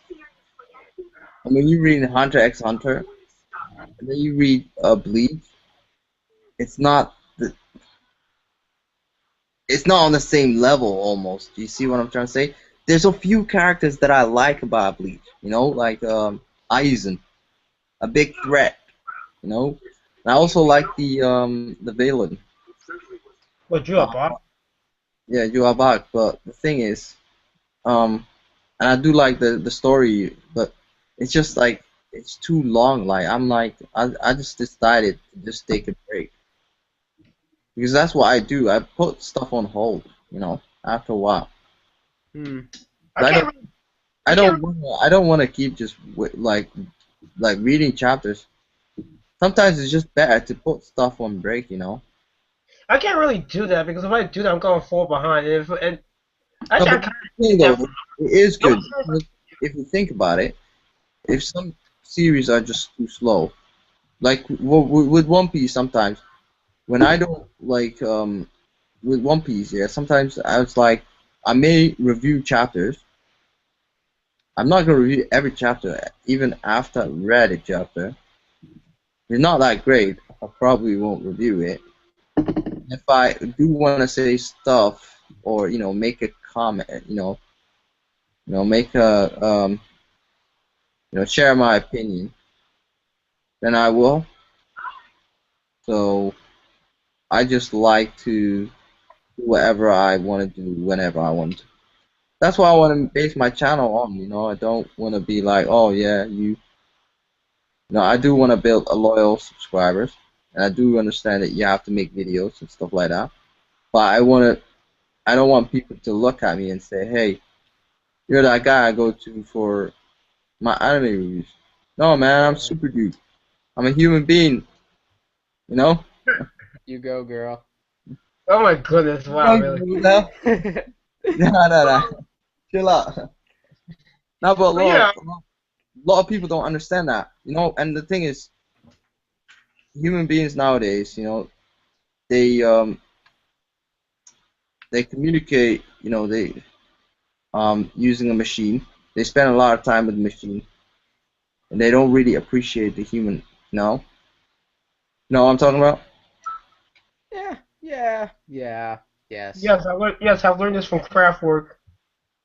and when you're reading Hunter x Hunter, and then you read Bleach, it's not the, it's not on the same level almost. Do you see what I'm trying to say? There's a few characters that I like about Bleach, like Aizen, a big threat, you know. And I also like the villain, what drew uh, up Bob? yeah, Yuabak. But the thing is, and I do like the story, but it's just like it's too long. Like I just decided to just take a break because that's what I do. I put stuff on hold, after a while. Hmm. I I can't don't really I can't I don't want to keep just like reading chapters. Sometimes it's just better to put stuff on break. I can't really do that because if I do that I'm gonna fall behind and No, actually I but kind the thing of though, that it is no good because if you think about it, if some series are just too slow, like with One Piece, sometimes when I don't like with One Piece, yeah, sometimes I was like I may review chapters. I'm not gonna review every chapter, even after I read a chapter. It's not that great. I probably won't review it. If I do want to say stuff or make a comment, make a share my opinion, then I will. So I just like to do whatever I want to do whenever I want to. That's why I want to base my channel on. I don't want to be like, oh yeah, I do want to build a loyal subscribers, and I do understand that you have to make videos and stuff like that. But I don't want people to look at me and say, hey, you're that guy I go to for my anime reviews. No, man, I'm super dude. I'm a human being, you know? You go, girl. oh my goodness wow No, really no, no. Chill out. No, but but yeah a lot of people don't understand that, and the thing is, human beings nowadays, they they communicate, using a machine. They spend a lot of time with the machine, and they don't really appreciate the human. No, know what I'm talking about? Yeah. Yes. yes I've learned this from Kraftwerk.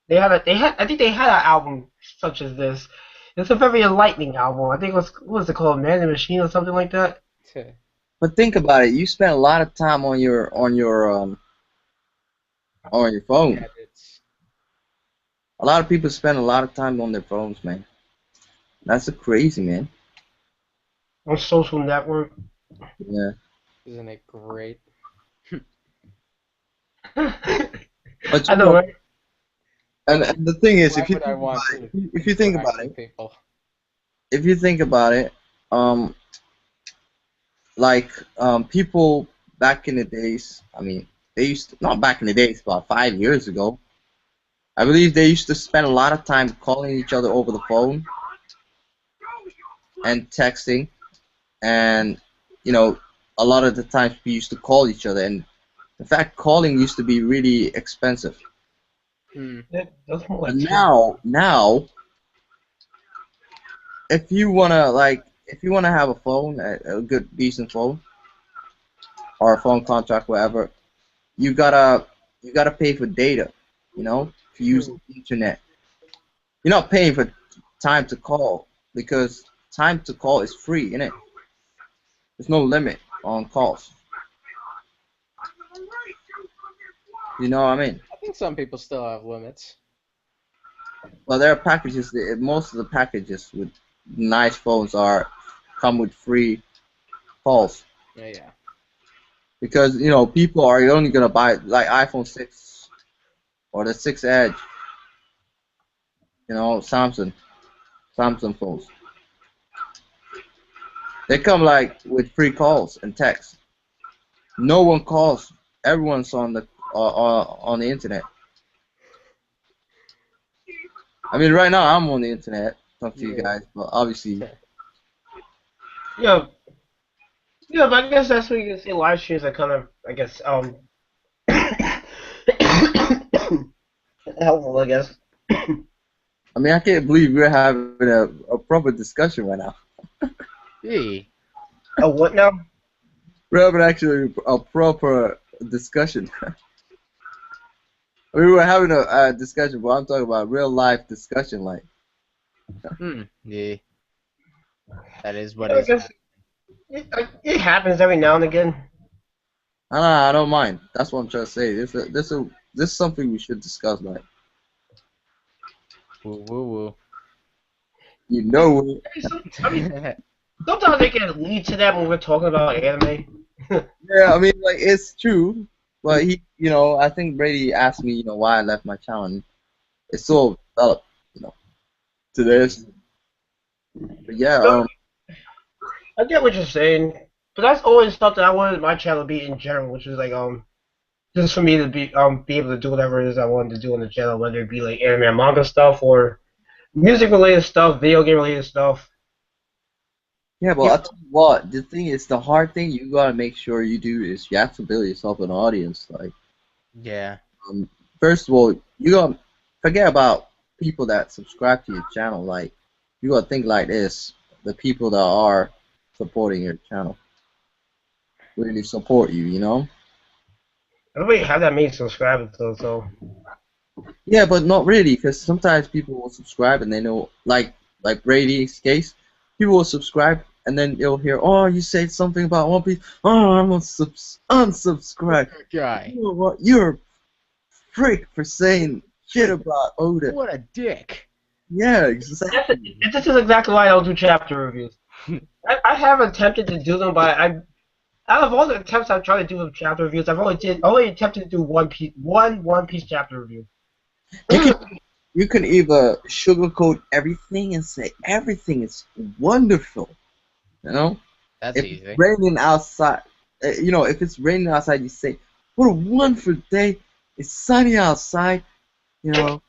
They had I think they had an album such as this. It's a very enlightening album. I think it was what was it called, Man and Machine or something like that. But think about it. You spend a lot of time on your phone. Edits. A lot of people spend a lot of time on their phones, man. That's a crazy, man. On social network. Yeah. Isn't it great? But I know, right? and the thing is, Why would I want to if you think interact about with it, people? if you think about it, um, like people back in the days, I mean, they used to, not back in the days, about 5 years ago. I believe they used to spend a lot of time calling each other over the phone and texting, and you know, a lot of the times we used to call each other, and in fact, calling used to be really expensive. Hmm. That's more But like 10. now, if you wanna like if you want to have a phone, a good decent phone, or a phone contract, whatever, you gotta you gotta pay for data. You know, to use Hmm. the internet. You're not paying for time to call because time to call is free, innit? There's no limit on calls. You know what I mean? I think some people still have limits. Well, there are packages. Most of the packages with nice phones are come with free calls Yeah. because people are only gonna buy like iPhone 6 or the 6 Edge. Samsung phones. They come like with free calls and text. No one calls. Everyone's on the internet. I mean, right now I'm on the internet talking to you Yeah. guys, but obviously, Yeah, yeah, but I guess that's what you can say. Live streams are kind of, I guess, helpful. I guess. I mean, I can't believe we're having a proper discussion right now. Hey. Oh, what now? We're having actually a proper discussion. We were having a discussion, but I'm talking about real life discussion. Like, Yeah. That is what Yeah, I is guess happening. it happens every now and again. I don't mind. That's what I'm trying to say. This is something we should discuss. Like, Woo woo woo. you know, I mean, sometimes they can lead to that when we're talking about anime. yeah. I mean, like, it's true. But I think Brady asked me, why I left my channel. And it's so developed, to this. But yeah, So, I get what you're saying, but that's always stuff that I wanted my channel to be in general, which is like just for me to be able to do whatever it is I wanted to do on the channel, whether it be like anime and manga stuff or music related stuff, video game related stuff. yeah. But Yeah, I tell you what, the thing is, the hard thing you gotta make sure you do is you have to build yourself an audience. Like, Yeah. um, first of all, you gotta forget about people that subscribe to your channel. Like, you gotta think like this: the people that are supporting your channel really support you. I don't really have that many subscribers though, so Yeah, but not really, because sometimes people will subscribe and they know, like Brady's case, people will subscribe and then they'll hear, oh, you said something about One Piece. Oh, I'm gonna unsubscribe. Good guy. You know what? You're a prick for saying shit about Oda. What a dick. Yeah, that's exactly. this is exactly why I don't do chapter reviews. I have attempted to do them, but out of all the attempts I've tried to do with chapter reviews, only attempted to do One Piece chapter review. You can you can either sugarcoat everything and say everything is wonderful, you know. That's If it's easy. raining outside, if it's raining outside, you say, "What a wonderful day! It's sunny outside. You know,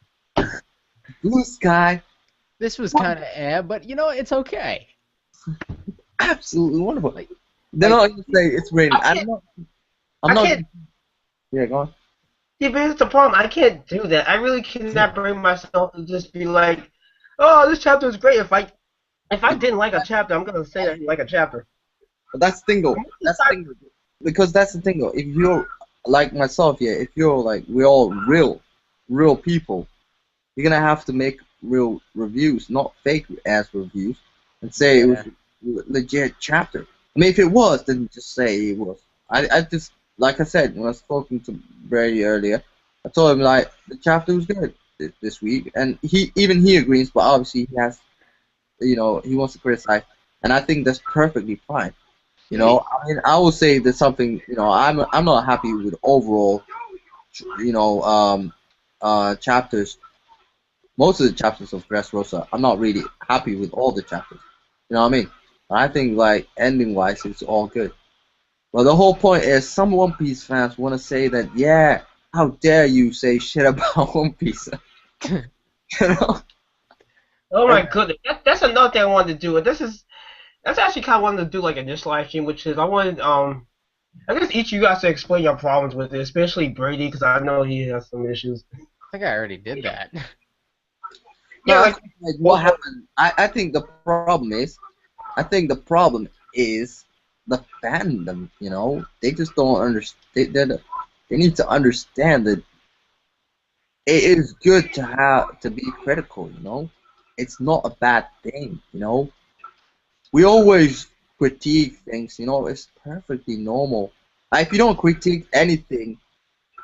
blue sky, This was Won- kind of but it's okay. absolutely wonderful." Like, Then like I'll even say it's raining. I can't. I'm I not. can't. Yeah, go on. Yeah, but it's the problem. I can't do that. I really cannot bring myself to just be like, "Oh, this chapter is great." If I didn't like a chapter, I'm gonna say that I didn't like a chapter. But that's the thing though. That's the thing though. Because that's the thing though. If you're like myself, yeah. If you're like we're all real people, you're gonna have to make real reviews, not fake ass reviews, and say it was yeah. a legit chapter. I mean, if it was, then just say it was. I just like I said when I was talking to Brady earlier, I told him like the chapter was good this week, and he agrees, but obviously he has, he wants to criticize, and I think that's perfectly fine. I mean, I will say that something, I'm not happy with overall, chapters. Most of the chapters of Dressrosa, I'm not really happy with all the chapters. You know what I mean? I think like ending wise, it's all good. Well, the whole point is some One Piece fans want to say that, yeah, how dare you say shit about One Piece? you know? Oh And, my goodness, that's another thing I wanted to do. That's actually kind of wanted to do like in this live stream, which is I wanted I guess each of you guys to explain your problems with it, especially Brady, because I know he has some issues. I think I already did that. no, Yeah, I like think like what happened. I think the problem is I think the problem is the fandom. They just don't understand. They need to understand that it is good to have to be critical. It's not a bad thing. We always critique things. It's perfectly normal. If you don't critique anything,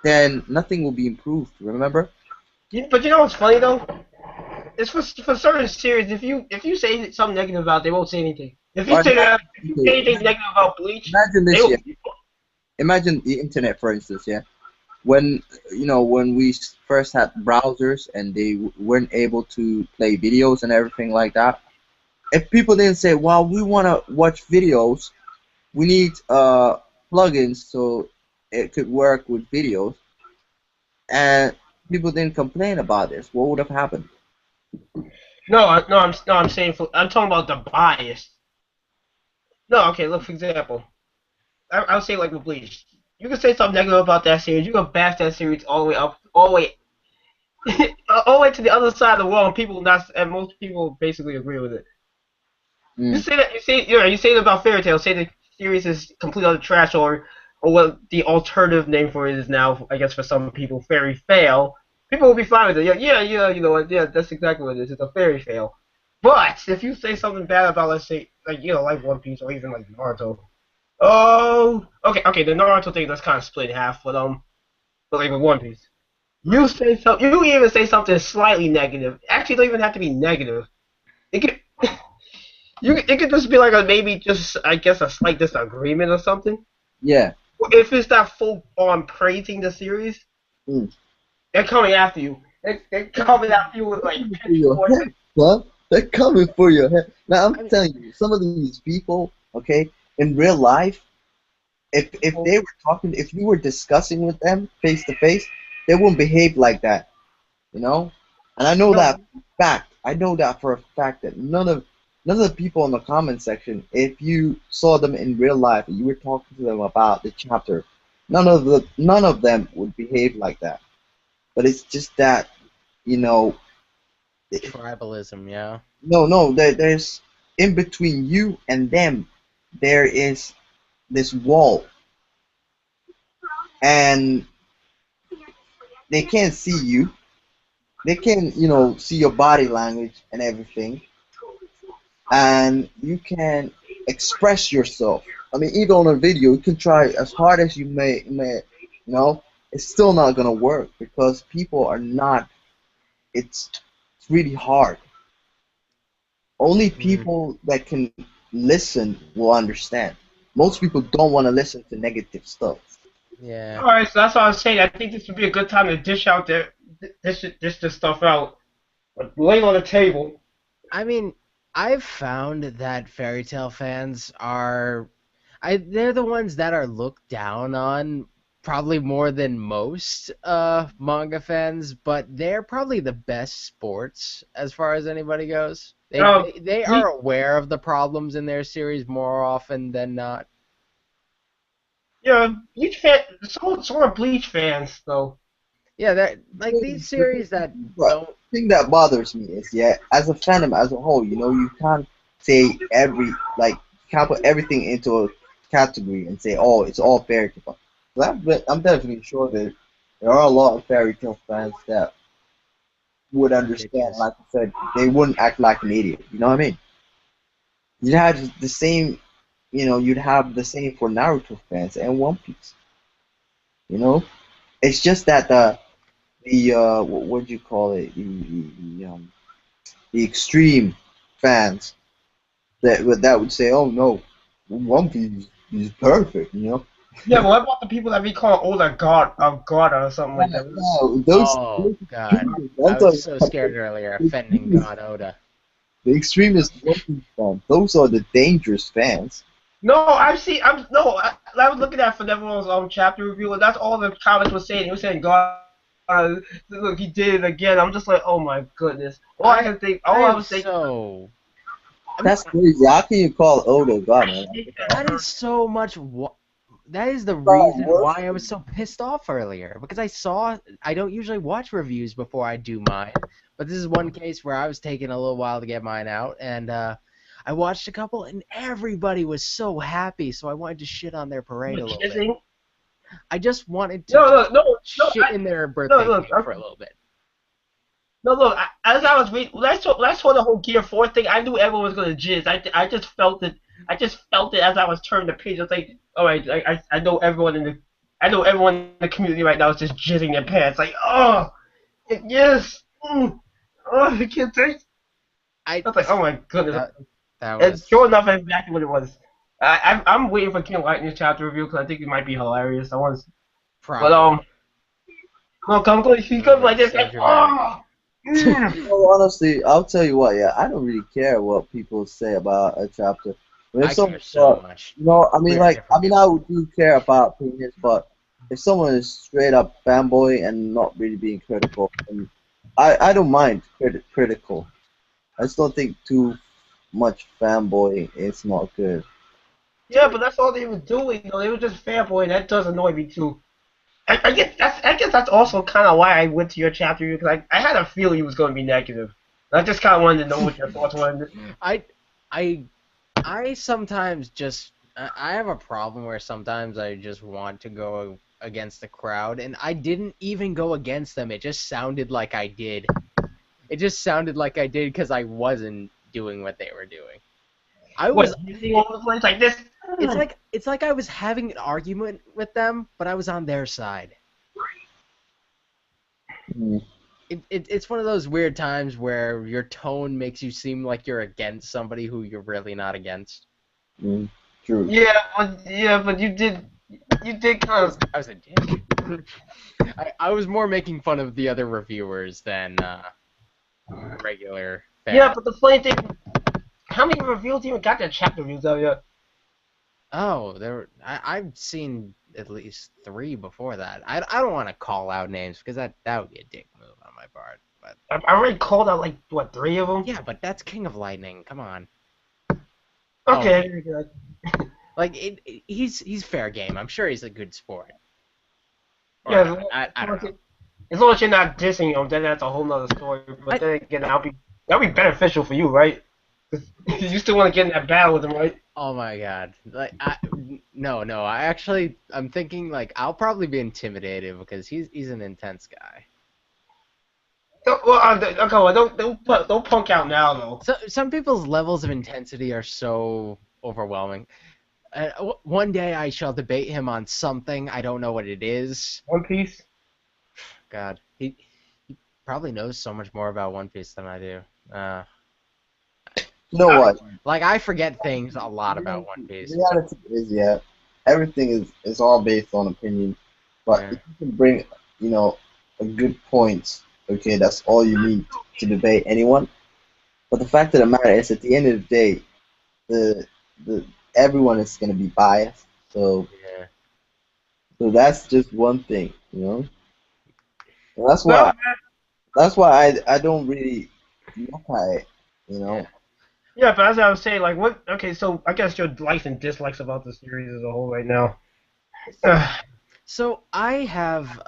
then nothing will be improved. Remember? But you know what's funny though? It's for certain series. If you say something negative about, it, they won't say anything. If you Or say that, if you say okay, anything negative about Bleach, imagine they this. will. Yeah. Imagine the internet, for instance. Yeah. When we first had browsers and they weren't able to play videos and everything like that. If people didn't say, "Well, we want to watch videos, we need plugins so it could work with videos," and people didn't complain about this, what would have happened? No, I'm saying I'm talking about the bias. No, okay. Look, for example, I'll say like with Bleach. You can say something negative about that series. You can bash that series all the way up, all the way, all the way to the other side of the world, and and most people basically agree with it. You Mm. say that you say that about Fairy Tail. Say the series is complete utter trash, or what the alternative name for it is now, I guess for some people, Fairy Fail. People will be fine with it. Yeah, you know what? Yeah, that's exactly what it is. It's a fairy fail. But if you say something bad about, let's say, like like One Piece or even like Naruto, oh, okay, the Naruto thing that's kind of split in half, but like with One Piece, you say something, you even say something slightly negative. Actually, it don't even have to be negative. It could, it could just be like a maybe just I guess a slight disagreement or something. Yeah. If it's not full on praising the series, Mm. they're coming after you. They're coming after you with like Coming for your pitchforks. head, son. They're coming for your head. Now I'm I mean, telling you, some of these people, okay, in real life, if they were talking, if you were discussing with them face to face, they won't behave like that. you know. And I know that No, for a fact. I know that for a fact that none of the people in the comment section, if you saw them in real life and you were talking to them about the chapter, none of them would behave like that. But it's just that you know, tribalism, yeah. no, there's in between you and them, there is this wall, and they can't see you. They can, see your body language and everything, and you can express yourself. I mean, even on a video, you can try as hard as it's still not gonna work because people are not. It's really hard. Only Mm, people that can listen will understand. Most people don't want to listen to negative stuff. yeah. all right, so that's what I was saying. I think this would be a good time to dish out this stuff out, like, lay it on the table. I mean, I've found that fairy tale fans they're the ones that are looked down on probably more than most manga fans, but they're probably the best sports as far as anybody goes. They Um, they, they Bleach, are aware of the problems in their series more often than not. yeah, Bleach fan. So are Bleach fans though. Yeah, that like these series that But don't. the thing that bothers me is, yeah, as a fandom as a whole, you can't say can't put everything into a category and say, oh, it's all fairy tale. But I'm definitely sure that there are a lot of fairy tale fans that would Are understand. bitches. Like I said, they wouldn't act like an idiot. You know what I mean? You'd have the same, you'd have the same for Naruto fans and One Piece. You know, it's just that the what do you call it? The extreme fans that would say, "Oh no, One Piece is perfect," you know. Yeah, but what about the people that we call Oda God or something like that? No, Oh those God, extremists. I'm I was talking so about scared earlier the offending extremists. God Oda. The extremist One Piece fans. Those are the dangerous fans. No, I've seen. I'm no. I was looking at Fnevo's chapter review, and that's all the comments were saying. He was saying, "God, look, he did it again." I'm just like, "Oh my goodness!" I I All I am was thinking, so. I mean, That's crazy. How can you call Oda God, man? that is so much. That is the God, reason worse. why I was so pissed off earlier because I don't usually watch reviews before I do mine, but this is one case where I was taking a little while to get mine out, and I watched a couple, and everybody was so happy. So I wanted to shit on their parade You're a little bit. jizzing? I just wanted to No, no, just no, no. shit in their No, birthday look, cake for a little bit. no, look. As I was reading, when I saw the whole Gear 4 thing, I knew everyone was gonna jizz. I just felt it. I just felt it as I was turning the page. I was like, all right, I know everyone in the community right now is just jizzing their pants. Like, oh, yes, oh, I can't take. I I was like, oh my goodness. that that And sure was enough, that's exactly what it was. I'm waiting for King Lightning's chapter review because I think it might be hilarious. I want, but probably no, come close. He a little comes bit like this, so like, dramatic. oh. Mm. Well, honestly, I'll tell you what. Yeah, I don't really care what people say about a chapter. But if I care someone, so much. I We're different I people. do care about opinions, but if someone is straight up fanboy and not really being critical, and I don't mind critical. I just don't think too much fanboy is not good. Yeah, but that's all they were doing. They were just fanboy. That does annoy me too. I guess that's also kind of why I went to your chapter review because I had a feeling he was going to be negative. I just kind of wanted to know what your thoughts were. I I I sometimes just I have a problem where sometimes I just want to go against the crowd, and I didn't even go against them. It just sounded like I did. It just sounded like I did because I wasn't doing what they were doing. I What was. you see all over the place like this? It's like I was having an argument with them, but I was on their side. Mm, It's one of those weird times where your tone makes you seem like you're against somebody who you're really not against. mm, true. But you did kind of. I was a dick. I was more making fun of the other reviewers than regular Yeah, fans. but the funny thing, how many reviews even got that chapter reviews out yet? Oh, I've seen at least 3 before that. I don't want to call out names because that would be a dick move on my part. But I already called out like what 3 of them. yeah, but that's King of Lightning. Come on. Oh, Okay, very good. like he's fair game. I'm sure he's a good sport. Or Yeah, not. I don't know. as long as you're not dissing him, then that's a whole nother story. But I, then again, that'll be beneficial for you, right? 'Cause you still want to get in that battle with him, right? oh my god. No. I'm thinking like I'll probably be intimidated because he's an intense guy. Okay, well, don't punk out now though. So some people's levels of intensity are so overwhelming. One day I shall debate him on something. I don't know what it is. One Piece. God, he probably knows so much more about One Piece than I do. You know what? Like I forget things a lot about One Piece. Reality is, yeah, everything is all based on opinion. But Yeah. if you can bring, a good point, okay, that's all you need to debate anyone. But the fact of the matter is, at the end of the day, the the everyone is gonna be biased. Yeah. So that's just one thing, you know. And Well, that's why I don't really look at it, you Yeah. know. yeah, but as I was saying, like, what? Okay, so I guess your likes and dislikes about the series as a whole right now. So I have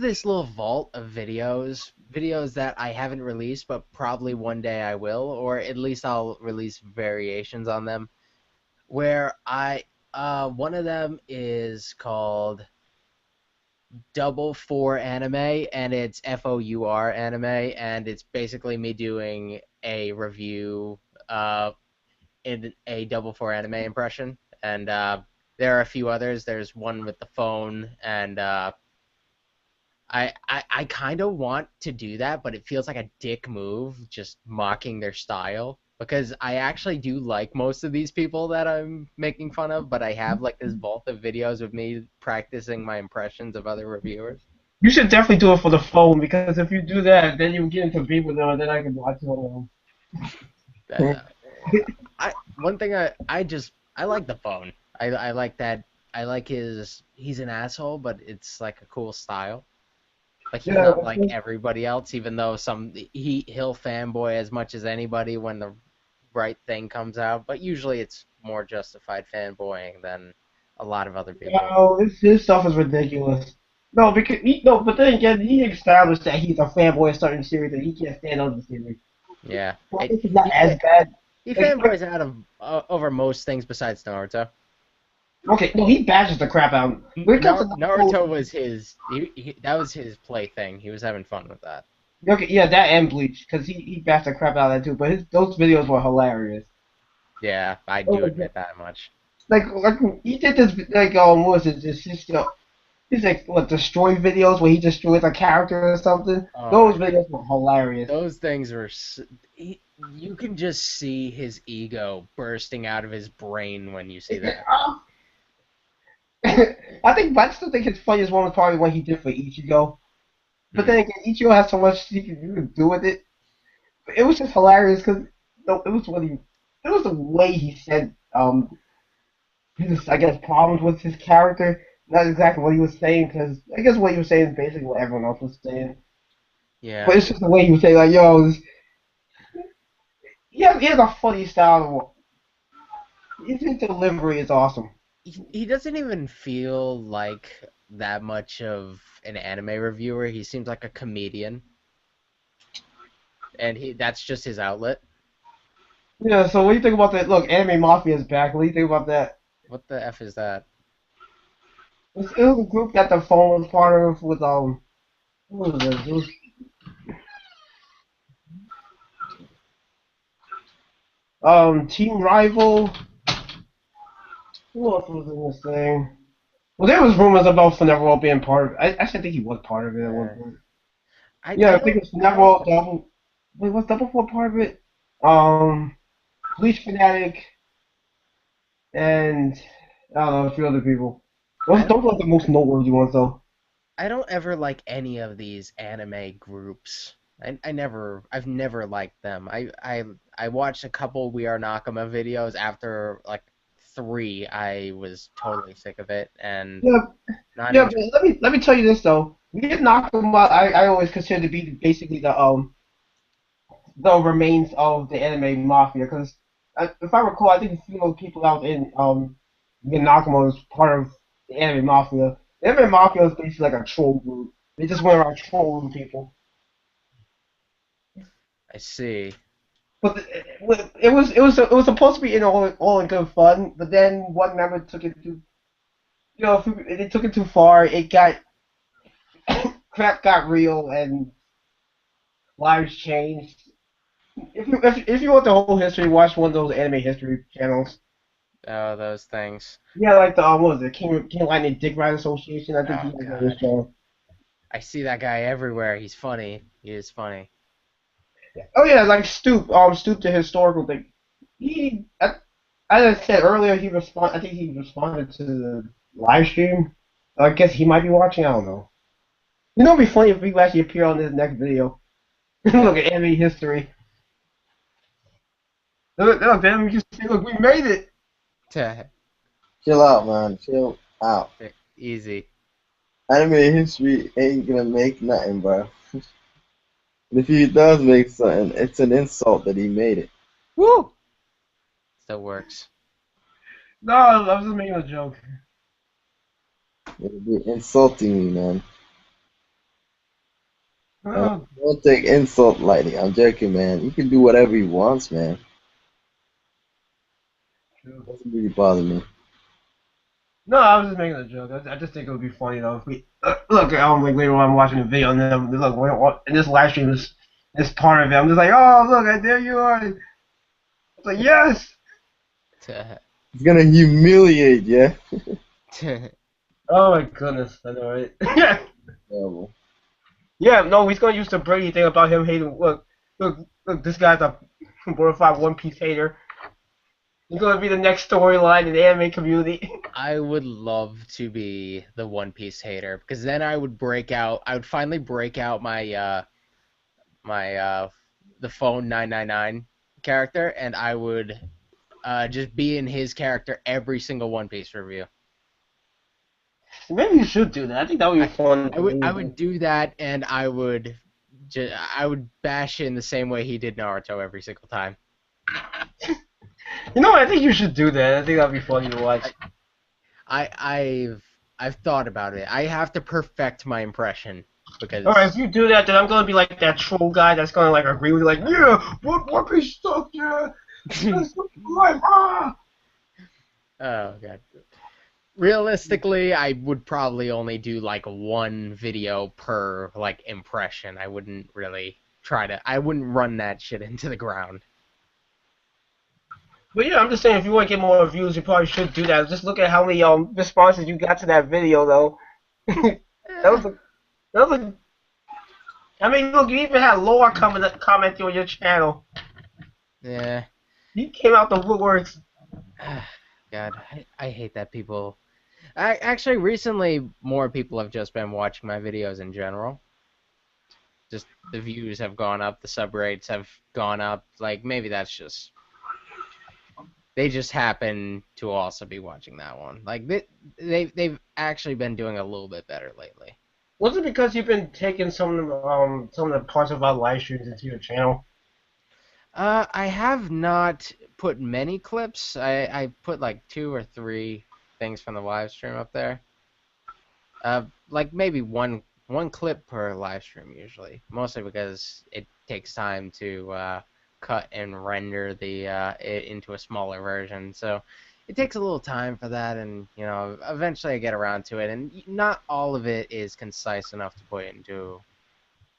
this little vault of videos that I haven't released, but probably one day I will, or at least I'll release variations on them. Where one of them is called Double Four Anime, and it's FOUR anime, and it's basically me doing a review in a Double Four anime impression, and there are a few others. There's one with the phone, and I kind of want to do that, but it feels like a dick move, just mocking their style. Because I actually do like most of these people that I'm making fun of, but I have like this vault of videos of me practicing my impressions of other reviewers. You should definitely do it for the phone because if you do that, then you get into beef with them, and then I can watch it on. That, one thing I like the phone. I like that. I like he's an asshole, but it's like a cool style. Like he's Yeah, not like everybody else, even though he'll fanboy as much as anybody when the right thing comes out, but usually it's more justified fanboying than a lot of other people. no, his stuff is ridiculous. No, because no, but then again, he established that he's a fanboy of certain series and he can't stand other series. Yeah, Well, this is not as it bad. He Like, fanboys out of over most things besides Naruto. okay, no, he bashes the crap out of him. When it comes to Naruto, Naruto was his that was his plaything. He was having fun with that. okay, yeah, that and Bleach, because he bashed the crap out of that too. But those videos were hilarious. Yeah, I Oh do my god. admit that much. Like he did this like what was it? Just he's like what destroy videos where he destroys a character or something. Oh Those my god. videos were hilarious. Those things were you can just see his ego bursting out of his brain when you see that. I still think his funniest one was probably what he did for Ichigo. But Hmm. then again, Ichigo has so much you can do with it. It was just hilarious because it was it was the way he said his I guess problems with his character. Not exactly what he was saying because I guess what he was saying is basically what everyone else was saying. Yeah. But it's just the way he was saying like, yo, he has a funny style. His delivery is awesome. He doesn't even feel like that much of an anime reviewer. He seems like a comedian, and he that's just his outlet. Yeah. So what do you think about that? Look, Anime Mafia is back. What do you think about that? What the F is that? It was a group that the phone was part of with what was it? It was Team Rival. Who else was in this thing? Well, there was rumors about Funeral being part of it. I actually think he was part of it at one Uh, point. I Yeah, I I think don't it was I don't Funeral Double. Wait, was Double Four part of it? Um, Bleach Fanatic and I don't know a few other people. I Those don't were like the most noteworthy ones, though. I don't ever like any of these anime groups. I've never liked them. I watched a couple We Are Nakama videos after like three. I was totally sick of it and Yeah, not yeah. But interested. let me tell you this though. We did knock them out. I always consider to be basically the remains of the anime mafia because if I recall, I think a few of the people out in Minakamo was part of the anime mafia. The anime mafia is basically like a troll group. They just went around trolling people. I see. But it was supposed to be in all in good fun, but then one member took it too they took it too far. It got crap got real and lives changed. If you want the whole history, watch one of those anime history channels. Oh, those things. Yeah, like the what was it, King Lightning Dick Ride Association? I think he Oh has on his God. channel. I see that guy everywhere. He's funny. He is funny. Oh yeah, like Stoop the historical thing. He, as I said earlier, I think he responded to the live stream. I guess he might be watching. I don't know. You know, it'd be funny if we actually appear on this next video. Yeah. Look at anime history. Look, then we can see. Look, we made it. Chill out, man. Chill out. Easy. Anime history ain't gonna make nothing, bro. And if he does make something, it's an insult that he made it. Woo! Still works. No, I was just making a joke. It'll be insulting me, man. And Oh, don't take insult lightly. I'm joking, man. He can do whatever he wants, man. Doesn't really bother me. no, I was just making a joke. I just think it would be funny though if we look. Like later on, I'm watching the video and then look, and this live stream is part of it. I'm just like, oh look, there you are. It's like yes. He's gonna humiliate you. Oh my goodness, I know, right? Yeah, Terrible. yeah. No, he's gonna use the Brady thing about him hating. Look. This guy's a glorified One Piece hater. He's gonna be the next storyline in the anime community. I would love to be the One Piece hater because then I would break out. I would finally break out my the phone 999 character, and I would just be in his character every single One Piece review. Maybe you should do that. I think that would be I fun. I would do that, and I would bash in the same way he did Naruto every single time. You know, I think you should do that. I think that'd be funny to watch. I I've thought about it. I have to perfect my impression All right, because if you do that, then I'm gonna be like that troll guy that's gonna like agree with you, like, yeah, what Piece stuff, yeah. That's so good. Ah! Oh god. Realistically, I would probably only do like one video per like impression. I wouldn't really I wouldn't run that shit into the ground. But yeah, I'm just saying, if you want to get more views, you probably should do that. Just look at how many responses you got to that video, though. that Eh, was a, that was a. I mean, look, you even had Laura commenting on your channel. yeah. You came out the woodworks. God, I hate that people. Actually, recently, more people have just been watching my videos in general. Just the views have gone up, the sub rates have gone up. Like maybe that's just they just happen to also be watching that one. Like they've actually been doing a little bit better lately. Was it because you've been taking some of the parts of our live streams into your channel? I have not put many clips. I put like 2 or 3 things from the live stream up there. Like maybe one clip per live stream usually, mostly because it takes time to cut and render it into a smaller version. So it takes a little time for that, and eventually I get around to it. And not all of it is concise enough to put into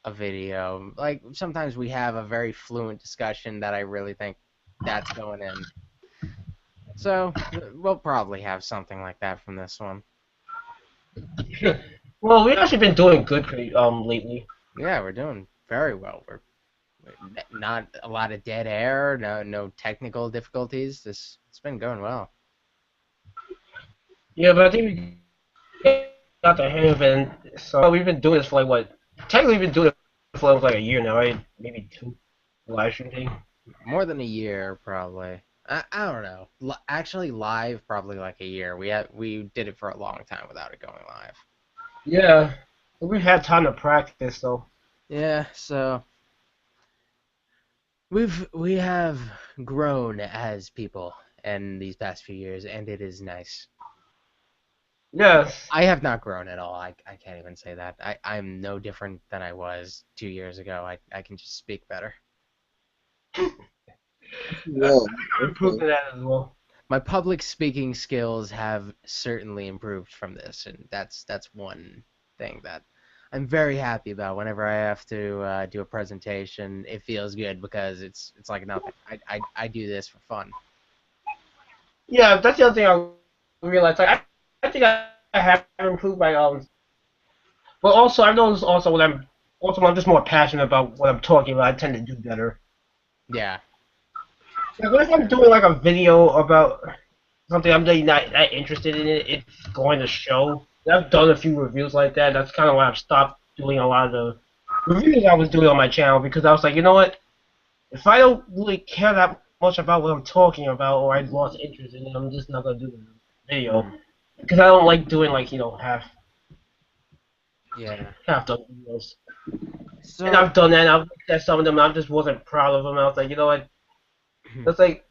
a video. Like sometimes we have a very fluent discussion that I really think that's going in. So we'll probably have something like that from this one. Well, we've actually been doing good lately. Yeah, we're doing very well. We're not a lot of dead air, no technical difficulties. It's been going well. Yeah, but I think we got the hang of it. And so we've been doing this for like what? Technically, we've been doing it for like a year now, right? Maybe two. The live stream thing. More than a year, probably. I don't know. Actually, live probably like a year. We did it for a long time without it going live. Yeah, we've had time to practice though. Yeah, so we have grown as people in these past few years, and it is nice. Yes. I have not grown at all. I can't even say that. I'm no different than I was 2 years ago. I can just speak better. Yeah, I'm okay. improving that as well. My public speaking skills have certainly improved from this, and that's one thing that I'm very happy about. Whenever I have to do a presentation, it feels good because it's like nothing. I do this for fun. Yeah, that's the other thing I realized. Like, I think I have improved my but also I noticed also when I'm just more passionate about what I'm talking about, I tend to do better. Yeah, Like what if I'm doing like a video about something I'm really not that interested in it's going to show. I've done a few reviews like that. That's kind of why I've stopped doing a lot of the reviews I was doing on my channel because I was like, you know what? If I don't really care that much about what I'm talking about or I lost interest in it, I'm just not gonna do the video because I don't like doing like yeah. half done videos. And So I've done that. And I've looked at some of them. And I just wasn't proud of them. I was like, you know what? It's like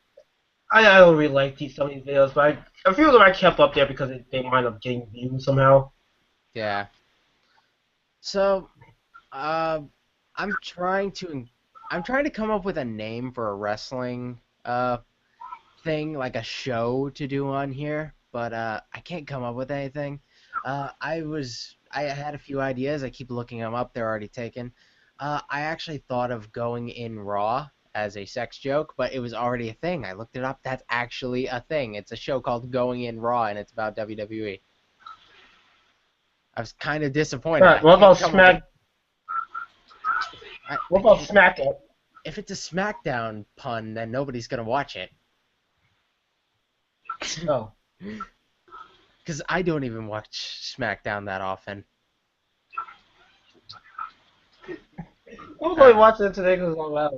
I don't really like some of these videos, but a few of them I kept up there because they wind up getting views somehow. yeah. So uh, I'm trying to I'm trying to come up with a name for a wrestling thing, like a show to do on here, but I can't come up with anything. I had a few ideas. I keep looking them up. They're already taken. I actually thought of going in Raw as a sex joke, but it was already a thing. I looked it up. That's actually a thing. It's a show called Going in Raw, and it's about WWE. I was kind of disappointed. I What can't about come up with. I What about can't. SmackDown? If it's a SmackDown pun, then nobody's gonna watch it. Oh, Because I don't even watch SmackDown that often. I was only Uh, watching it today because I'm out.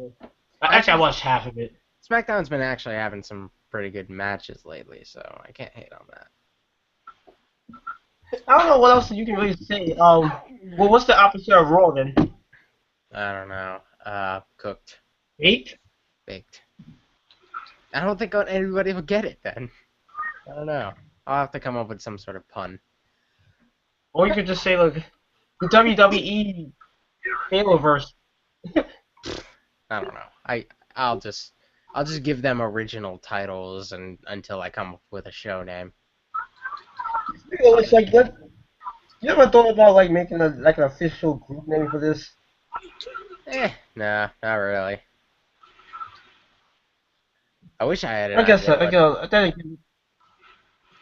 Actually, I Actually, watched half of it. SmackDown's been actually having some pretty good matches lately, so I can't hate on that. I don't know what else you can really say. Well, what's the opposite of raw then? I don't know. Cooked, Eight? baked. I don't think anybody will get it then. I don't know. I'll have to come up with some sort of pun. Or you could just say like the WWE Haloverse. I don't know. I'll just I'll just give them original titles and until I come up with a show name. It's like, you ever thought about like making like an official group name for this? Nah, not really. I wish I had an I guess idea, I but guess then it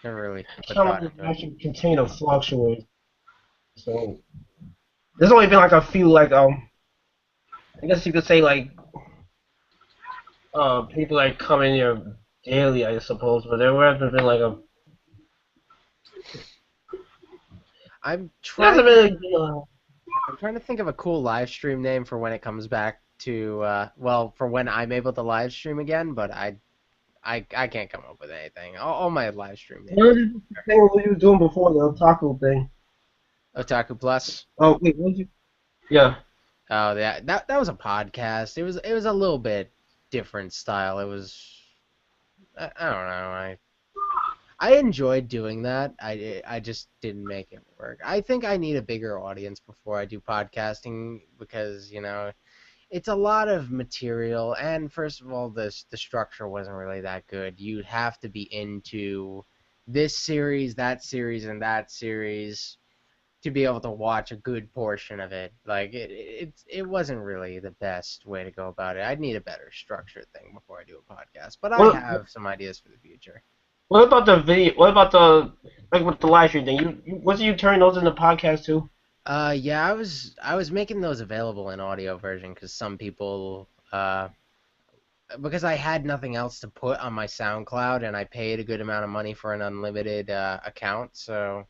never really put can thought into it. actually contain a fluctuate. So there's only been like a few like I guess you could say like people like come in here daily, I suppose, but there hasn't been like a I'm there hasn't trying to been I'm trying to think of a cool live stream name for when it comes back to well, for when I'm able to live stream again, but I can't come up with anything. All my live stream what names is the thing what you were doing before the otaku thing? Otaku Plus. Oh wait, what did you? Yeah. Oh, yeah, that was a podcast. It was a little bit different style. It was I don't know. I enjoyed doing that. I just didn't make it work. I think I need a bigger audience before I do podcasting because, it's a lot of material, and first of all, the structure wasn't really that good. You'd have to be into this series, and that series to be able to watch a good portion of it. Like it wasn't really the best way to go about it. I'd need a better structured thing before I do a podcast, but I What have some ideas for the future. what about the video? What about the like with the live stream thing? Wasn't you turning those into podcast too? Yeah, I was making those available in audio version because some people because I had nothing else to put on my SoundCloud and I paid a good amount of money for an unlimited account, so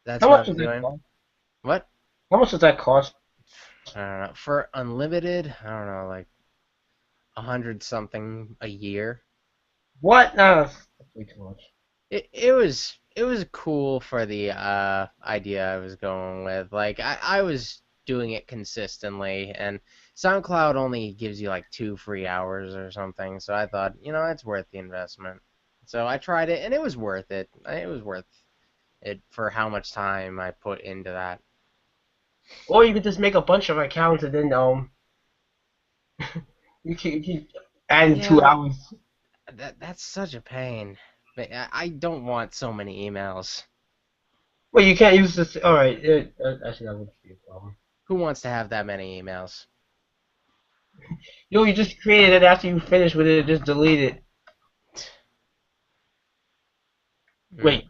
that's How what I much was does that doing. cost? What? How much does that cost? I don't know. For unlimited, I don't know, like 100 something a year. What? No, that's way too much. It was cool for the idea I was going with. Like I was doing it consistently, and SoundCloud only gives you like 2 free hours or something. So I thought, it's worth the investment. So I tried it, and it was worth it. It was worth it for how much time I put into that. Or you could just make a bunch of accounts and then you can add two Yeah, hours. that's such a pain. But I don't want so many emails. Well, you can't use this. All right, actually that would be a problem. Who wants to have that many emails? You just created it after you finish with it. Just delete it. Hmm. Wait.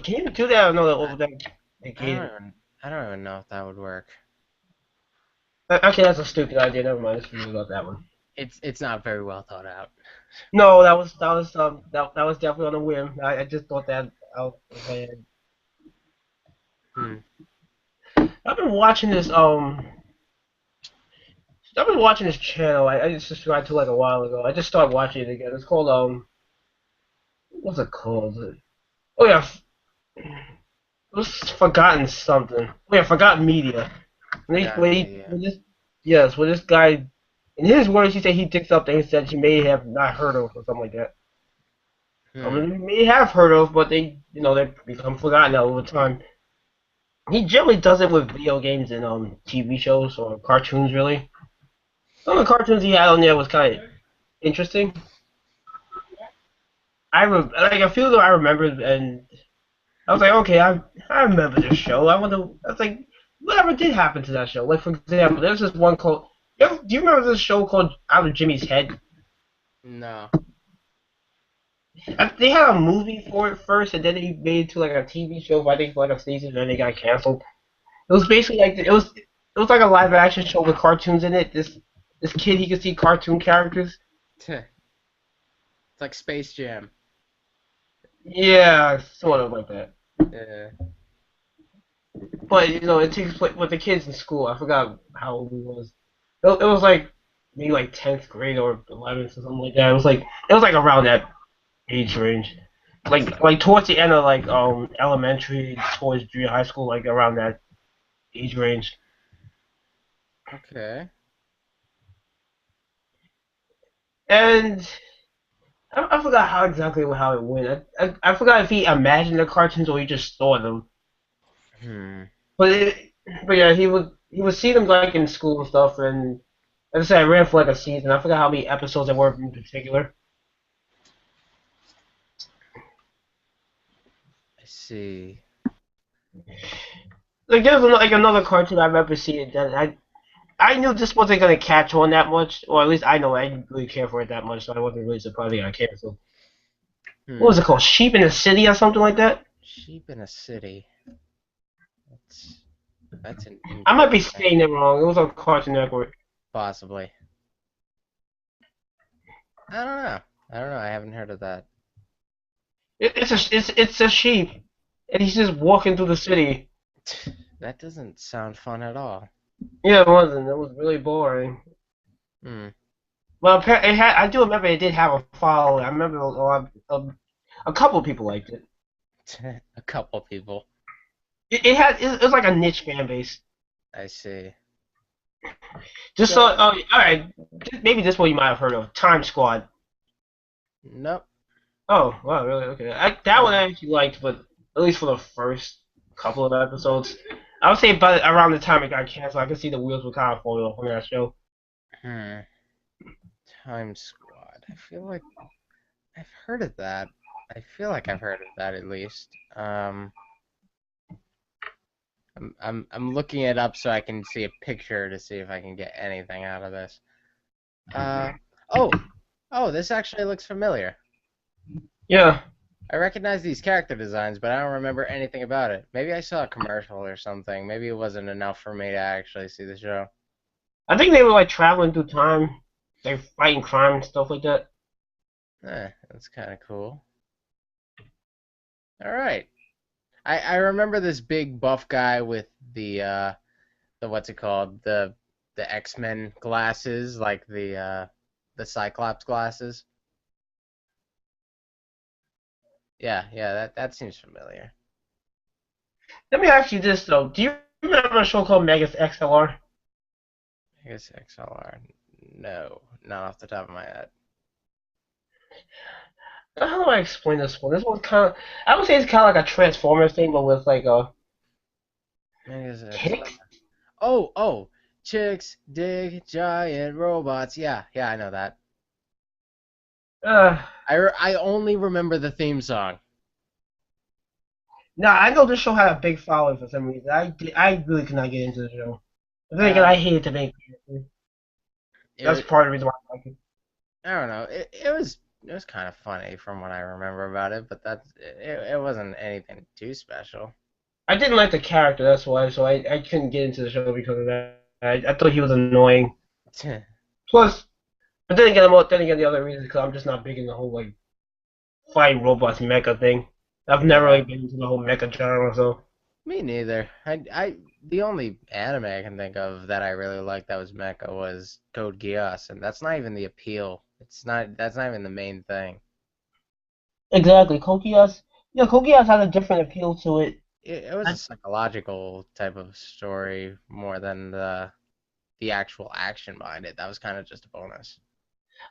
Can you do that? Or no, that I don't negated. even I don't even know if that would work. Actually, that's a stupid idea. Never mind. Let's forget about that one. It's not very well thought out. No, that was definitely on a whim. I just thought that out of my head. Hmm. I've been watching this I've been watching this channel. I just subscribed to like a while ago. I just started watching it again. It's called what's it called? Oh yeah, it was Forgotten something. Oh yeah, Forgotten Media. Forgotten media. When this yes, when this guy in his words he said he digs up things that you may have not heard of or something like that. I Hmm. mean, you may have heard of, but they become forgotten over time. He generally does it with video games and TV shows or cartoons. Really, some of the cartoons he had on there was kind of interesting. Like a few of them I remembered, and I was like, okay, I remember this show. I was like, whatever did happen to that show? Like for example, there's this one called. Do you remember this show called Out of Jimmy's Head? No. They had a movie for it first, and then they made it to like a TV show. For, I think for like a season, and then they got canceled. It was basically like it was like a live action show with cartoons in it. This kid he could see cartoon characters. It's like Space Jam. Yeah, sort of like that. Yeah. But it takes place with the kids in school. I forgot how old he was. It was like maybe like 10th grade or 11th or something like that. It was like around that age range. Like towards the end of like elementary towards junior high school, like around that age range. Okay. And I forgot how it went. I forgot if he imagined the cartoons or he just saw them. Hmm. But it, but yeah, he would see them like in school and stuff, and As I said, I ran for like a season. I forgot how many episodes there were in particular. I see. Like there's like another cartoon I remember seeing that I knew this wasn't gonna catch on that much, or at least I know I didn't really care for it that much, so I wasn't really surprised it got canceled. What Hmm. was it called? Sheep in the City or something like that? Sheep in a city. That's that's an I might be interesting. saying it wrong. It was on Cartoon Network. Possibly. I don't know. I don't know. I haven't heard of that. It's a sheep, and he's just walking through the city. That doesn't sound fun at all. Yeah, it wasn't. It was really boring. Hmm. Well, it had. I do remember it did have a following. I remember a couple of people liked it. A couple people. It was like a niche fan base. I see. Just so, So, all right, maybe this one you might have heard of, Time Squad. nope. Oh, wow, really? Okay, that one I actually liked, but at least for the first couple of episodes, I would say, but around the time it got canceled, I could see the wheels were kind of falling off on that show. Hmm. Time Squad. I feel like I've heard of that. I feel like I've heard of that at least. I'm looking it up so I can see a picture to see if I can get anything out of this. Uh oh. Oh, this actually looks familiar. Yeah, I recognize these character designs, but I don't remember anything about it. Maybe I saw a commercial or something. Maybe it wasn't enough for me to actually see the show. I think they were like traveling through time, like fighting crime and stuff like that. That's kind of cool. All right. I remember this big buff guy with the what's it called? The X-Men glasses, like the Cyclops glasses. Yeah, yeah, that seems familiar. Let me ask you this though: do you remember a show called Megas XLR? I guess XLR. No, not off the top of my head. How do I explain this one? This one's kind of, I would say it's kind of like a Transformers thing, but with like a I guess XLR. kick. Oh, chicks dig giant robots. Yeah, yeah, I know that. Uh, I only remember the theme song. Now I know this show had a big following for some reason. I really could not get into the show. But then again, Uh, I hated the main character. That's it part of the reason why I like it. I don't know. It was kind of funny from what I remember about it, but it wasn't anything too special. I didn't like the character, that's why. So I couldn't get into the show because of that. I thought he was annoying. Plus, but then again, the other reason is because I'm just not big in the whole like fighting robots mecha thing. I've never Yeah, really been into the whole mecha genre, so me neither. The only anime I can think of that I really liked that was mecha was Code Geass, and that's not even the appeal. That's not even the main thing. exactly. Kokias has a different appeal to it. It was a I, psychological type of story more than the actual action behind it. That was kind of just a bonus.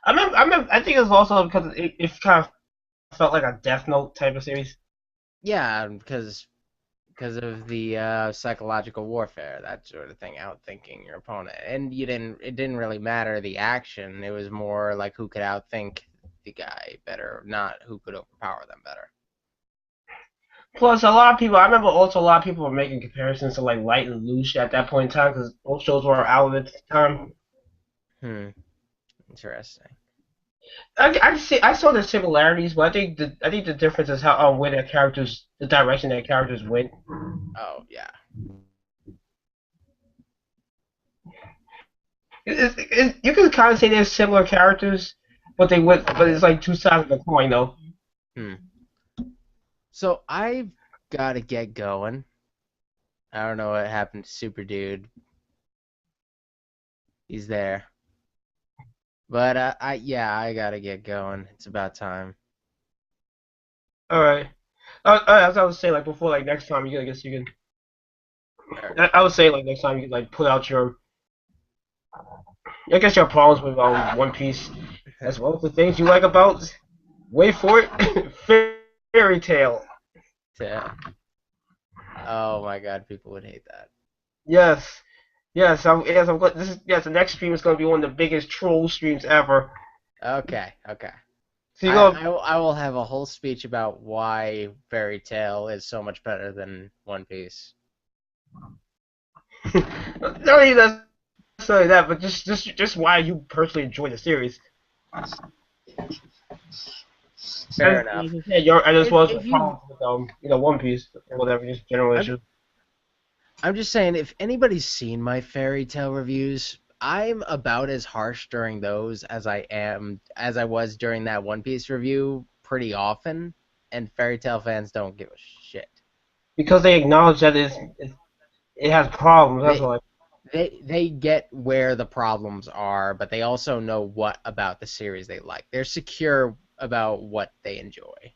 I think it was also because it kind of felt like a Death Note type of series. Yeah, because of the psychological warfare, that sort of thing, outthinking your opponent. And it didn't really matter the action. It was more like who could outthink the guy better, not who could overpower them better. Plus, a lot of people. I remember also a lot of people were making comparisons to like Light and Lucia at that point in time because both shows were out at the time. Hmm, interesting. I saw the similarities, but I think the difference is how where their characters, the direction their characters went. Oh, yeah. You can kind of say they're similar characters, but it's like two sides of the coin though. Hmm. So I've got to get going. I don't know what happened to Super Dude. He's there. But I gotta get going. It's about time. All right. As I was saying, like before, like next time, I guess you can. Er, I would say like next time you can like put out your, I guess your problems with One Piece, as well as the things you like about. Wait for it, fairy tale. yeah. Oh my God, people would hate that. Yes. Yes, I'm glad. The next stream is going to be one of the biggest troll streams ever. Okay, okay. So you go. I will have a whole speech about why Fairy Tail is so much better than One Piece. Not even necessarily that, but just why you personally enjoy the series. Fair enough. Yeah, and as well as If your you, problems with One Piece or whatever, just general I'm issues. I'm just saying, if anybody's seen my Fairy Tail reviews, I'm about as harsh during those as I was during that One Piece review pretty often, and Fairy Tail fans don't give a shit. Because they acknowledge that it has problems. That's They why. they get where the problems are, but they also know what about the series they like. They're secure about what they enjoy.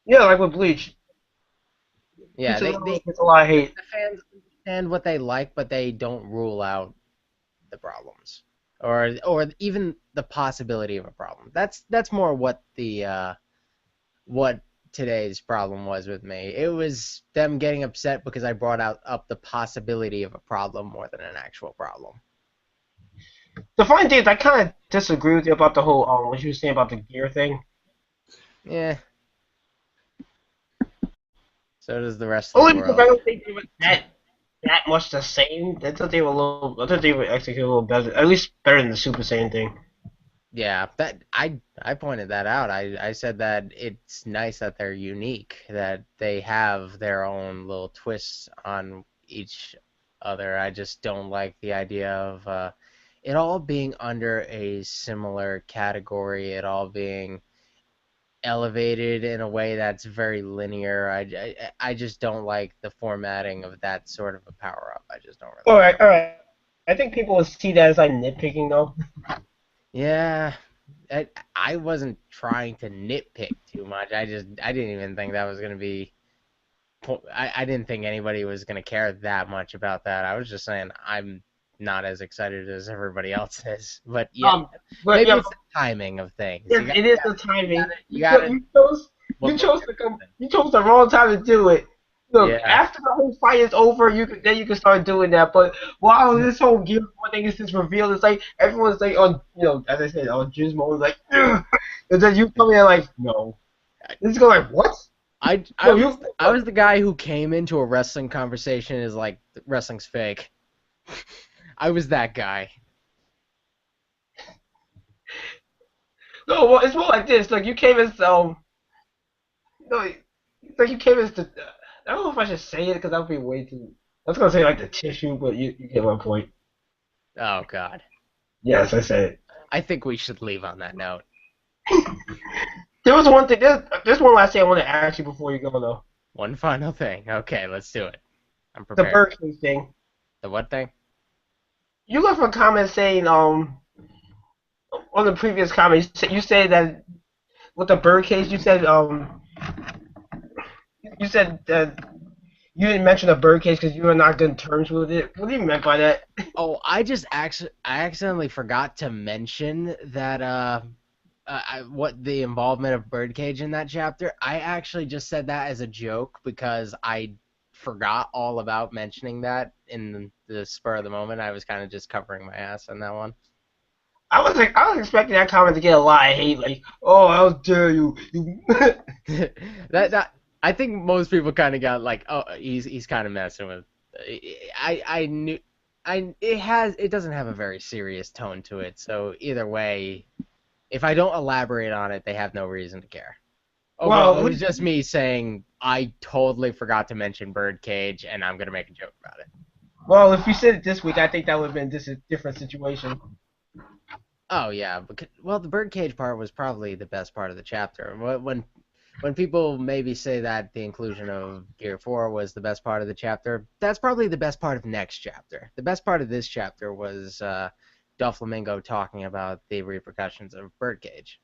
Yeah, like with Bleach. Yeah, Bleach alone gets a lot of hate. the fans understand what they like, but they don't rule out the problems or even the possibility of a problem. That's more what today's problem was with me. It was them getting upset because I brought out up the possibility of a problem more than an actual problem. The funny thing is, I kind of disagree with you about the whole what you were saying about the gear thing. Yeah, so does the rest of the Only because I world. don't think they were that much the same. I thought they were a little. I thought they were executed a little better, at least better than the Super Saiyan thing. Yeah, that I pointed that out. I said that it's nice that they're unique, that they have their own little twists on each other. I just don't like the idea of it all being under a similar category, it all being elevated in a way that's very linear. I just don't like the formatting of that sort of a power up. I just don't really All like right, all right. I think people would see that as like nitpicking though. it. Yeah, I wasn't trying to nitpick too much. I didn't even think that was gonna be. I didn't think anybody was gonna care that much about that. I was just saying I'm not as excited as everybody else is. But yeah, Um, but maybe yeah, it's the timing of things. yes, it is the timing. You got it. You What more chose can to I come. say? You chose the wrong time to do it. Look, Yeah. after the whole fight is over, you can start doing that. But while this whole Gear 4 thing is just revealed, it's like everyone's like on as I said on Gizmo is like, ugh. And then you come in like, no, this is going like what? No, you I was the guy who came into a wrestling conversation is like wrestling's fake. I was that guy. no. Well, it's more like this. Like you came as no, it's like you came as the. I don't know if I should say it because that would be way too. I was gonna say like the tissue, but you get my point. Oh God. Yes, I said it. I think we should leave on that note. There was one thing. There's one last thing I want to ask you before you go though. One final thing. Okay, let's do it. I'm The prepared. bird cage thing. The what thing? You left a comment saying on the previous comment you said that with the bird cage you said that you didn't mention the bird cage because you were not good terms with it. What do you meant by that? Oh, I accidentally forgot to mention that what the involvement of Birdcage in that chapter. I actually just said that as a joke because I forgot all about mentioning that in the spur of the moment. I was kind of just covering my ass on that one. I was expecting that comment to get a lot of hate, like, oh, how dare you, you. that I think most people kind of got like, oh, he's kind of messing with. I knew it doesn't have a very serious tone to it, so either way, if I don't elaborate on it, they have no reason to care. Overall, it Well, was just me saying I totally forgot to mention Birdcage, and I'm gonna make a joke about it. well, if you said it this week, I think that would have been a different situation. Oh yeah, well, the Birdcage part was probably the best part of the chapter. When people maybe say that the inclusion of Gear 4 was the best part of the chapter, that's probably the best part of next chapter. The best part of this chapter was Doflamingo talking about the repercussions of Birdcage.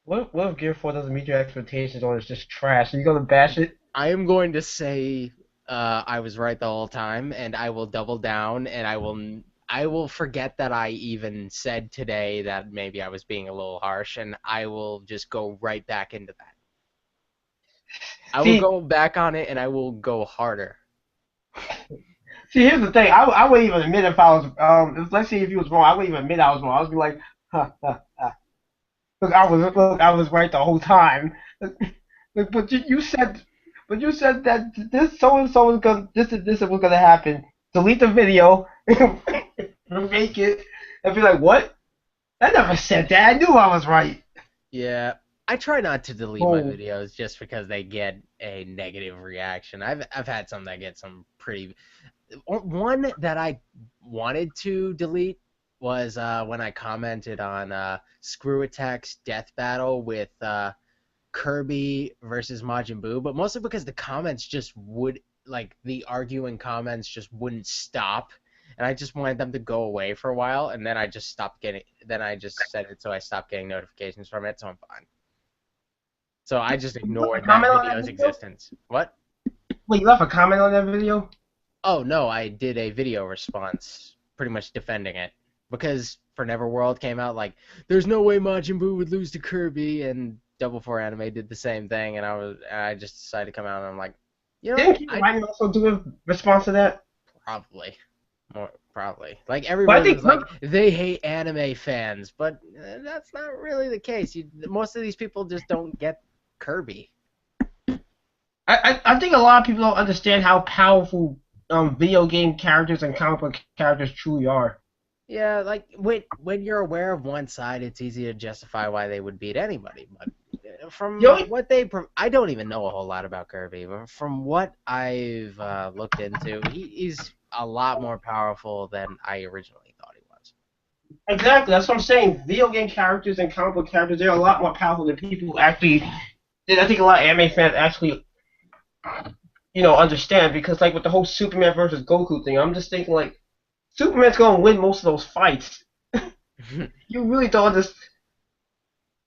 What if Gear 4 doesn't meet your expectations or it's just trash? Are you gonna bash it? I am going to say I was right the whole time, and I will double down, and I will forget that I even said today that maybe I was being a little harsh, and I will just go right back into that. I will See, go back on it, and I will go harder. See, here's the thing. I wouldn't even admit if I was let's say if you was wrong, I wouldn't even admit I was wrong. I was be like, look, I was right the whole time. Look, but you said that this so and so was gonna this was gonna happen. Delete the video, remake it, and be like, what? I never said that. I knew I was right. Yeah, I try not to delete my Oh, videos just because they get a negative reaction. I've had some that get some pretty. One that I wanted to delete was when I commented on Screw Attack's death battle with Kirby versus Majin Buu, but mostly because the comments just would like the arguing comments just wouldn't stop, and I just wanted them to go away for a while, and then I just stopped getting. Then I just said it, so I stopped getting notifications from it, so I'm fine. So I just you left a ignored that comment on that video's video? existence. What? Wait, you left a comment on that video? Oh no, I did a video response, pretty much defending it because for Neverworld came out like, there's no way Majin Buu would lose to Kirby, and Double Four Anime did the same thing, and I just decided to come out and I'm like, you know, Didn't Keep I Writing also do a response to that? probably more probably like But I everybody think was like they hate anime fans, but that's not really the case. Most of these people just don't get Kirby. I think a lot of people don't understand how powerful video game characters and comic book characters truly are. Yeah, like when you're aware of one side, it's easy to justify why they would beat anybody. But The from only what I don't even know a whole lot about Kirby, but from what I've looked into, he's a lot more powerful than I originally thought he was. Exactly, that's what I'm saying. Video game characters and comic book characters, they're a lot more powerful than people actually. I think a lot of anime fans actually, understand because like with the whole Superman versus Goku thing, I'm just thinking like Superman's gonna win most of those fights. You really don't understand.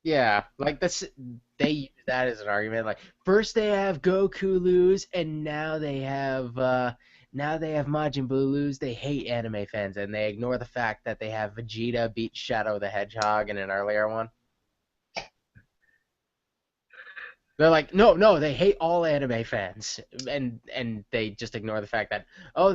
Yeah, like they use that as an argument. Like first they have Goku lose, and now they have Majin Buu lose. They hate anime fans, and they ignore the fact that they have Vegeta beat Shadow the Hedgehog in an earlier one. They're like, no, they hate all anime fans, and they just ignore the fact that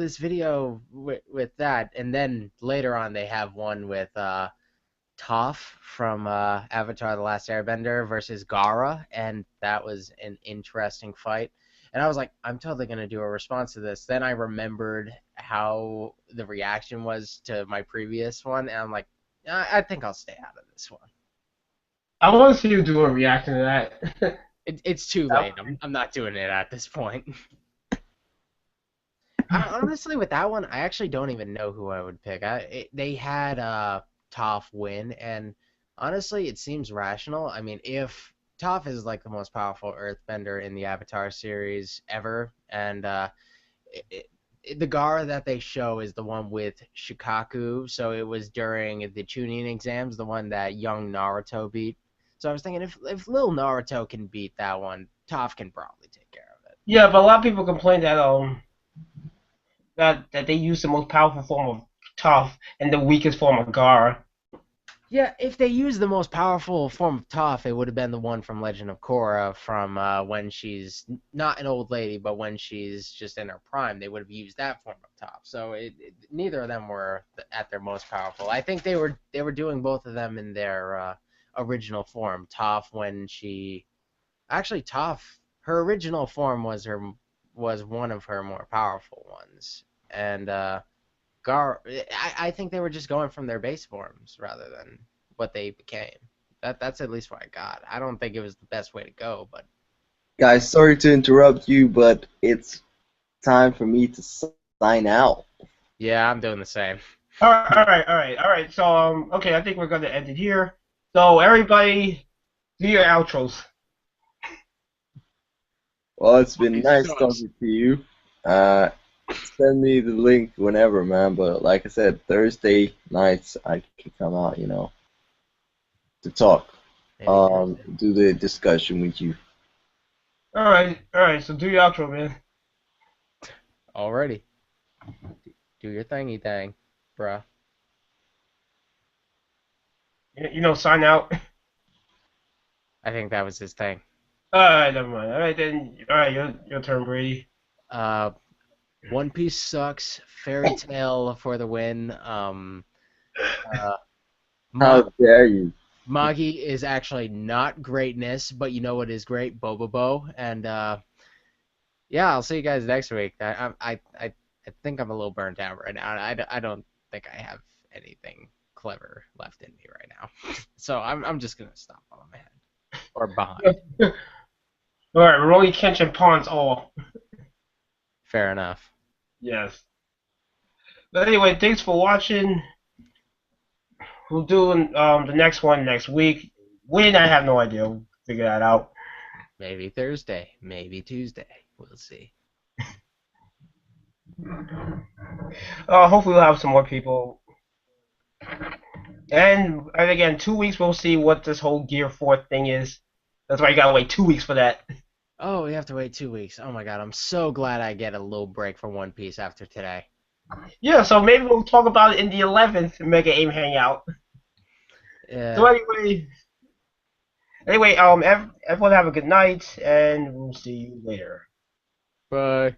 this video with that, and then later on they have one with Toph from Avatar: The Last Airbender versus Gaara, and that was an interesting fight. And I was like, I'm totally gonna do a response to this. Then I remembered how the reaction was to my previous one, and I'm like, I think I'll stay out of this one. I want to see you do a reaction to that. It's too late. I'm not doing it at this point. Honestly, with that one, I actually don't even know who I would pick. They had Toph win, and honestly, it seems rational. I mean, if Toph is like the most powerful Earthbender in the Avatar series ever, and the Gaara that they show is the one with Shikaku, so it was during the Chunin exams, the one that young Naruto beat. So I was thinking, if little Naruto can beat that one, Toph can probably take care of it. Yeah, but a lot of people complain that that they use the most powerful form of Toph and the weakest form of Gar. Yeah, if they used the most powerful form of Toph, it would have been the one from Legend of Korra from when she's not an old lady, but when she's just in her prime. They would have used that form of Toph. So neither of them were at their most powerful. I think they were doing both of them in their original form. Toph, her original form was one of her more powerful ones, and I think they were just going from their base forms rather than what they became. That's at least what I got. I don't think it was the best way to go, but Guys, sorry to interrupt you, but it's time for me to sign out. yeah, I'm doing the same. All right. So okay, I think we're gonna end it here. So everybody, do your outros. Well, it's been It nice sucks. talking to you. Uh, Send me the link whenever, man. But like I said, Thursday nights I can come out, to talk, Maybe Thursday. do the discussion with you. All right. So do your outro, man. Alrighty, do your thingy thing, bruh. Sign out. I think that was his thing. All right, never mind. All right then. All right, your turn, Brady. Uh, One Piece sucks. Fairy Tail for the win. Uh, Ma- How dare you? Magi is actually not greatness, but you know what is great? Bobobo. And yeah, I'll see you guys next week. I think I'm a little burnt out right now. I don't think I have anything clever left in me right now. So I'm just gonna stop while I'm ahead or behind. Alright, Rurouni Kenshin pawns all. Fair enough. Yes. But anyway, thanks for watching. We'll do the next one next week. When, I have no idea. We'll figure that out. Maybe Thursday, maybe Tuesday. We'll see. Hopefully we'll have some more people. And again, 2 weeks we'll see what this whole Gear 4 thing is. That's why you gotta wait 2 weeks for that. Oh, we have to wait 2 weeks. Oh my god, I'm so glad I get a little break from One Piece after today. Yeah, so maybe we'll talk about it in the 11th Mega Aim Hangout. So Yeah. anyway, everyone have a good night, and we'll see you later. Bye.